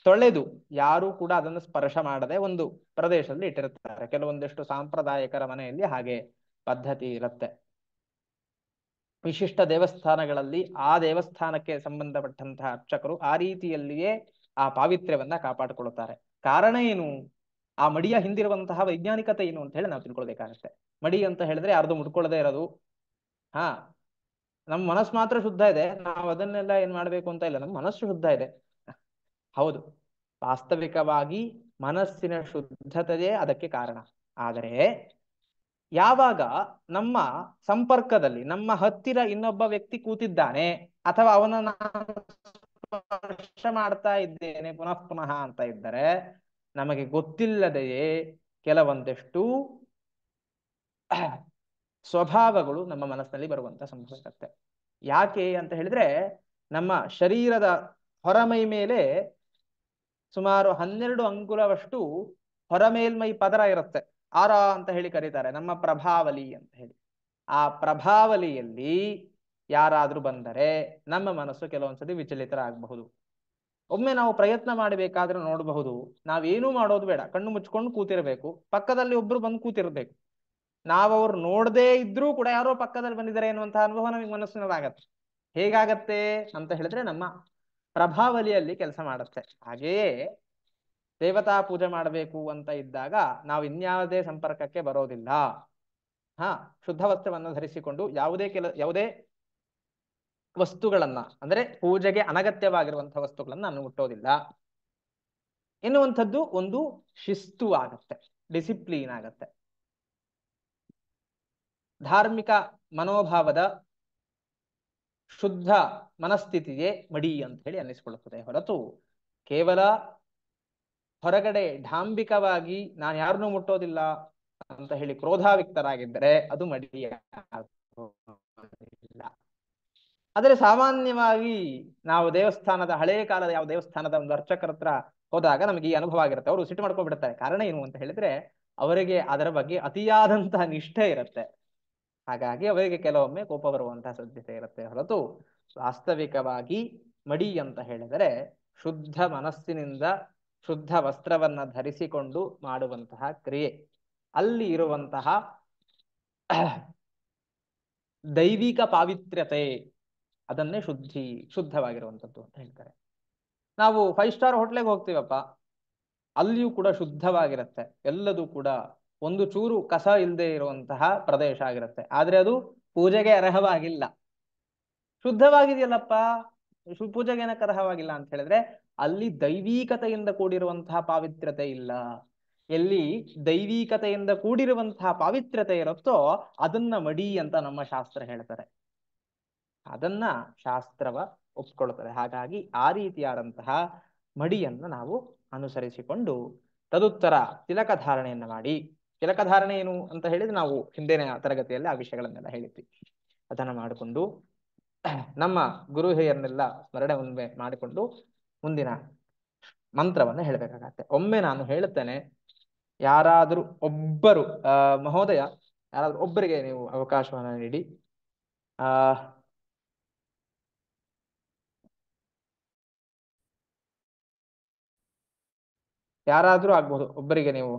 ತೊಳೆದು ಯಾರು ಕೂಡ ಅದನ್ನು ಸ್ಪರ್ಶ ಮಾಡದೆ ಒಂದು ಪ್ರದೇಶದಲ್ಲಿ ಇಟ್ಟಿರುತ್ತಾರೆ. ಕೆಲವೊಂದಿಷ್ಟು ಸಾಂಪ್ರದಾಯಿಕರ ಮನೆಯಲ್ಲಿ ಹಾಗೆ ಪದ್ಧತಿ ಇರುತ್ತೆ. ವಿಶಿಷ್ಟ ದೇವಸ್ಥಾನಗಳಲ್ಲಿ ಆ ದೇವಸ್ಥಾನಕ್ಕೆ ಸಂಬಂಧಪಟ್ಟಂತಹ ಅರ್ಚಕರು ಆ ರೀತಿಯಲ್ಲಿಯೇ ಆ ಪಾವಿತ್ರ್ಯವನ್ನ ಕಾಪಾಡಿಕೊಳ್ಳುತ್ತಾರೆ. ಕಾರಣ ಏನು? ಆ ಮಡಿಯ ಹಿಂದಿರುವಂತಹ ವೈಜ್ಞಾನಿಕತೆ ಏನು ಅಂತ ಹೇಳಿ ನಾವು ತಿಳ್ಕೊಳ್ಬೇಕಾಗತ್ತೆ. ಮಡಿ ಅಂತ ಹೇಳಿದ್ರೆ ಯಾರ್ದು ಮುಟ್ಕೊಳ್ಳದೆ ಇರೋದು. ನಮ್ಮ ಮನಸ್ಸು ಮಾತ್ರ ಶುದ್ಧ ಇದೆ, ನಾವು ಅದನ್ನೆಲ್ಲ ಏನ್ ಮಾಡ್ಬೇಕು ಅಂತ ಇಲ್ಲ. ನಮ್ಮ ಮನಸ್ಸು ಶುದ್ಧ ಇದೆ, ಹೌದು. ವಾಸ್ತವಿಕವಾಗಿ ಮನಸ್ಸಿನ ಶುದ್ಧತೆಯೇ ಅದಕ್ಕೆ ಕಾರಣ. ಆದರೆ ಯಾವಾಗ ನಮ್ಮ ಸಂಪರ್ಕದಲ್ಲಿ ನಮ್ಮ ಹತ್ತಿರ ಇನ್ನೊಬ್ಬ ವ್ಯಕ್ತಿ ಕೂತಿದ್ದಾನೆ ಅಥವಾ ಅವನನ್ನ ಸ್ಪರ್ಶ ಮಾಡ್ತಾ ಇದ್ದೇನೆ ಪುನಃ ಪುನಃ ಅಂತ ಇದ್ದರೆ ನಮಗೆ ಗೊತ್ತಿಲ್ಲದೆಯೇ ಕೆಲವೊಂದಿಷ್ಟು ಸ್ವಭಾವಗಳು ನಮ್ಮ ಮನಸ್ಸಿನಲ್ಲಿ ಬರುವಂತ ಸಂಭವ ಇರುತ್ತೆ. ಯಾಕೆ ಅಂತ ಹೇಳಿದ್ರೆ ನಮ್ಮ ಶರೀರದ ಹೊರಮೈ ಮೇಲೆ ಸುಮಾರು 12 ಅಂಗುಲವಷ್ಟು ಹೊರಮೇಲ್ಮೈ ಪದರ ಇರುತ್ತೆ. ಆರ ಅಂತ ಹೇಳಿ ಕರೀತಾರೆ, ನಮ್ಮ ಪ್ರಭಾವಲಿ ಅಂತ ಹೇಳಿ. ಆ ಪ್ರಭಾವಲಿಯಲ್ಲಿ ಯಾರಾದ್ರೂ ಬಂದರೆ ನಮ್ಮ ಮನಸ್ಸು ಕೆಲವೊಂದ್ಸತಿ ವಿಚಲಿತರಾಗಬಹುದು. ಒಮ್ಮೆ ನಾವು ಪ್ರಯತ್ನ ಮಾಡಬೇಕಾದ್ರೆ ನೋಡಬಹುದು, ನಾವೇನೂ ಮಾಡೋದು ಬೇಡ, ಕಣ್ಣು ಮುಚ್ಕೊಂಡು ಕೂತಿರ್ಬೇಕು, ಪಕ್ಕದಲ್ಲಿ ಒಬ್ರು ಬಂದು ಕೂತಿರ್ಬೇಕು. ನಾವವ್ರು ನೋಡದೇ ಇದ್ರೂ ಕೂಡ ಯಾರೋ ಪಕ್ಕದಲ್ಲಿ ಬಂದಿದ್ದಾರೆ ಎನ್ನುವಂತಹ ಅನುಭವ ನಮಗೆ ಮನಸ್ಸಿನದಾಗತ್ತೆ. ಹೇಗಾಗತ್ತೆ ಅಂತ ಹೇಳಿದ್ರೆ ನಮ್ಮ ಪ್ರಭಾವಲಿಯಲ್ಲಿ ಕೆಲಸ ಮಾಡುತ್ತೆ. ಹಾಗೆಯೇ ದೇವತಾ ಪೂಜೆ ಮಾಡಬೇಕು ಅಂತ ಇದ್ದಾಗ ನಾವು ಇನ್ಯಾವುದೇ ಸಂಪರ್ಕಕ್ಕೆ ಬರೋದಿಲ್ಲ. ಶುದ್ಧ ವಸ್ತ್ರವನ್ನು ಧರಿಸಿಕೊಂಡು ಯಾವುದೇ ವಸ್ತುಗಳನ್ನ, ಅಂದ್ರೆ ಪೂಜೆಗೆ ಅನಗತ್ಯವಾಗಿರುವಂತಹ ವಸ್ತುಗಳನ್ನ ನಾನು ಮುಟ್ಟೋದಿಲ್ಲ ಎನ್ನುವಂಥದ್ದು ಒಂದು ಶಿಸ್ತು ಆಗತ್ತೆ, ಡಿಸಿಪ್ಲೀನ್ ಆಗತ್ತೆ. ಧಾರ್ಮಿಕ ಮನೋಭಾವದ ಶುದ್ಧ ಮನಸ್ಥಿತಿಯೇ ಮಡಿ ಅಂತ ಹೇಳಿ ಅನ್ನಿಸ್ಕೊಳ್ಳುತ್ತದೆ ಹೊರತು ಕೇವಲ ಹೊರಗಡೆ ಡಾಂಬಿಕವಾಗಿ ನಾನು ಯಾರನ್ನೂ ಮುಟ್ಟೋದಿಲ್ಲ ಅಂತ ಹೇಳಿ ಕ್ರೋಧಾವಿಕ್ತರಾಗಿದ್ದರೆ ಅದು ಮಡಿ ಆಗೋದಿಲ್ಲ. ಆದರೆ ಸಾಮಾನ್ಯವಾಗಿ ನಾವು ದೇವಸ್ಥಾನದ ಹಳೇ ಕಾಲದ ಯಾವ ದೇವಸ್ಥಾನದ ಒಂದು ಅರ್ಚಕರ ಹತ್ರ ಹೋದಾಗ ನಮಗೆ ಈ ಅನುಭವ ಆಗಿರುತ್ತೆ. ಅವರು ಸಿಟ್ಟು ಮಾಡ್ಕೊಂಡ್ಬಿಡ್ತಾರೆ. ಕಾರಣ ಏನು ಅಂತ ಹೇಳಿದ್ರೆ ಅವರಿಗೆ ಅದರ ಬಗ್ಗೆ ಅತಿಯಾದಂತಹ ನಿಷ್ಠೆ ಇರುತ್ತೆ. ಹಾಗಾಗಿ ಅವರಿಗೆ ಕೆಲವೊಮ್ಮೆ ಕೋಪ ಬರುವಂತಹ ಸಾಧ್ಯತೆ ಇರುತ್ತೆ ಹೊರತು ವಾಸ್ತವಿಕವಾಗಿ ಮಡಿ ಅಂತ ಹೇಳಿದರೆ ಶುದ್ಧ ಮನಸ್ಸಿನಿಂದ ಶುದ್ಧ ವಸ್ತ್ರವನ್ನ ಧರಿಸಿಕೊಂಡು ಮಾಡುವಂತಹ ಕ್ರಿಯೆ. ಅಲ್ಲಿ ಇರುವಂತಹ ದೈವಿಕ ಪಾವಿತ್ರ್ಯತೆ ಅದನ್ನೇ ಶುದ್ಧವಾಗಿರುವಂಥದ್ದು ಅಂತ ಹೇಳ್ತಾರೆ. ನಾವು 5 ಸ್ಟಾರ್ ಹೋಟ್ಲಿಗೆ ಹೋಗ್ತೀವಪ್ಪ, ಅಲ್ಲಿಯೂ ಕೂಡ ಶುದ್ಧವಾಗಿರುತ್ತೆ. ಎಲ್ಲದೂ ಕೂಡ ಒಂದು ಚೂರು ಕಸ ಇಲ್ಲದೆ ಇರುವಂತಹ ಪ್ರದೇಶ ಆಗಿರುತ್ತೆ. ಆದ್ರೆ ಅದು ಪೂಜೆಗೆ ಅರ್ಹವಾಗಿಲ್ಲ. ಶುದ್ಧವಾಗಿದೆಯಲ್ಲಪ್ಪ, ಪೂಜೆಗೆ ಏನಕ್ಕೆ ಅರ್ಹವಾಗಿಲ್ಲ ಅಂತ ಹೇಳಿದ್ರೆ ಅಲ್ಲಿ ದೈವೀಕತೆಯಿಂದ ಕೂಡಿರುವಂತಹ ಪಾವಿತ್ರ್ಯತೆ ಇಲ್ಲ. ಎಲ್ಲಿ ದೈವೀಕತೆಯಿಂದ ಕೂಡಿರುವಂತಹ ಪಾವಿತ್ರ್ಯತೆ ಇರುತ್ತೋ ಅದನ್ನ ಮಡಿ ಅಂತ ನಮ್ಮ ಶಾಸ್ತ್ರ ಹೇಳ್ತಾರೆ. ಅದನ್ನ ಶಾಸ್ತ್ರವ ಒಪ್ಕೊಳ್ತದೆ. ಹಾಗಾಗಿ ಆ ರೀತಿಯಾದಂತಹ ಮಡಿಯನ್ನ ನಾವು ಅನುಸರಿಸಿಕೊಂಡು ತದುತ್ತರ ತಿಲಕ ಧಾರಣೆಯನ್ನ ಮಾಡಿ, ತಿಲಕ ಧಾರಣೆ ಏನು ಅಂತ ಹೇಳಿದ್ರೆ ನಾವು ಹಿಂದಿನ ತರಗತಿಯಲ್ಲಿ ಆ ವಿಷಯಗಳನ್ನೆಲ್ಲ ಹೇಳಿದ್ವಿ. ಅದನ್ನ ಮಾಡಿಕೊಂಡು ನಮ್ಮ ಗುರು ಹಿರಿಯರನ್ನೆಲ್ಲ ಸ್ಮರಣೆ ಮಾಡಿಕೊಂಡು ಮುಂದಿನ ಮಂತ್ರವನ್ನ ಹೇಳ್ಬೇಕಾಗತ್ತೆ. ಒಮ್ಮೆ ನಾನು ಹೇಳುತ್ತೇನೆ, ಯಾರಾದ್ರೂ ಒಬ್ಬರು ಮಹೋದಯ ಯಾರಾದ್ರೂ ಒಬ್ಬರಿಗೆ ನೀವು ಅವಕಾಶವನ್ನ ನೀಡಿ. ಯಾರಾದ್ರೂ ಆಗ್ಬಹುದು, ಒಬ್ಬರಿಗೆ ನೀವು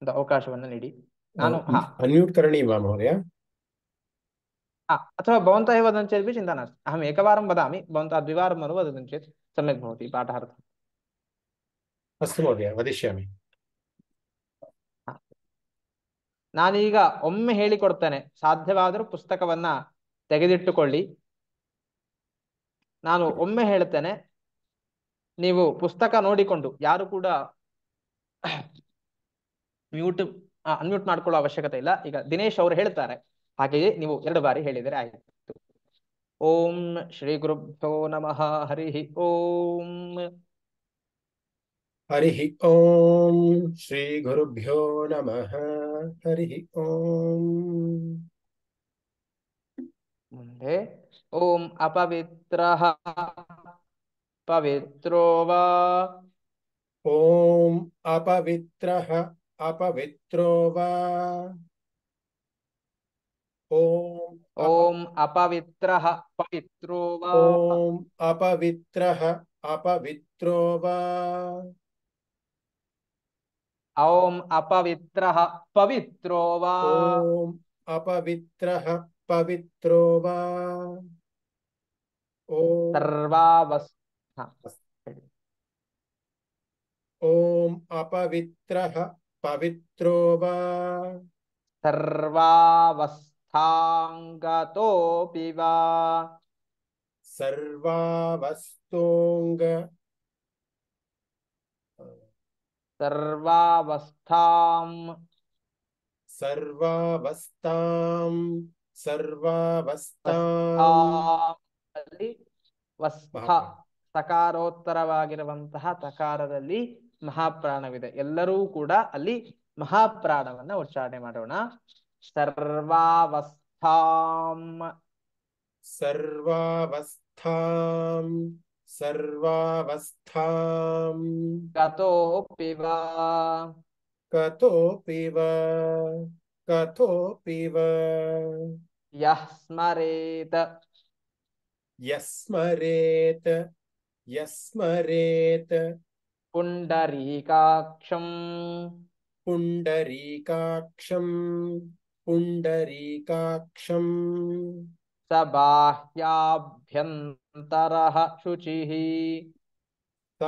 ಒಂದು ಅವಕಾಶವನ್ನ ನೀಡಿ. ನಾನು ಅನ್ಮ್ಯೂಟ್ ಕರಣೀವಾ ಮಹೋದಯ? अथवा भवन्तः एव वदन्ति चेदपि चिन्ता नास्ति. अहम् एकवारं वदामि, भवन्तः द्विवारं वदन्ति चेत् सम्यक् भवति पाठार्थम्. अस्तु महोदय, वदिष्यामि. ನಾನೀಗ ಒಮ್ಮೆ ಹೇಳಿಕೊಡ್ತೇನೆ. ಸಾಧ್ಯವಾದರೂ ಪುಸ್ತಕವನ್ನ ತೆಗೆದಿಟ್ಟುಕೊಳ್ಳಿ. ನಾನು ಒಮ್ಮೆ ಹೇಳ್ತೇನೆ, ನೀವು ಪುಸ್ತಕ ನೋಡಿಕೊಂಡು ಯಾರು ಕೂಡ ಅನ್ಮ್ಯೂಟ್ ಮಾಡ್ಕೊಳ್ಳೋ ಅವಶ್ಯಕತೆ ಇಲ್ಲ. ಈಗ ದಿನೇಶ್ ಅವರು ಹೇಳ್ತಾರೆ, ಹಾಗೆಯೇ ನೀವು 2 ಬಾರಿ ಹೇಳಿದರೆ ಆಯಿತು. ಓಂ ಶ್ರೀ ಗುರುಭ್ಯೋ ನಮಃ. ಹರಿ ಓಂ. ಹರಿ ಓಂ ಶ್ರೀ ಗುರುಭ್ಯೋ ನಮಃ. ಹರಿ ಓಂ. ಮುಂದೆ ಓಂ ಅಪವಿತ್ರಃ ಪವಿತ್ರೋ ವಾ. ಓಂ ಅಪವಿತ್ರಃ ಅಪವಿತ್ರೋ ವಾ. ಓಂ ಅಪವಿತ್ರಃ ಪವಿತ್ರೋ ವಾ. ಓಂ ಅಪವಿತ್ರಃ ಅಪವಿತ್ರೋ ವಾ. ಓಂ ಅಪವಿತ್ರಃ ಪವಿತ್ರೋ ವಾ. ಓಂ ಅಪವಿತ್ರಃ ಪವಿತ್ರೋ ವಾ. ಓಂ ಅಪವಿತ್ರಃ ಪವಿತ್ರೋ ವಾ. ಸರ್ವಾವಸ್ಥಾಂಗತೋಪಿ ವಾ. ಸರ್ವಾವಸ್ಥೋಂಗ ಸರ್ವಾವಸ್ಥಾಂ ಸರ್ವಾವಸ್ಥಾಂ ಅಲ್ಲಿ ವಸ್ಥ ಸಕಾರೋತ್ತರವಾಗಿರುವಂತಹ ತಕಾರದಲ್ಲಿ ಮಹಾಪ್ರಾಣವಿದೆ. ಎಲ್ಲರೂ ಕೂಡ ಅಲ್ಲಿ ಮಹಾಪ್ರಾಣವನ್ನ ಉಚ್ಚಾರಣೆ ಮಾಡೋಣ. ಸರ್ವಾವಸ್ಥಾಂ ಸರ್ವಾವಸ್ಥಾಂ ಸರ್ವಾವಸ್ಥಾಂ ಗತೋಪಿ ವಾ. ಕತೋಪಿ ವಾ. ಕತೋಪಿ ವಾ. ಯಃ ಸ್ಮರೇತ್ ಯಸ್ಮರೇತ್ ಯಸ್ಮರೇತ್ ಪುಂಡರೀಕಾಕ್ಷಂ ಪುಂಡರೀಕಾಕ್ಷಂ ಪುಂಡರೀಕಾಕ್ಷಂ ಸ ಬಾಹ್ಯಾಭ್ಯಂತರಃ ಶುಚಿಃ. ಸ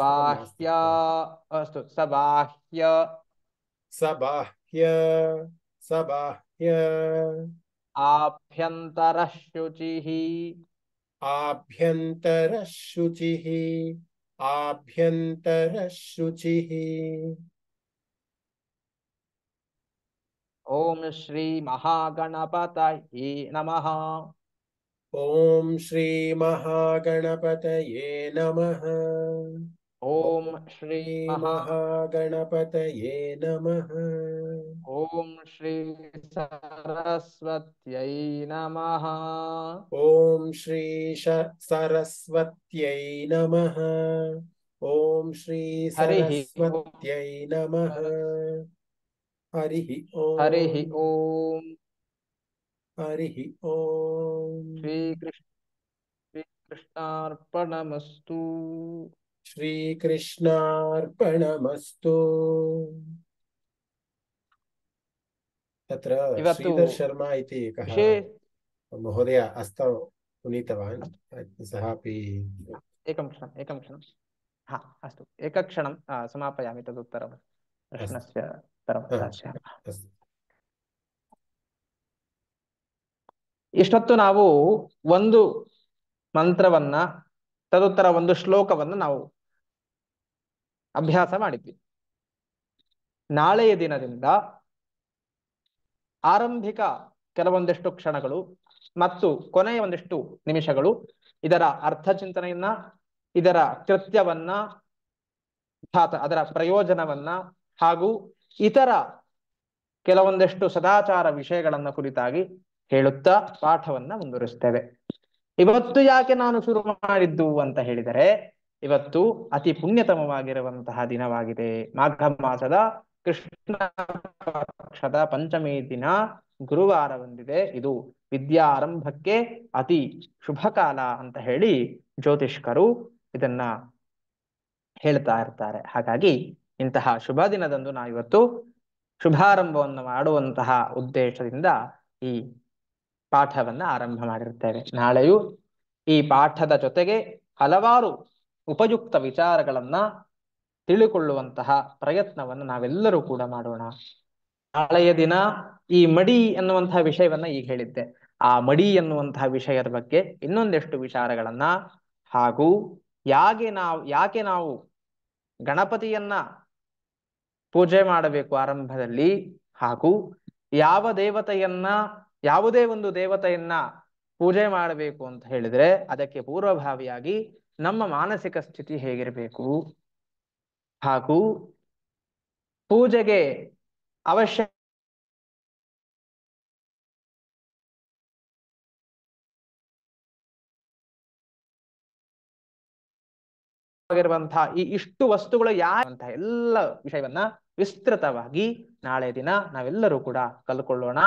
ಬಾಹ್ಯ ಅಸ್ತು ಸ ಬಾಹ್ಯ ಸ ಬಾಹ್ಯ ಸ ಬಾಹ್ಯ ಆಭ್ಯಂತರಃ ಶುಚಿಃ. ಆಭ್ಯಂತರಃ ಶುಚಿಃ. ಆಭ್ಯಂತರಃ ಶುಚಿಃ. ಓಂ ಶ್ರೀ ಮಹಾಗಣಪತಯೇ ನಮಃ. ಓಂ ಶ್ರೀ ಮಹಾಗಣಪತಯೇ ನಮಃ. ಓಂ ಶ್ರೀ ಮಹಾಗಣಪತಯೇ ನಮಃ. ಓಂ ಶ್ರೀ ಸರಸ್ವತ್ಯೈ ನಮಃ. ಓಂ ಶ್ರೀ ಸರಸ್ವತ್ಯೈ ನಮಃ. ಓಂ ಶ್ರೀ ಸರಸ್ವತ್ಯೈ ನಮಃ. ಹರಿ ಓಂ. ಹರಿ ಓಂ. ಹರಿ ಓಂ. ಶ್ರೀಕೃಷ್ಣಾರ್ಪಣಮಸ್ತು. श्रीकृष्णार्पणमस्तु. तत्र ಇವತ್ತು श्रीधर शर्मा इति एकः महोदय हस्तौ उन्नीतवान्. सः अपि एकं क्षणं हा अस्तु एकक्षणं समापयामि तदुत्तरं प्रश्नस्य उत्तरं दास्यामः. ಇಷ್ಟೊತ್ತು ನಾವು ಒಂದು ಮಂತ್ರವನ್ನ ತದುತ್ತರ ಒಂದು ಶ್ಲೋಕವನ್ನು ನಾವು ಅಭ್ಯಾಸ ಮಾಡಿದ್ವಿ. ನಾಳೆಯ ದಿನದಿಂದ ಆರಂಭಿಕ ಕೆಲವೊಂದಿಷ್ಟು ಕ್ಷಣಗಳು ಮತ್ತು ಕೊನೆಯ ಒಂದಿಷ್ಟು ನಿಮಿಷಗಳು ಇದರ ಅರ್ಥ ಚಿಂತನೆಯನ್ನ, ಇದರ ಕೃತ್ಯವನ್ನ, ಅದರ ಪ್ರಯೋಜನವನ್ನ ಹಾಗೂ ಇತರ ಕೆಲವೊಂದಿಷ್ಟು ಸದಾಚಾರ ವಿಷಯಗಳನ್ನ ಕುರಿತಾಗಿ ಹೇಳುತ್ತಾ ಪಾಠವನ್ನ ಮುಂದುವರಿಸ್ತೇವೆ. ಇವತ್ತು ಯಾಕೆ ನಾನು ಶುರು ಮಾಡಿದ್ದು ಅಂತ ಹೇಳಿದರೆ, ಇವತ್ತು ಅತಿ ಪುಣ್ಯತಮವಾಗಿರುವಂತಹ ದಿನವಾಗಿದೆ. ಮಾಘ ಮಾಸದ ಕೃಷ್ಣ ಪಕ್ಷದ ಪಂಚಮಿ ದಿನ ಗುರುವಾರ ಬಂದಿದೆ. ಇದು ವಿದ್ಯಾರಂಭಕ್ಕೆ ಅತಿ ಶುಭ ಕಾಲ ಅಂತ ಹೇಳಿ ಜ್ಯೋತಿಷ್ಕರು ಇದನ್ನ ಹೇಳ್ತಾ ಇರ್ತಾರೆ. ಹಾಗಾಗಿ ಇಂತಹ ಶುಭ ದಿನದಂದು ನಾವಿವತ್ತು ಶುಭಾರಂಭವನ್ನು ಮಾಡುವಂತಹ ಉದ್ದೇಶದಿಂದ ಈ ಪಾಠವನ್ನ ಆರಂಭ ಮಾಡಿರ್ತೇವೆ. ನಾಳೆಯೂ ಈ ಪಾಠದ ಜೊತೆಗೆ ಹಲವಾರು ಉಪಯುಕ್ತ ವಿಚಾರಗಳನ್ನ ತಿಳಿಕೊಳ್ಳುವಂತಹ ಪ್ರಯತ್ನವನ್ನು ನಾವೆಲ್ಲರೂ ಕೂಡ ಮಾಡೋಣ. ನಾಳೆಯ ದಿನ ಈ ಮಡಿ ಎನ್ನುವಂತಹ ವಿಷಯವನ್ನ ಈಗ ಹೇಳಿದ್ದೆ. ಆ ಮಡಿ ಎನ್ನುವಂತಹ ವಿಷಯದ ಬಗ್ಗೆ ಇನ್ನೊಂದೆಷ್ಟು ವಿಚಾರಗಳನ್ನ ಹಾಗೂ ಯಾಕೆ ನಾವು ಗಣಪತಿಯನ್ನ ಪೂಜೆ ಮಾಡಬೇಕು ಆರಂಭದಲ್ಲಿ, ಹಾಗೂ ಯಾವುದೇ ಒಂದು ದೇವತೆಯನ್ನ ಪೂಜೆ ಮಾಡಬೇಕು ಅಂತ ಹೇಳಿದ್ರೆ ಅದಕ್ಕೆ ಪೂರ್ವಭಾವಿಯಾಗಿ ನಮ್ಮ ಮಾನಸಿಕ ಸ್ಥಿತಿ ಹೇಗಿರಬೇಕು, ಹಾಗೂ ಪೂಜೆಗೆ ಅವಶ್ಯ ಈ ಇಷ್ಟು ವಸ್ತುಗಳು ಅಂತ ಎಲ್ಲ ವಿಷಯವನ್ನ ವಿಸ್ತೃತವಾಗಿ ನಾಳೆ ದಿನ ನಾವೆಲ್ಲರೂ ಕೂಡ ಕಲ್ಕೊಳ್ಳೋಣ.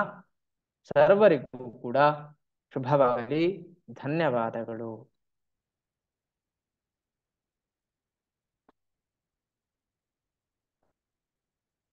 ಸರ್ವರಿಗೂ ಕೂಡ ಶುಭವಾಗಲಿ. ಧನ್ಯವಾದಗಳು.